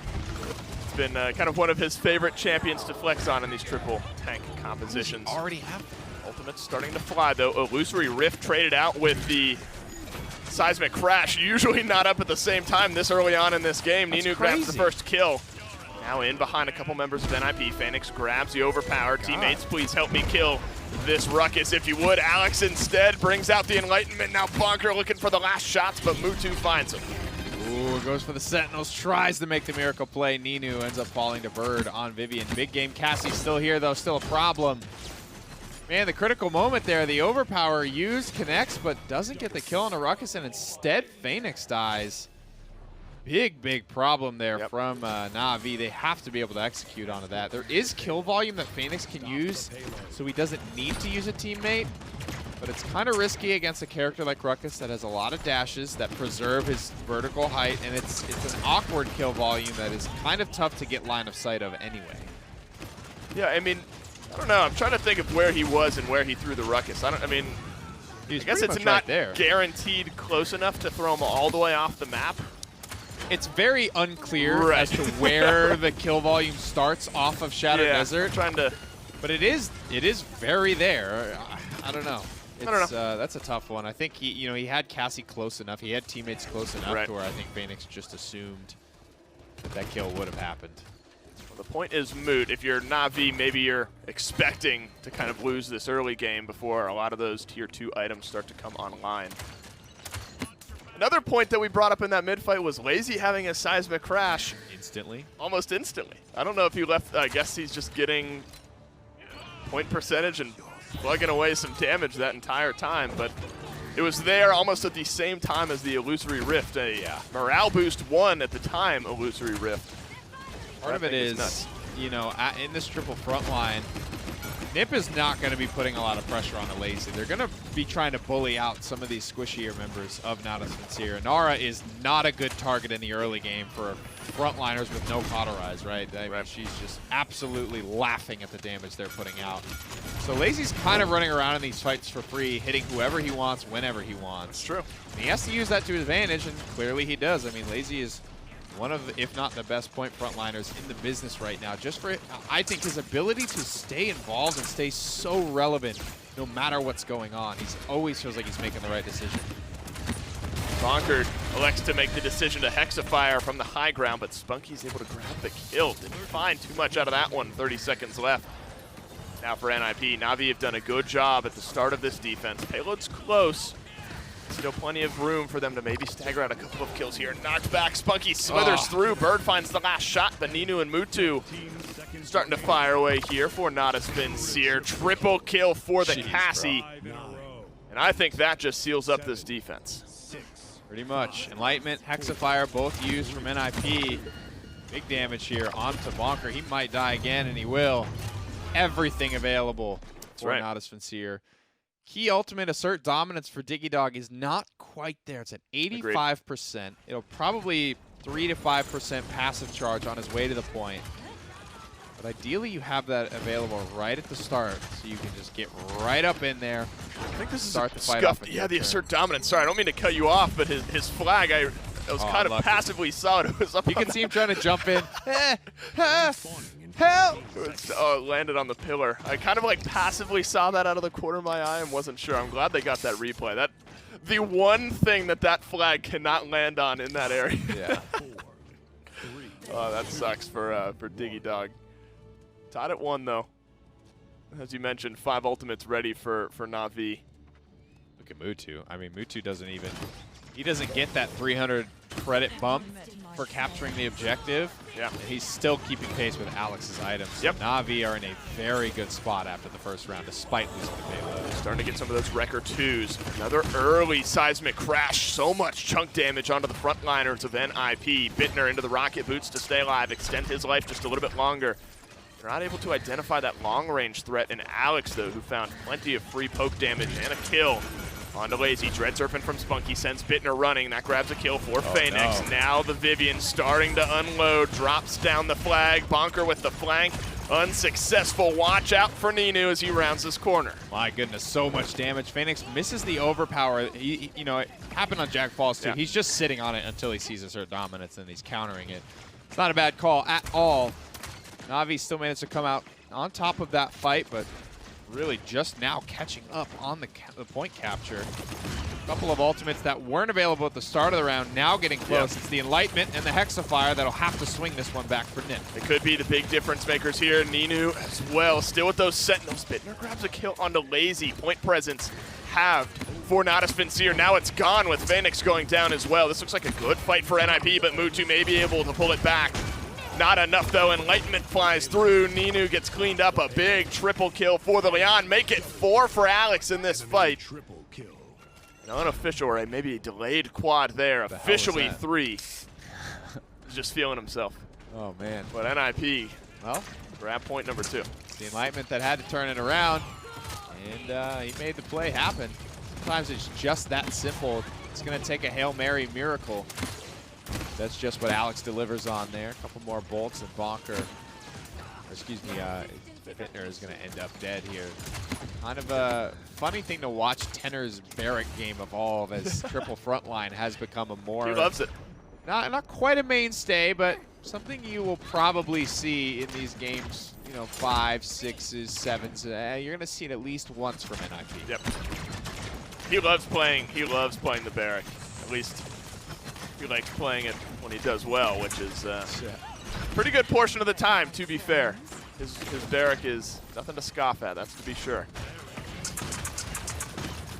it's been kind of one of his favorite champions to flex on in these triple tank compositions. Already have. Ultimate's starting to fly, though. Illusory Rift traded out with the Seismic Crash, usually not up at the same time this early on in this game. That's Ninu crazy. grabs the first kill. Now in behind a couple members of NIP. Phoenix grabs the overpower. Teammates, please help me kill this Ruckus if you would. Alex instead brings out the Enlightenment. Now Bonker looking for the last shots, but Mutu finds him. Ooh, goes for the Sentinels, tries to make the miracle play. Ninu ends up falling to Bird on Vivian. Big game. Cassie's still here, though, still a problem. Man, the critical moment there, the overpower used, connects, but doesn't get the kill on a Ruckus, and instead Phoenix dies. Big problem there from Na'Vi. They have to be able to execute onto that. There is kill volume that Phoenix can use, so he doesn't need to use a teammate, but it's kind of risky against a character like Ruckus that has a lot of dashes that preserve his vertical height, and it's an awkward kill volume that is kind of tough to get line of sight of anyway. Yeah, I mean, I don't know. I'm trying to think of where he was and where he threw the Ruckus. I guess it's not guaranteed close enough to throw him all the way off the map. It's very unclear as to where the kill volume starts off of Shadow Desert. But it is very there. I don't know. That's a tough one. I think he had Cassie close enough. He had teammates close enough to where I think Phoenix just assumed that kill would have happened. Well, the point is moot. If you're Na'Vi, maybe you're expecting to kind of lose this early game before a lot of those tier 2 items start to come online. Another point that we brought up in that mid-fight was Lazy having a Seismic Crash. Instantly? Almost instantly. I don't know if he left, I guess he's just getting point percentage and plugging away some damage that entire time, but it was there almost at the same time as the Illusory Rift, a morale boost 1 at the time Illusory Rift. Part of it is, in this triple front line, NIP is not going to be putting a lot of pressure on the Lazy. They're going to be trying to bully out some of these squishier members of Natus Vincere. Nara is not a good target in the early game for frontliners with no cauterize, right? I mean, she's just absolutely laughing at the damage they're putting out. So Lazy's kind of running around in these fights for free, hitting whoever he wants, whenever he wants. True. And he has to use that to his advantage, and clearly he does. I mean, Lazy is one of, if not the best point frontliners in the business right now. Just for, I think, his ability to stay involved and stay so relevant no matter what's going on. He always feels like he's making the right decision. Bonkard elects to make the decision to Hexafire from the high ground, but Spunky's able to grab the kill. Didn't find too much out of that one. 30 seconds left. Now for NIP, Na'Vi have done a good job at the start of this defense. Payload's close. Still plenty of room for them to maybe stagger out a couple of kills here. Knocked back, Spunky slithers through. Bird finds the last shot, but Ninu and Mutu starting to fire away here for Natus Vincere. Triple kill for the Cassie. And I think that just seals up this defense. Pretty much. Enlightenment, Hexafire, both used from NIP. Big damage here onto Bonker. He might die again, and he will. Everything available for Natus Vincere. Key ultimate assert dominance for Digidog is not quite there. It's at 85%. It'll probably 3 to 5% passive charge on his way to the point. But ideally you have that available right at the start, so you can just get right up in there. I think this start is the fight off. Yeah, the assert dominance. Sorry, I don't mean to cut you off, but his flag, I was kind of passively saw it. It was up. You can see him trying to jump in. Help! It landed on the pillar. I kind of like passively saw that out of the corner of my eye and wasn't sure. I'm glad they got that replay. The one thing that flag cannot land on in that area. Yeah. Oh, that sucks for Digidog. Tied at 1 though. As you mentioned, 5 ultimates ready for Na'Vi. Look at Mutu. I mean, Mutu doesn't get that 300 credit bump for capturing the objective. Yeah. And he's still keeping pace with Alex's items. So Na'Vi are in a very good spot after the first round, despite losing the payload. Starting to get some of those Wrecker 2s. Another early Seismic Crash. So much chunk damage onto the frontliners of NIP. Bittner into the rocket boots to stay alive, extend his life just a little bit longer. They're not able to identify that long-range threat in Alex, though, who found plenty of free poke damage and a kill On to Lazy, Dread Surfing from Spunky, sends Bittner running. That grabs a kill for Phoenix. No. Now the Vivian starting to unload, drops down the flag. Bonker with the flank, unsuccessful. Watch out for Ninu as he rounds this corner. My goodness, so much damage. Phoenix misses the overpower. You know, it happened on Jack Falls too. Yeah. He's just sitting on it until he sees assert dominance and he's countering it. It's not a bad call at all. Na'Vi still managed to come out on top of that fight, but really just now catching up on the point capture. A couple of ultimates that weren't available at the start of the round now getting close. Yeah. It's the Enlightenment and the Hexafire that'll have to swing this one back for Nin. It could be the big difference makers here. Ninu as well, still with those Sentinels. Bittner grabs a kill onto Lazy. Point presence halved for Natus Vincere. Now it's gone with Phoenix going down as well. This looks like a good fight for NIP, but Mutu may be able to pull it back. Not enough though, Enlightenment flies through. Ninu gets cleaned up, a big triple kill for the Leon. Make it 4 for Alex in this fight. Triple kill. An unofficial, or maybe a delayed quad there. the hell was Officially that? 3. He's just feeling himself. Oh man. But NIP, Well, grab point number 2. it's the Enlightenment that had to turn it around, and he made the play happen. Sometimes it's just that simple. It's going to take a Hail Mary miracle. That's just what Alex delivers on there. A couple more bolts and Bonker, or excuse me, Bittner is going to end up dead here. Kind of a funny thing to watch Tenor's Barrack game evolve as triple frontline has become a more... He loves it. Not quite a mainstay, but something you will probably see in these games, you know, 5s, 6s, 7s. You're going to see it at least once from NIP. Yep. He loves playing the Barrack. At least he likes playing it when he does well, which is a pretty good portion of the time, to be fair. His Barrack is nothing to scoff at, that's to be sure.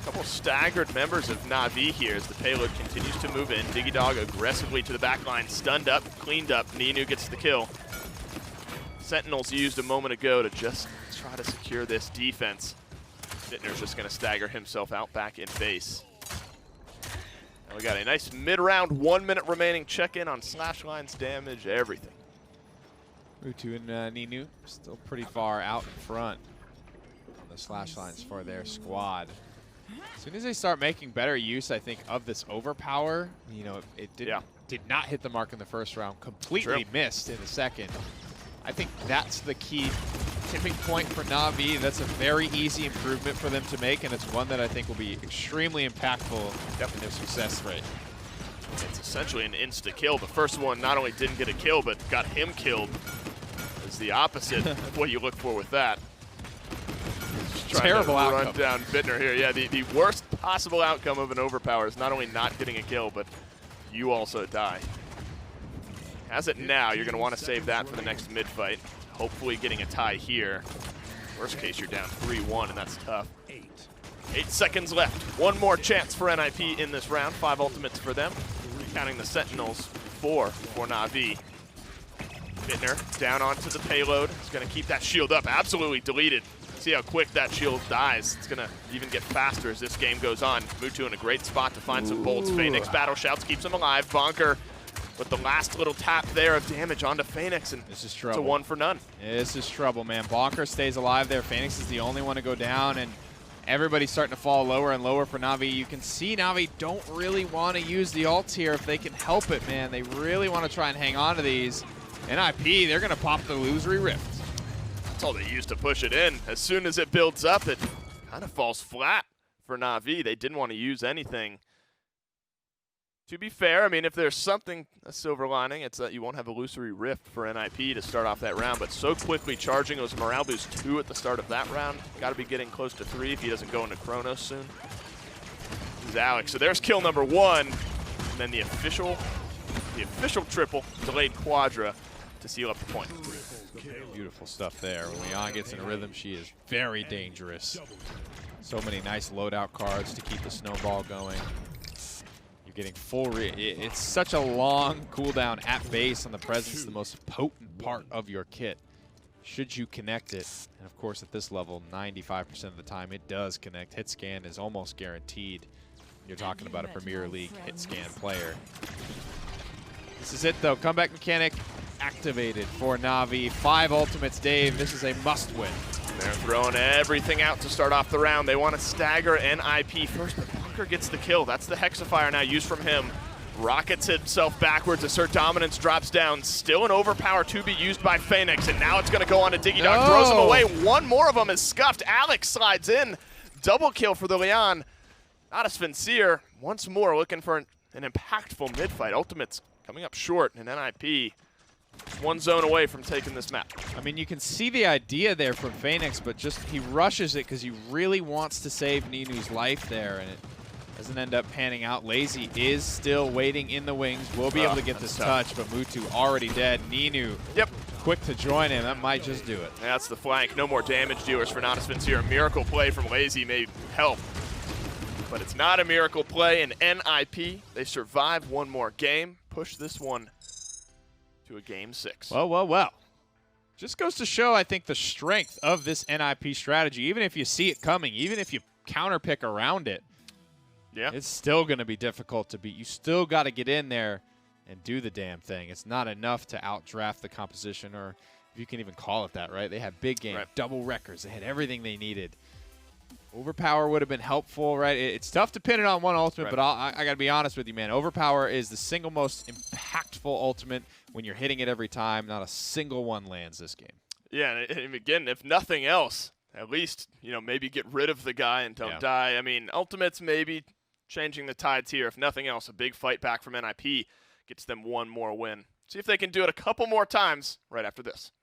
Couple staggered members of Na'Vi here as the payload continues to move in. Diggy Dog aggressively to the back line, stunned up, cleaned up. Ninu gets the kill. Sentinels used a moment ago to just try to secure this defense. Bittner's just going to stagger himself out back in base. And we got a nice mid-round, 1 minute remaining check-in on Slashline's damage, everything. Mutu and Ninu still pretty far out in front on the Slashlines for their squad. As soon as they start making better use, I think, of this overpower, you know, it did not hit the mark in the first round, completely missed in the second. I think that's the key tipping point for Na'Vi. That's a very easy improvement for them to make, and it's one that I think will be extremely impactful in their success rate. It's essentially an insta-kill. The first one not only didn't get a kill, but got him killed. Is the opposite of what you look for with that. Just trying Terrible to outcome. run down Bittner here. Yeah, the worst possible outcome of an overpower is not only not getting a kill, but you also die. As it now, you're going to want to save that for the next mid-fight. Hopefully getting a tie here. Worst case, you're down 3-1, and that's tough. 8 seconds left. One more chance for NIP in this round. 5 ultimates for them. Counting the Sentinels, 4 for Na'Vi. Bittner down onto the payload. He's going to keep that shield up. Absolutely deleted. See how quick that shield dies. It's going to even get faster as this game goes on. Mutu in a great spot to find some bolts. Phoenix battle shouts, keeps him alive. Bonker with the last little tap there of damage onto Phoenix, and This is it's a trouble. 1 for none. This is trouble, man. Bonker stays alive there. Phoenix is the only one to go down, and everybody's starting to fall lower and lower for Na'Vi. You can see Na'Vi don't really want to use the ults here if they can help it, man. They really want to try and hang on to these. NIP, they're going to pop the illusory rift. That's all they used to push it in. As soon as it builds up, it kind of falls flat for Na'Vi. They didn't want to use anything. To be fair, I mean, if there's something, a silver lining, it's that you won't have illusory rift for NIP to start off that round, but so quickly charging those morale boost 2 at the start of that round. Got to be getting close to 3 if he doesn't go into Chronos soon. This is Alex. So there's kill number 1, and then the official triple, delayed quadra to seal up the point. Beautiful stuff there. When Leon gets in rhythm, she is very dangerous. So many nice loadout cards to keep the snowball going. You're getting full it's such a long cooldown at base on the presence, the most potent part of your kit. Should you connect it, and of course at this level, 95% of the time it does connect. Hit scan is almost guaranteed. You're talking about a Premier League hit scan player. This is it though, comeback mechanic activated for Na'Vi. 5 ultimates, Dave. This is a must-win. They're throwing everything out to start off the round. They want to stagger NIP first, but Walker gets the kill. That's the Hexafire now used from him. Rockets himself backwards. Assert Dominance drops down. Still an overpower to be used by Phoenix, and now it's going to go on to Diggy Dog. Throws him away. One more of them is scuffed. Alex slides in. Double kill for the Leon. Natus Vincere once more looking for an impactful mid-fight. Ultimate's coming up short, and NIP one zone away from taking this map. I mean, you can see the idea there from Phoenix, but just he rushes it because he really wants to save Ninu's life there, and it doesn't end up panning out. Lazy is still waiting in the wings. Will be able to get this touch, but Mutu already dead. Ninu, quick to join him. That might just do it. That's the flank. No more damage dealers for Natus Vincere. A miracle play from Lazy may help, but it's not a miracle play in NIP. They survive one more game, push this one to a game 6. Well. Just goes to show, I think, the strength of this NIP strategy. Even if you see it coming, even if you counterpick around it, it's still going to be difficult to beat. You still got to get in there and do the damn thing. It's not enough to outdraft the composition, or if you can even call it that, right? They had big game, double records. They had everything they needed. Overpower would have been helpful, right? It's tough to pin it on one ultimate, but I got to be honest with you, man. Overpower is the single most impactful ultimate when you're hitting it every time. Not a single one lands this game. Yeah, and again, if nothing else, at least, maybe get rid of the guy and don't die. I mean, ultimates maybe changing the tides here. If nothing else, a big fight back from NIP gets them one more win. See if they can do it a couple more times right after this.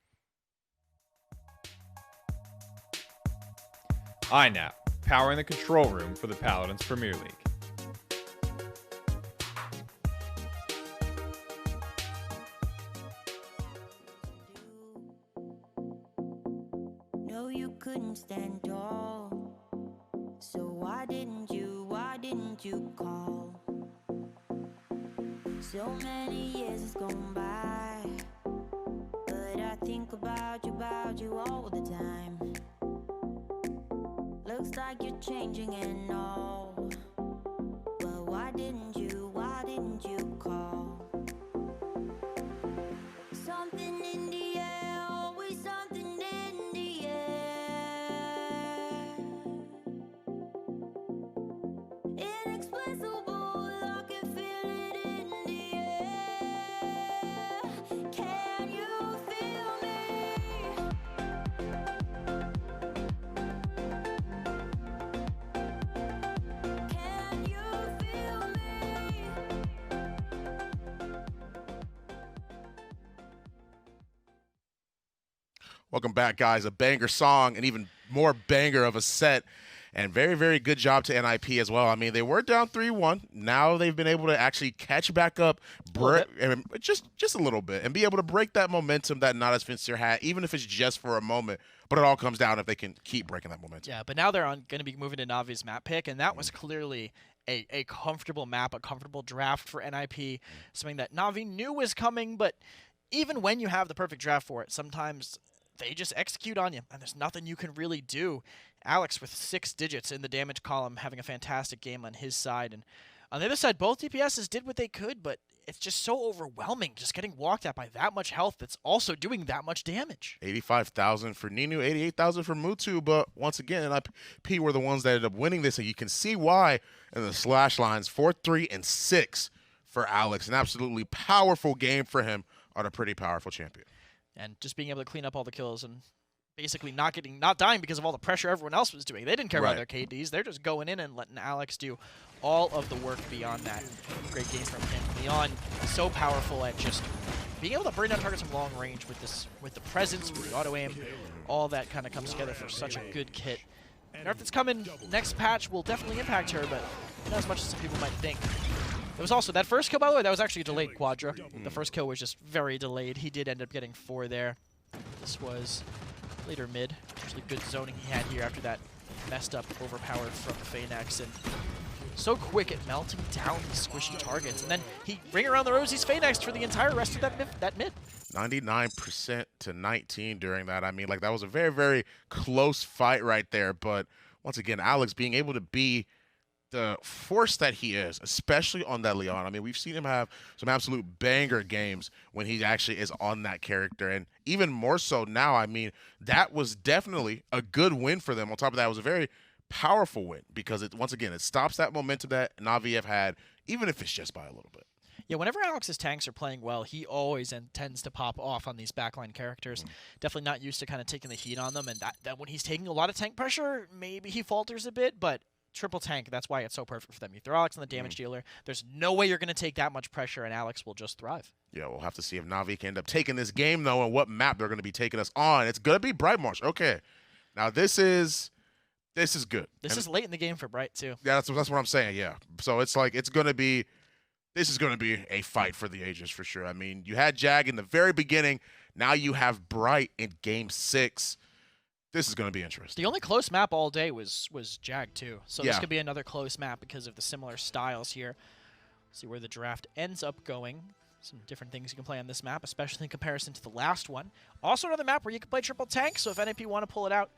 INAP, powering the control room for the Paladins Premier League. No, you couldn't stand tall. So why didn't you call? So many years has gone by, but I think about you all the time. Looks like you're changing and all, but why didn't you call? Something in the air, always something in the air. Inexplicable, I can feel it in the air. Can you feel me? Can you feel me? Welcome back, guys. A banger song, and even more banger of a set. And very, very good job to NIP as well. I mean, they were down 3-1. Now they've been able to actually catch back up and just a little bit and be able to break that momentum that Natus Vincere had, even if it's just for a moment. But it all comes down if they can keep breaking that momentum. Yeah, but now they're going to be moving to Navi's map pick, and that was clearly a comfortable map, a comfortable draft for NIP, something that Navi knew was coming, but even when you have the perfect draft for it, sometimes they just execute on you, and there's nothing you can really do. Alex with 6 digits in the damage column, having a fantastic game on his side. And on the other side, both DPSs did what they could, but it's just so overwhelming just getting walked at by that much health that's also doing that much damage. 85,000 for Ninu, 88,000 for Mutu, but once again, NIP were the ones that ended up winning this, and you can see why in the slash lines. 4-3 and 6 for Alex. An absolutely powerful game for him on a pretty powerful champion. And just being able to clean up all the kills and basically not dying because of all the pressure everyone else was doing. They didn't care about their KDs. They're just going in and letting Alex do all of the work beyond that. Great game from him. Leon, so powerful at just being able to bring down targets from long range with the presence, with the auto aim. All that kind of comes together for such a good kit. Nerf that's coming next patch will definitely impact her, but not as much as some people might think. There was also that first kill, by the way, that was actually a delayed quadra. The first kill was just very delayed. He did end up getting 4 there. This was later mid. Actually good zoning he had here after that messed up overpowered from Phoenix. And so quick at melting down the squishy targets. And then he ring around the rosies Phoenix for the entire rest of that mid. 99% to 19 during that. I mean, like, that was a very, very close fight right there. But once again, Alex being able to be the force that he is, especially on that Leon. I mean, we've seen him have some absolute banger games when he actually is on that character, and even more so now. I mean, that was definitely a good win for them. On top of that, it was a very powerful win because once again it stops that momentum that Na'Vi have had, even if it's just by a little bit. Yeah, whenever Alex's tanks are playing well, he always tends to pop off on these backline characters. Definitely not used to kind of taking the heat on them, and that when he's taking a lot of tank pressure, maybe he falters a bit, but triple tank, that's why it's so perfect for them. You throw Alex on the damage dealer, there's no way you're going to take that much pressure, and Alex will just thrive. Yeah, we'll have to see if Na'Vi can end up taking this game, though, and what map they're going to be taking us on. It's going to be Bright Marsh. Okay. Now, this is good. This is late in the game for Bright, too. Yeah, that's what I'm saying, yeah. So it's like this is going to be a fight for the ages for sure. I mean, you had Jag in the very beginning. Now you have Bright in Game 6. This is going to be interesting. The only close map all day was Jag, too. So Yeah. this could be another close map because of the similar styles here. See where the draft ends up going. Some different things you can play on this map, especially in comparison to the last one. Also another map where you can play triple tank, so if NAP want to pull it out,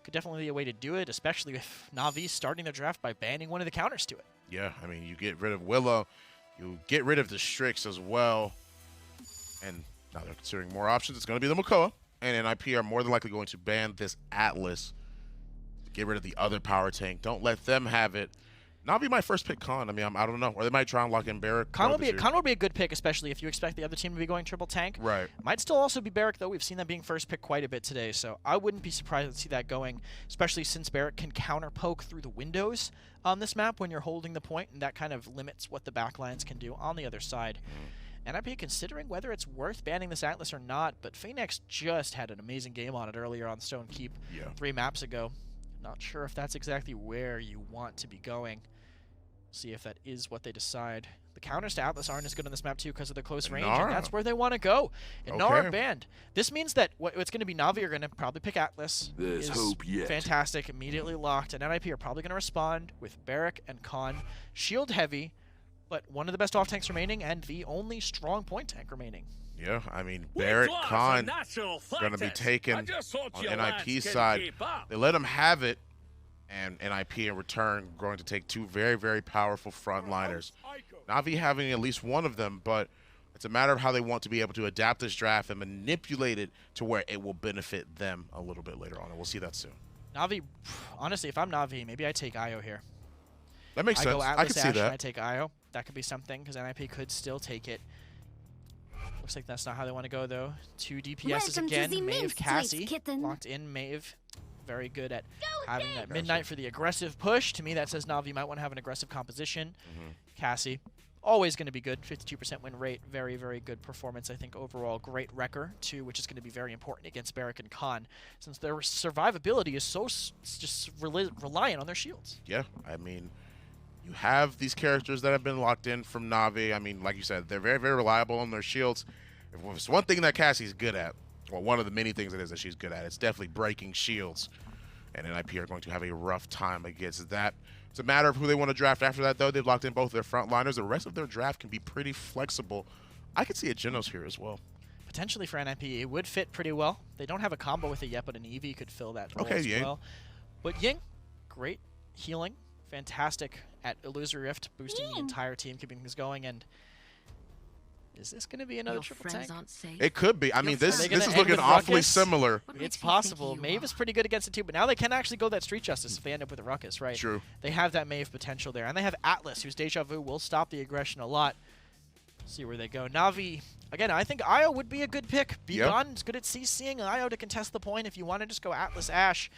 could definitely be a way to do it, especially if Na'Vi starting their draft by banning one of the counters to it. Yeah, I mean, you get rid of Willow. You get rid of the Strix as well. And now they're considering more options. It's going to be the Makoa. And NIP are more than likely going to ban this Atlas. Get rid of the other power tank. Don't let them have it. Na'Vi might first pick Khan. I mean, I don't know. Or they might try and lock in Barrack. Khan will be a good pick, especially if you expect the other team to be going triple tank. Right. Might still also be Barrack, though. We've seen that being first pick quite a bit today, so I wouldn't be surprised to see that going, especially since Barrack can counter poke through the windows on this map when you're holding the point, and that kind of limits what the backlines can do on the other side. And I'd be considering whether it's worth banning this Atlas or not, but Phoenix just had an amazing game on it earlier on Stone Keep 3 maps ago. Not sure if that's exactly where you want to be going. See if that is what they decide. The counters to Atlas aren't as good on this map too because of the close range, and that's where they want to go. And Nara banned. This means that what's going to be Na'Vi are going to probably pick Atlas. There's hope yet. Fantastic, immediately locked, and NIP are probably going to respond with Barrack and Khan. Shield heavy, but one of the best off tanks remaining and the only strong point tank remaining. Yeah, I mean, Barrack, Khan going to be taken on NIP's side. They let him have it. And NIP in return going to take 2 very, very powerful frontliners. Na'Vi having at least one of them, but it's a matter of how they want to be able to adapt this draft and manipulate it to where it will benefit them a little bit later on, and we'll see that soon. Na'Vi, honestly, if I'm Na'Vi, maybe I take Io here. That makes sense. Go Atlas, I can see Ash, that. And I take Io. That could be something because NIP could still take it. Looks like that's not how they want to go, though. 2 DPSs Welcome to again. the Maeve, Mince Cassie. Sweets, kitten. Locked in, Maeve. Very good at having that midnight for the aggressive push. To me, that says Na'Vi might want to have an aggressive composition. Cassie, always going to be good. 52% win rate. Very, very good performance, I think, overall. Great wrecker, too, which is going to be very important against Barrack and Khan, since their survivability is so just reliant on their shields. Yeah, I mean, you have these characters that have been locked in from Na'Vi. I mean, like you said, they're very, very reliable on their shields. If it's one thing that Cassie's good at, well, one of the many things it is that she's good at, it's definitely breaking shields. And NIP are going to have a rough time against that. It's a matter of who they want to draft after that, though. They've locked in both their frontliners. The rest of their draft can be pretty flexible. I could see a Genos here as well. Potentially for NIP, it would fit pretty well. They don't have a combo with it yet, but an Eevee could fill that role as well. But Ying, great healing. Fantastic at Illusory Rift, boosting the entire team, keeping things going. And is this going to be another triple tank? It could be. I mean, this Are they is gonna looking end with awfully Ruckus? similar. It's possible. Maeve is pretty good against it too, but now they can actually go that Street Justice if they end up with a Ruckus, right? True. They have that Maeve potential there. And they have Atlas, whose Deja Vu will stop the aggression a lot. See where they go. Na'Vi, again, I think Io would be a good pick. Begon's good at CCing Io to contest the point. If you want to just go Atlas, Ash,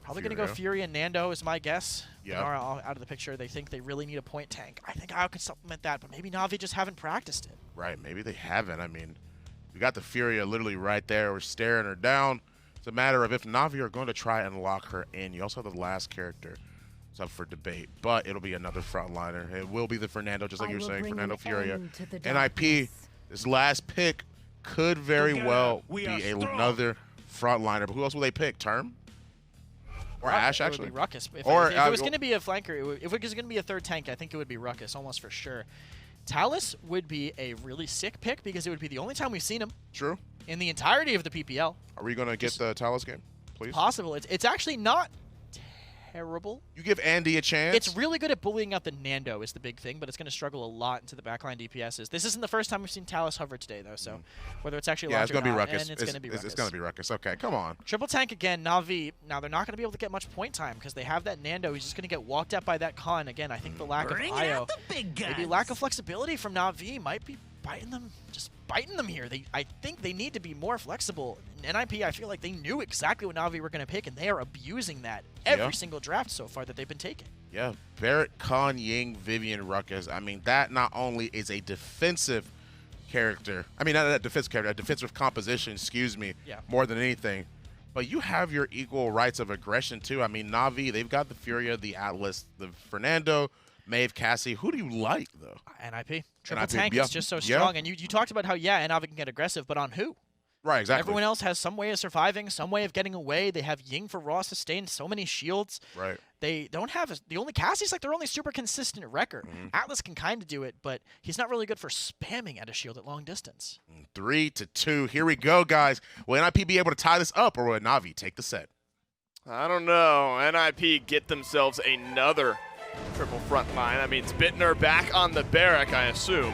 probably going to go Fury and Nando is my guess. Yeah. Nara out of the picture. They think they really need a point tank. I think Io can supplement that, but maybe Na'Vi just haven't practiced it. Right, maybe they haven't. I mean, we got the Furia literally right there. We're staring her down. It's a matter of if Na'Vi are going to try and lock her in. You also have the last character. It's up for debate, but it'll be another frontliner. It will be the Fernando, just like you were saying, Fernando Furia. NIP, this last pick could very well be another frontliner. But who else will they pick? Term? Or Ash, actually? It would be Ruckus. If Or, it was going to be a flanker, if it was going to be a third tank, I think it would be Ruckus, almost for sure. Talus would be a really sick pick because it would be the only time we've seen him. True. In the entirety of the PPL. Are we going to get the Talus game, please? Possible. It's actually not terrible. You give Andy a chance. It's really good at bullying out the Nando is the big thing, but it's going to struggle a lot into the backline DPSs. This isn't the first time we've seen Talus hover today, though, so whether it's actually yeah, it's logic gonna or be not, ruckus. and it's going to be ruckus. It's gonna be ruckus. Okay, come on. Triple tank again, Na'Vi. Now, they're not going to be able to get much point time because they have that Nando. He's just going to get walked at by that Khan. Again, I think the lack of IO, maybe lack of flexibility from Na'Vi might be biting them here. I think they need to be more flexible. In NIP, I feel like they knew exactly what Na'Vi were going to pick, and they are abusing that every single draft so far that they've been taking. Yeah, Barrett, Khan, Ying, Vivian, Ruckus. I mean, that not only is a defensive character, I mean, not a defensive character, a defensive composition, excuse me, more than anything. But you have your equal rights of aggression, too. I mean, Na'Vi, they've got the Furia, the Atlas, the Fernando, Maeve, Cassie. Who do you like, though? NIP. Triple NIP, tank is just so strong. And you talked about how, NIP can get aggressive, but on who? Right, exactly. Everyone else has some way of surviving, some way of getting away. They have Ying for raw sustain, so many shields. Right. They don't have the only Cassie's like their only super consistent wrecker. Atlas can kind of do it, but he's not really good for spamming at a shield at long distance. 3-2. Here we go, guys. Will NIP be able to tie this up, or will Na'Vi take the set? I don't know. NIP get themselves another triple front line. That means Bittner back on the Barrack, I assume.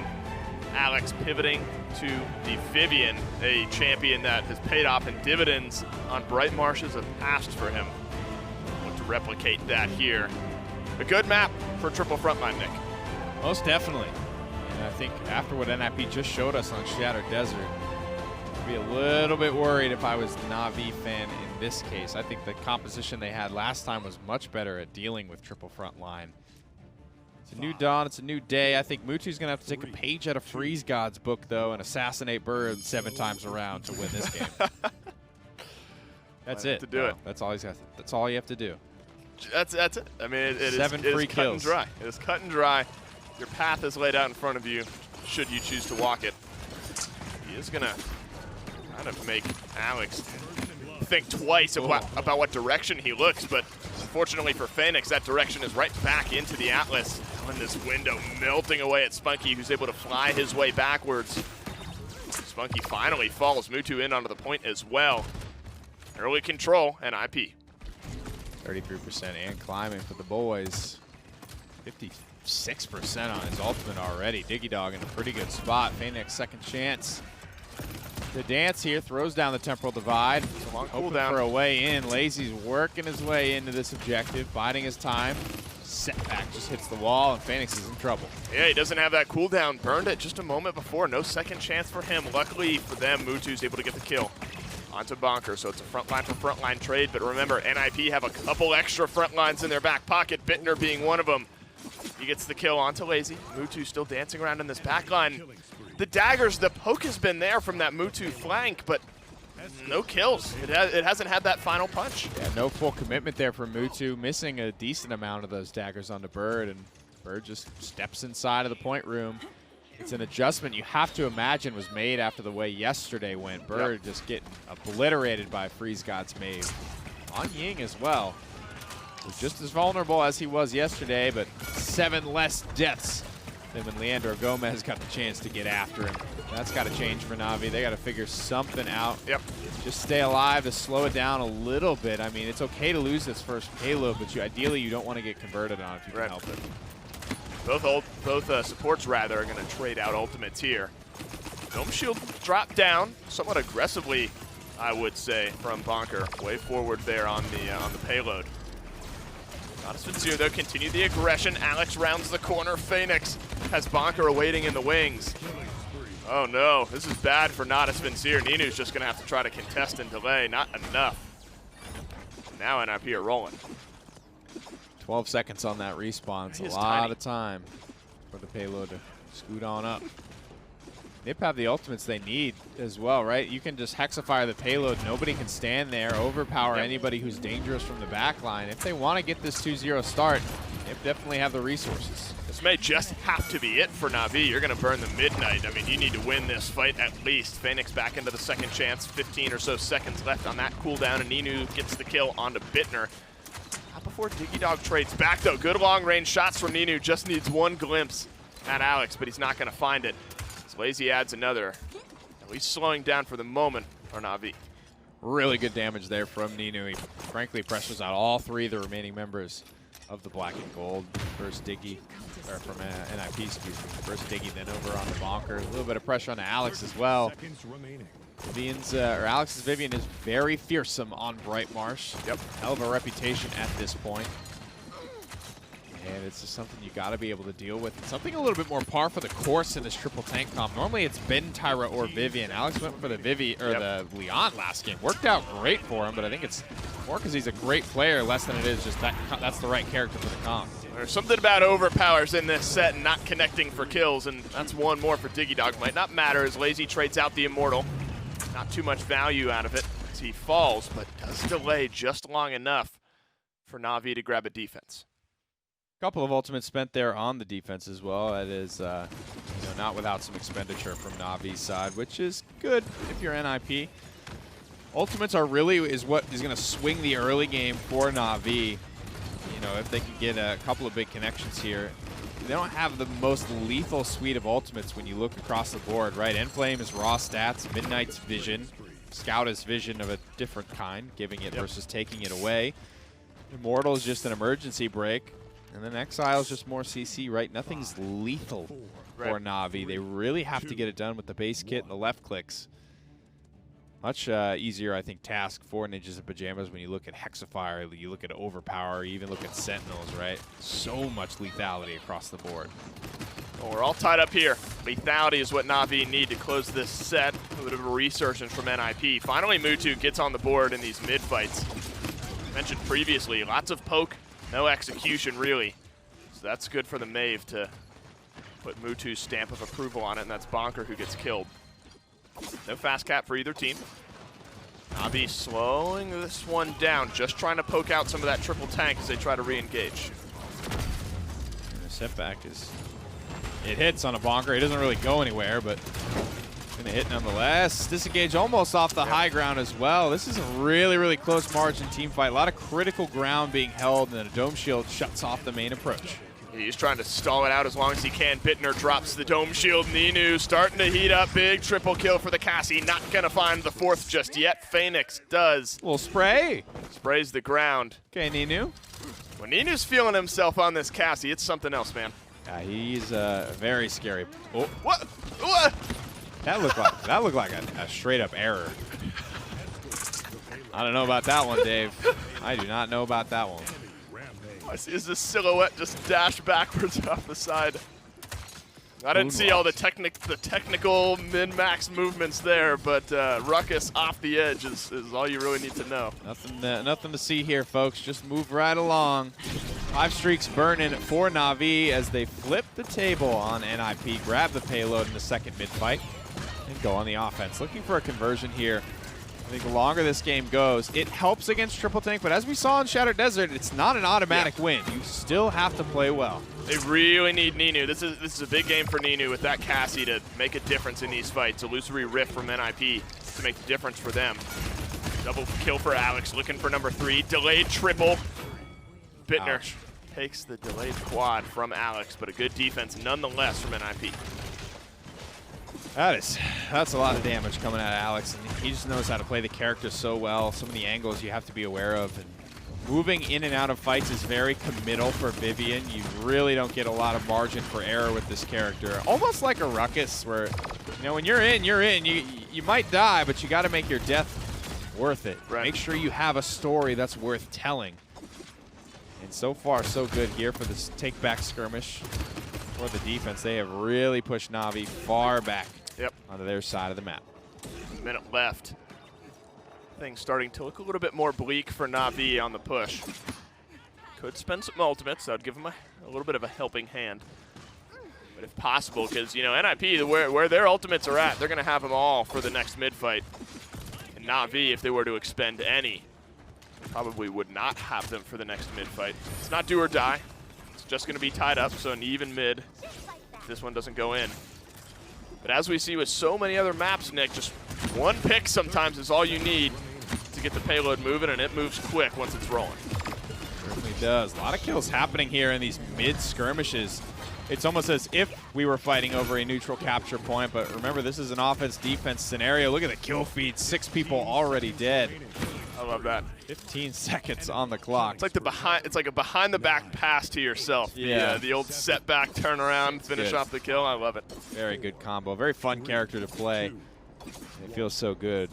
Alex pivoting to the Vivian, a champion that has paid off in dividends on Bright Marshes of past for him. Look to replicate that here. A good map for triple frontline, Nick. Most definitely. And I think after what NIP just showed us on Shattered Desert, I'd be a little bit worried if I was the Na'Vi fan in this case. I think the composition they had last time was much better at dealing with triple frontline. It's a new dawn, it's a new day. I think Mutu's going to have to take a page out of Freeze God's book, though, and assassinate Bird 7 times around to win this game. That's it. To do it. That's all that's all you have to do. That's it. I mean, it is 7 free cut and kills. dry. It is cut and dry. Your path is laid out in front of you, should you choose to walk it. He is going to kind of make Alex think twice about what direction he looks, but unfortunately for Phoenix, that direction is right back into the Atlas. In this window, melting away at Spunky, who's able to fly his way backwards. Spunky finally falls Mutu in onto the point as well. Early control, and IP. 33% and climbing for the boys. 56% on his ultimate already. Diggy Dog in a pretty good spot. Phoenix second chance. The dance here throws down the temporal divide. It's a long Hoping cooldown. for a way in. Lazy's working his way into this objective, biding his time. Setback just hits the wall, and Phoenix is in trouble. Yeah, he doesn't have that cooldown. Burned it just a moment before. No second chance for him. Luckily for them, Mutu's able to get the kill. Onto Bonker, so it's a frontline for frontline trade. But remember, NIP have a couple extra front lines in their back pocket, Bittner being one of them. He gets the kill onto Lazy. Mutu still dancing around in this back line. The daggers, the poke has been there from that Mutu flank, but no kills. It hasn't had that final punch. Yeah, no full commitment there for Mutu, missing a decent amount of those daggers onto Bird, and Bird just steps inside of the point room. It's an adjustment you have to imagine was made after the way yesterday went. Bird just getting obliterated by Freeze God's Maeve. On Ying as well. Was just as vulnerable as he was yesterday, but 7 less deaths than when Leandro Gomez got the chance to get after him. That's got to change for Na'Vi. They got to figure something out. Yep. Just stay alive to slow it down a little bit. I mean, it's okay to lose this first payload, but ideally you don't want to get converted on if you can help it. Both supports, rather, are going to trade out ultimates here. Dome Shield dropped down somewhat aggressively, I would say, from Bonker. Way forward there on the payload. Natus Vincere, though, continue the aggression. Alex rounds the corner. Phoenix has Bonker awaiting in the wings. Oh no, this is bad for Natus Vincere. Ninu's just going to have to try to contest and delay. Not enough. Now NIP are rolling. 12 seconds on that respawn. It's a lot of time for the payload to scoot on up. Nip have the ultimates they need as well, right? You can just hexafire the payload. Nobody can stand there, overpower anybody who's dangerous from the back line. If they want to get this 2-0 start, Nip definitely have the resources. This may just have to be it for Na'Vi. You're going to burn the midnight. I mean, you need to win this fight at least. Phoenix back into the second chance. 15 or so seconds left on that cooldown, and Ninu gets the kill onto Bittner. Not before Diggy Dog trades back, though. Good long-range shots from Ninu. Just needs one glimpse at Alex, but he's not going to find it. Lazy adds another, at least slowing down for the moment for Na'Vi. Really good damage there from Ninu. He frankly pressures out all 3 of the remaining members of the Black and Gold. First Diggy, or from NIP, excuse me. First Diggy, then over on the Bonker. A little bit of pressure on Alex as well. Alex's Vivian is very fearsome on Bright Marsh. Yep. Hell of a reputation at this point. And it's just something you got to be able to deal with. It's something a little bit more par for the course in this triple tank comp. Normally it's been Tyra or Vivian. Alex went for the the Leon last game. Worked out great for him, but I think it's more because he's a great player, less than it is just that's the right character for the comp. There's something about overpowers in this set and not connecting for kills, and that's one more for Diggy Dog. Might not matter as Lazy trades out the Immortal. Not too much value out of it as he falls, but does delay just long enough for Na'Vi to grab a defense. Couple of ultimates spent there on the defense as well. That is not without some expenditure from Navi's side, which is good if you're NIP. Ultimates are really what is going to swing the early game for Na'Vi. You know, if they can get a couple of big connections here. They don't have the most lethal suite of ultimates when you look across the board, right? Enflame is raw stats, Midnight's vision, Scout is vision of a different kind, giving it versus taking it away. Immortal is just an emergency break. And then Exile is just more CC, right? Nothing's lethal for Na'Vi. They really have to get it done with the base kit and the left clicks. Much easier, I think, task for Ninjas and Pyjamas when you look at Hexafire, you look at Overpower, you even look at Sentinels, right? So much lethality across the board. Well, we're all tied up here. Lethality is what Na'Vi need to close this set. A bit of a resurgence from NIP. Finally, Mutu gets on the board in these mid-fights. Mentioned previously, lots of poke. No execution, really. So that's good for the Mave to put Mutu's stamp of approval on it, and that's Bonker who gets killed. No fast cap for either team. Na'Vi slowing this one down, just trying to poke out some of that triple tank as they try to re-engage. And the setback is... It hits on a Bonker. It doesn't really go anywhere, but going to hit nonetheless. Disengage almost off the high ground as well. This is a really, really close margin team fight. A lot of critical ground being held, and then a Dome Shield shuts off the main approach. He's trying to stall it out as long as he can. Bittner drops the Dome Shield. Ninu starting to heat up. Big triple kill for the Cassie. Not going to find the 4th just yet. Phoenix does. Little spray. Sprays the ground. Okay, Ninu. When Ninu's feeling himself on this Cassie, it's something else, man. Yeah, he's very scary. Oh. What? That looked like a straight up error. I don't know about that one, Dave. I do not know about that one. I see is this silhouette just dash backwards off the side. I didn't see all the technical min-max movements there, but Ruckus off the edge is all you really need to know. Nothing to see here, folks. Just move right along. 5 streaks burning for Na'Vi as they flip the table on NIP, grab the payload in the second mid-fight, and go on the offense. Looking for a conversion here. I think the longer this game goes, it helps against triple tank, but as we saw in Shattered Desert, it's not an automatic win. You still have to play well. They really need Ninu. This is a big game for Ninu with that Cassie to make a difference in these fights. Illusory Rift from NIP to make the difference for them. Double kill for Alex, looking for number 3. Delayed triple. Bittner takes the delayed quad from Alex, but a good defense nonetheless from NIP. That's a lot of damage coming out of Alex, and he just knows how to play the character so well. Some of the angles you have to be aware of, and moving in and out of fights is very committal for Vivian. You really don't get a lot of margin for error with this character. Almost like a Ruckus, where when you're in, you're in. You might die, but you got to make your death worth it. Right. Make sure you have a story that's worth telling. And so far, so good here for this take-back skirmish for the defense. They have really pushed Na'Vi far back onto their side of the map. A minute left. Things starting to look a little bit more bleak for Na'Vi on the push. Could spend some ultimates. That would give them a little bit of a helping hand. But if possible, because, NIP, where their ultimates are at, they're going to have them all for the next mid-fight. And Na'Vi, if they were to expend any, probably would not have them for the next mid-fight. It's not do or die. It's just going to be tied up, so an even mid if this one doesn't go in. But as we see with so many other maps, Nick, just one pick sometimes is all you need to get the payload moving, and it moves quick once it's rolling. Certainly does. A lot of kills happening here in these mid skirmishes. it's almost as if we were fighting over a neutral capture point. But remember, this is an offense-defense scenario. Look at the kill feed. 6 people already dead. I love that. 15 seconds on the clock. It's like the behind. It's like a behind-the-back pass to yourself. Yeah. The old setback turnaround, finish Good. off the kill. I love it. Very good combo. Very fun character to play. It feels so good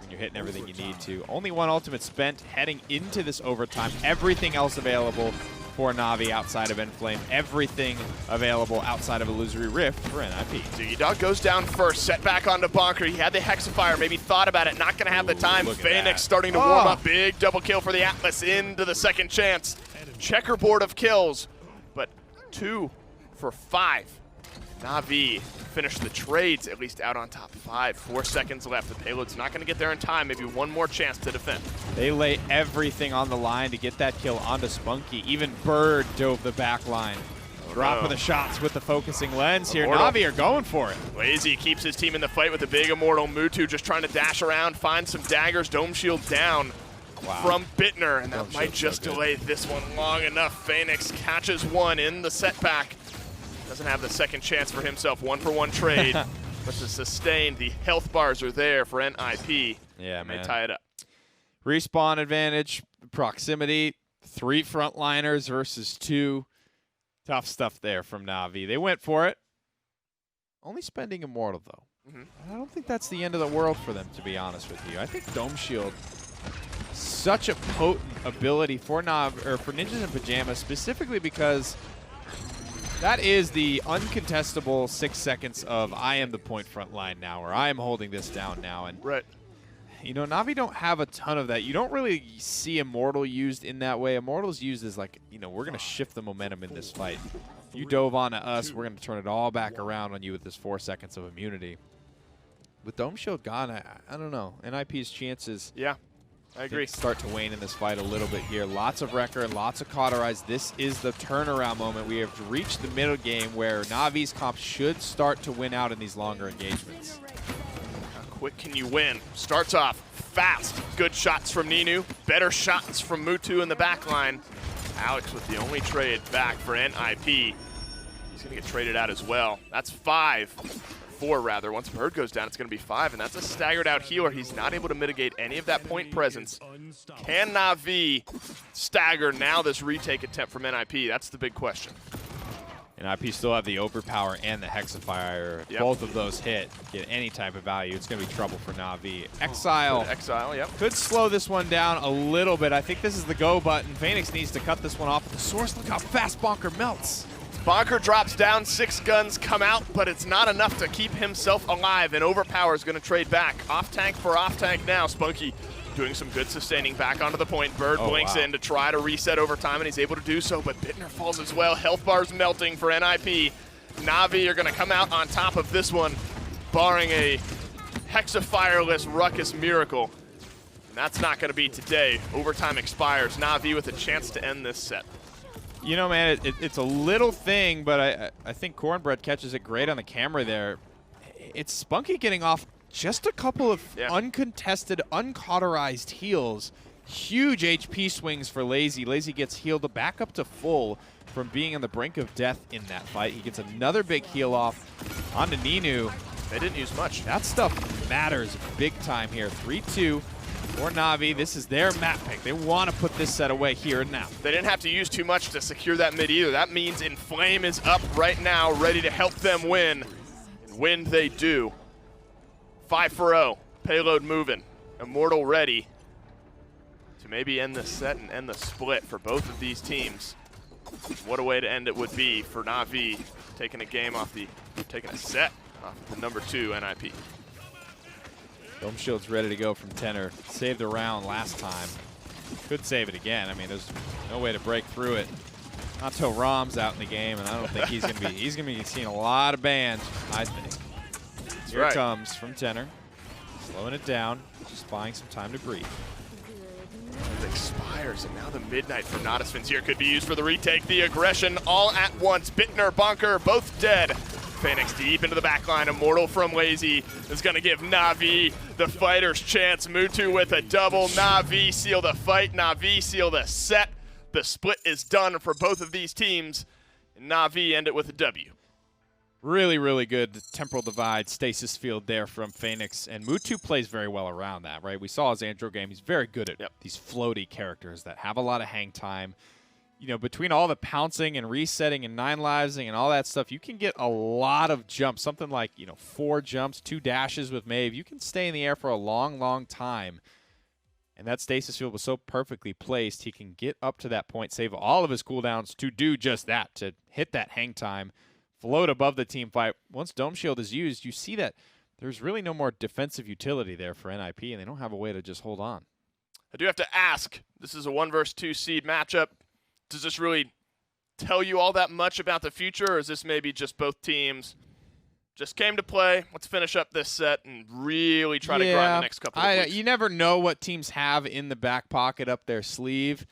when you're hitting everything you need to. Only 1 ultimate spent heading into this overtime. Everything else available for Na'Vi outside of Enflame. Everything available outside of Illusory Rift for NIP. Doggy Dog goes down first, set back onto Bonker. He had the Hexifier, maybe thought about it, not going to have the time. Look at Phoenix that. starting to warm up. Big double kill for the Atlas into the second chance. Checkerboard of kills, but 2 for 5. Na'Vi finished the trades, at least out on top 5. 4 seconds left. The payload's not going to get there in time. Maybe one more chance to defend. They lay everything on the line to get that kill onto Spunky. Even Bird dove the back line. Dropping the shots with the focusing lens here. Immortal. Na'Vi are going for it. Lazy keeps his team in the fight with the big Immortal. Mutu just trying to dash around, find some daggers. Dome shield down from Bittner, and that Dome might shield's just so good. delay this one long enough. Phoenix catches 1 in the setback. Doesn't have the second chance for himself. 1-for-1 trade. But to sustain, the health bars are there for NIP. Yeah, and they man. tie it up. Respawn advantage, proximity, 3 frontliners versus 2. Tough stuff there from Na'Vi. They went for it. Only spending Immortal, though. I don't think that's the end of the world for them, to be honest with you. I think Dome Shield, such a potent ability for for Ninjas in Pyjamas, specifically because that is the uncontestable 6 seconds of I am the point front line now, or I am holding this down now. And Right. you know, Na'Vi don't have a ton of that. You don't really see Immortal used in that way. Immortal's used as like, you know, we're going to shift the momentum in this fight. You dove onto us, we're going to turn it all back around on you with this 4 seconds of immunity. With Dome Shield gone, I don't know. NIP's chances Yeah, I agree. start to wane in this fight a little bit here. Lots of Wrecker, lots of Cauterize. This is the turnaround moment. We have reached the middle game where Na'Vi's comp should start to win out in these longer engagements. How quick can you win? Starts off fast. Good shots from Ninu. Better shots from Mutu in the back line. Alex with the only trade back for NIP. He's going to get traded out as well. That's 4 rather. Once Bird goes down, it's going to be 5, and that's a staggered out healer. He's not able to mitigate any of that point presence. Can Na'Vi stagger now this retake attempt from NIP? That's the big question. NIP still have the Overpower and the Hexifier. If Yep. both of those hit, get any type of value, it's going to be trouble for Na'Vi. Exile Exile, yep. could slow this one down a little bit. I think this is the go button. Phoenix needs to cut this one off with the source. Look how fast Bonker melts. Bonker drops down, 6 guns come out, but it's not enough to keep himself alive, and Overpower is going to trade back. Off tank for off tank now. Spunky doing some good sustaining back onto the point. Bird blinks in to try to reset over time, and he's able to do so, but Bittner falls as well. Health bars melting for NIP. Na'Vi are going to come out on top of this one, barring a Hexafireless Ruckus miracle. And that's not going to be today. Overtime expires. Na'Vi with a chance to end this set. You know, man, it's a little thing, but I think Cornbread catches it great on the camera there. It's Spunky getting off just a couple of uncontested, uncauterized heals. Huge HP swings for Lazy. Lazy gets healed back up to full from being on the brink of death in that fight. He gets another big heal off onto Ninu. They didn't use much. That stuff matters big time here. 3-2 for Na'Vi. This is their map pick. They want to put this set away here and now. They didn't have to use too much to secure that mid either. That means Inflame is up right now, ready to help them win. And win they do. 5-0. Payload moving. Immortal ready to maybe end the set and end the split for both of these teams. What a way to end it would be for Na'Vi taking a set off the number 2 NIP. Dome Shield's ready to go from Tenor. Saved the round last time. Could save it again. I mean, there's no way to break through it. Not till Rom's out in the game, and I don't think he's gonna be seeing a lot of bans, I think. Here it comes from Tenor. Slowing it down, just buying some time to breathe. It expires, and now the Midnight from Natus Vincere could be used for the retake. The aggression all at once. Bittner, Bonker, both dead. Phoenix deep into the backline. Immortal from Lazy is going to give Na'Vi the fighter's chance. Mutu with a double. Na'Vi seal the fight. Na'Vi seal the set. The split is done for both of these teams. and Na'Vi end it with a W. Really, really good temporal divide, stasis field there from Phoenix. And Mutu plays very well around that, right? We saw his Andro game. He's very good at these floaty characters that have a lot of hang time. You know, between all the pouncing and resetting and 9-livesing and all that stuff, you can get a lot of jumps. Something like, 4 jumps, 2 dashes with Maeve. You can stay in the air for a long, long time. And that stasis field was so perfectly placed, he can get up to that point, save all of his cooldowns to do just that, to hit that hang time, float above the team fight. Once Dome Shield is used, you see that there's really no more defensive utility there for NIP, and they don't have a way to just hold on. I do have to ask, this is a 1 versus 2 seed matchup. Does this really tell you all that much about the future, or is this maybe just both teams just came to play, let's finish up this set and really try to grind the next couple of weeks? You never know what teams have in the back pocket up their sleeve.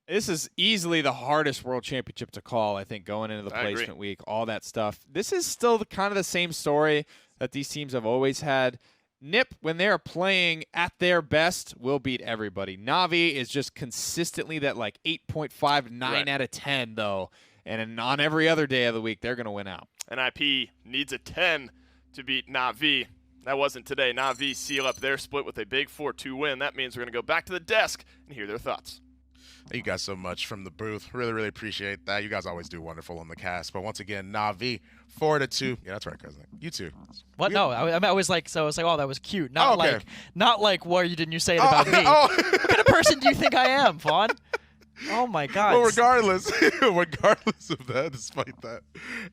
This is easily the hardest World Championship to call, I think, going into the placement week, all that stuff. This is still kind of the same story that these teams have always had. NIP, when they're playing at their best, will beat everybody. Na'Vi is just consistently that like 8.5, 9 out of 10, though. And on every other day of the week, they're going to win out. NIP needs a 10 to beat Na'Vi. That wasn't today. Na'Vi seal up their split with a big 4-2 win. That means we're going to go back to the desk and hear their thoughts. Thank you guys so much from the booth. Really, really appreciate that. You guys always do wonderful on the cast. But once again, Na'Vi 4-2. Yeah, that's right, cousin. You too. What? No, I was like, oh, that was cute. Not like, why didn't you say it about me? What kind of person do you think I am, Vaughn? Oh my God. Well, regardless of that, despite that,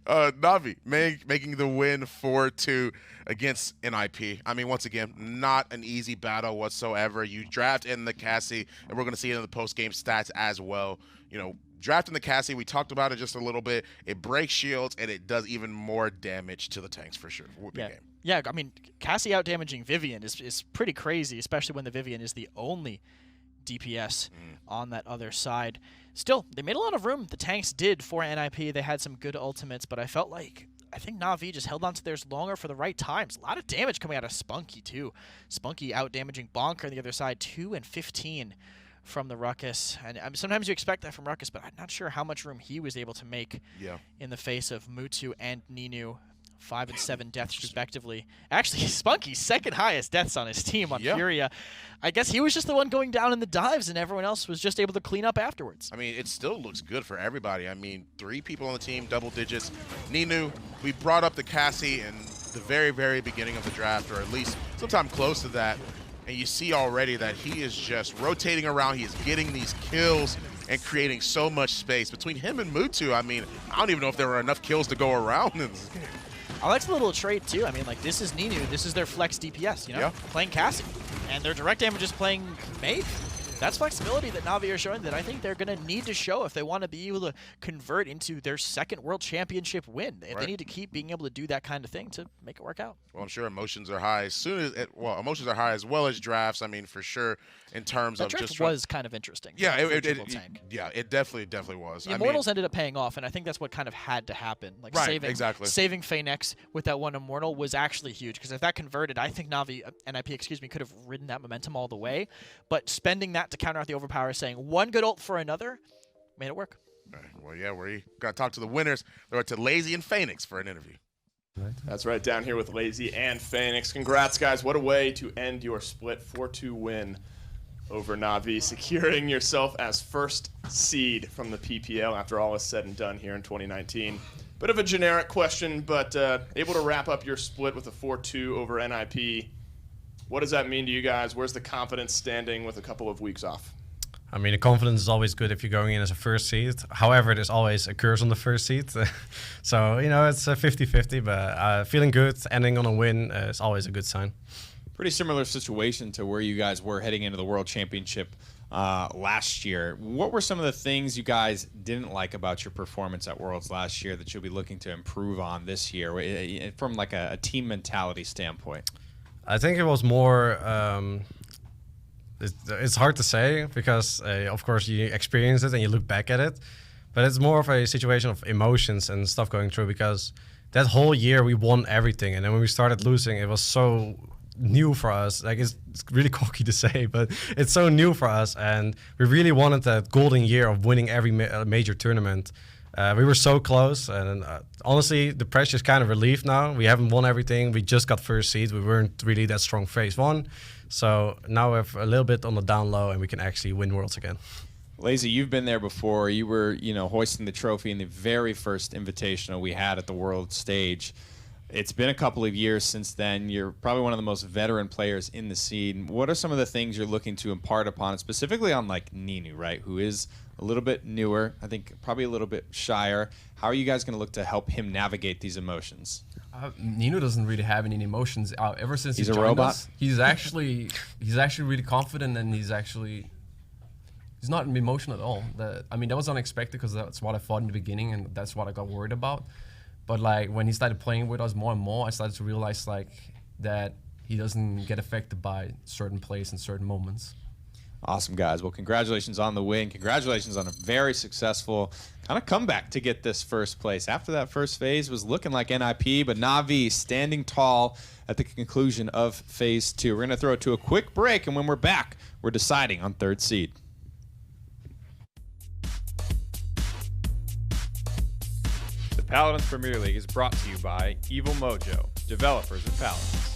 Na'Vi making the win 4-2 against NIP. I mean, once again, not an easy battle whatsoever. You draft in the Cassie, and we're going to see it in the post-game stats as well. Drafting the Cassie, we talked about it just a little bit. It breaks shields, and it does even more damage to the tanks for sure. Yeah, I mean, Cassie out-damaging Vivian is pretty crazy, especially when the Vivian is the only DPS on that other side. Still, they made a lot of room. The tanks did for NIP. They had some good ultimates, but I think Na'Vi just held on to theirs longer for the right times. A lot of damage coming out of Spunky, too. Spunky out-damaging Bonker on the other side, 2 and 15 from the Ruckus. And sometimes you expect that from Ruckus, but I'm not sure how much room he was able to make in the face of Mutu and Ninu. 5 and 7 deaths respectively. Actually, Spunky's second highest deaths on his team on Furia. I guess he was just the one going down in the dives, and everyone else was just able to clean up afterwards. I mean, it still looks good for everybody. I mean, 3 people on the team, double digits. Ninu, we brought up the Cassie in the very, very beginning of the draft, or at least sometime close to that, and you see already that he is just rotating around. He is getting these kills and creating so much space. Between him and Mutu, I mean, I don't even know if there were enough kills to go around in this game. I like the little trait, too. I mean, like, this is Ninu. This is their flex DPS, playing Cassie. And their direct damage is playing Maeve. That's flexibility that Na'Vi are showing that I think they're going to need to show if they want to be able to convert into their second World Championship win. They need to keep being able to do that kind of thing to make it work out. Well, I'm sure emotions are high emotions are high as well as drafts. I mean, for sure, in terms that of draft just was kind of interesting. Yeah, it definitely was. The Immortals ended up paying off, and I think that's what kind of had to happen. Like saving Phoenix with that one Immortal was actually huge, because if that converted, I think NIP could have ridden that momentum all the way. But spending that to counter out the overpower, saying one good ult for another, made it work. Right. Well, yeah, we got to talk to the winners. They're to Lazy and Phoenix for an interview. That's right, down here with Lazy and Phoenix. Congrats, guys. What a way to end your split 4-2 win over Na'Vi, securing yourself as first seed from the PPL after all is said and done here in 2019. Bit of a generic question, but able to wrap up your split with a 4-2 over NIP. What does that mean to you guys? Where's the confidence standing with a couple of weeks off? I mean, the confidence is always good if you're going in as a first seed. However, there's always a curse on the first seed. So, it's a 50-50, but feeling good, ending on a win is always a good sign. Pretty similar situation to where you guys were heading into the World Championship last year. What were some of the things you guys didn't like about your performance at Worlds last year that you'll be looking to improve on this year from like a team mentality standpoint? I think it was more, it's hard to say because, of course, you experience it and you look back at it. But it's more of a situation of emotions and stuff going through, because that whole year we won everything. And then when we started losing, it was so new for us. Like, it's really cocky to say, but it's so new for us. And we really wanted that golden year of winning every major tournament. We were so close, and honestly, the pressure's kind of relieved now. We haven't won everything. We just got first seed. We weren't really that strong phase 1. So now we're a little bit on the down low, and we can actually win Worlds again. Lazy, you've been there before. You were, hoisting the trophy in the very first invitational we had at the world stage. It's been a couple of years since then. You're probably one of the most veteran players in the scene. What are some of the things you're looking to impart upon, specifically on like Ninu, right, who is a little bit newer, I think probably a little bit shyer. How are you guys going to look to help him navigate these emotions? Nino doesn't really have any emotions. Ever since He's he a joined robot? us, he's actually really confident, and he's not emotional at all. That was unexpected because that's what I thought in the beginning, and that's what I got worried about. But like when he started playing with us more and more, I started to realize like that he doesn't get affected by certain plays and certain moments. Awesome, guys. Well, congratulations on the win. Congratulations on a very successful kind of comeback to get this first place. After that first phase was looking like NIP, but Na'Vi standing tall at the conclusion of phase 2. We're going to throw it to a quick break, and when we're back, we're deciding on third seed. The Paladins Premier League is brought to you by Evil Mojo, developers of Paladins.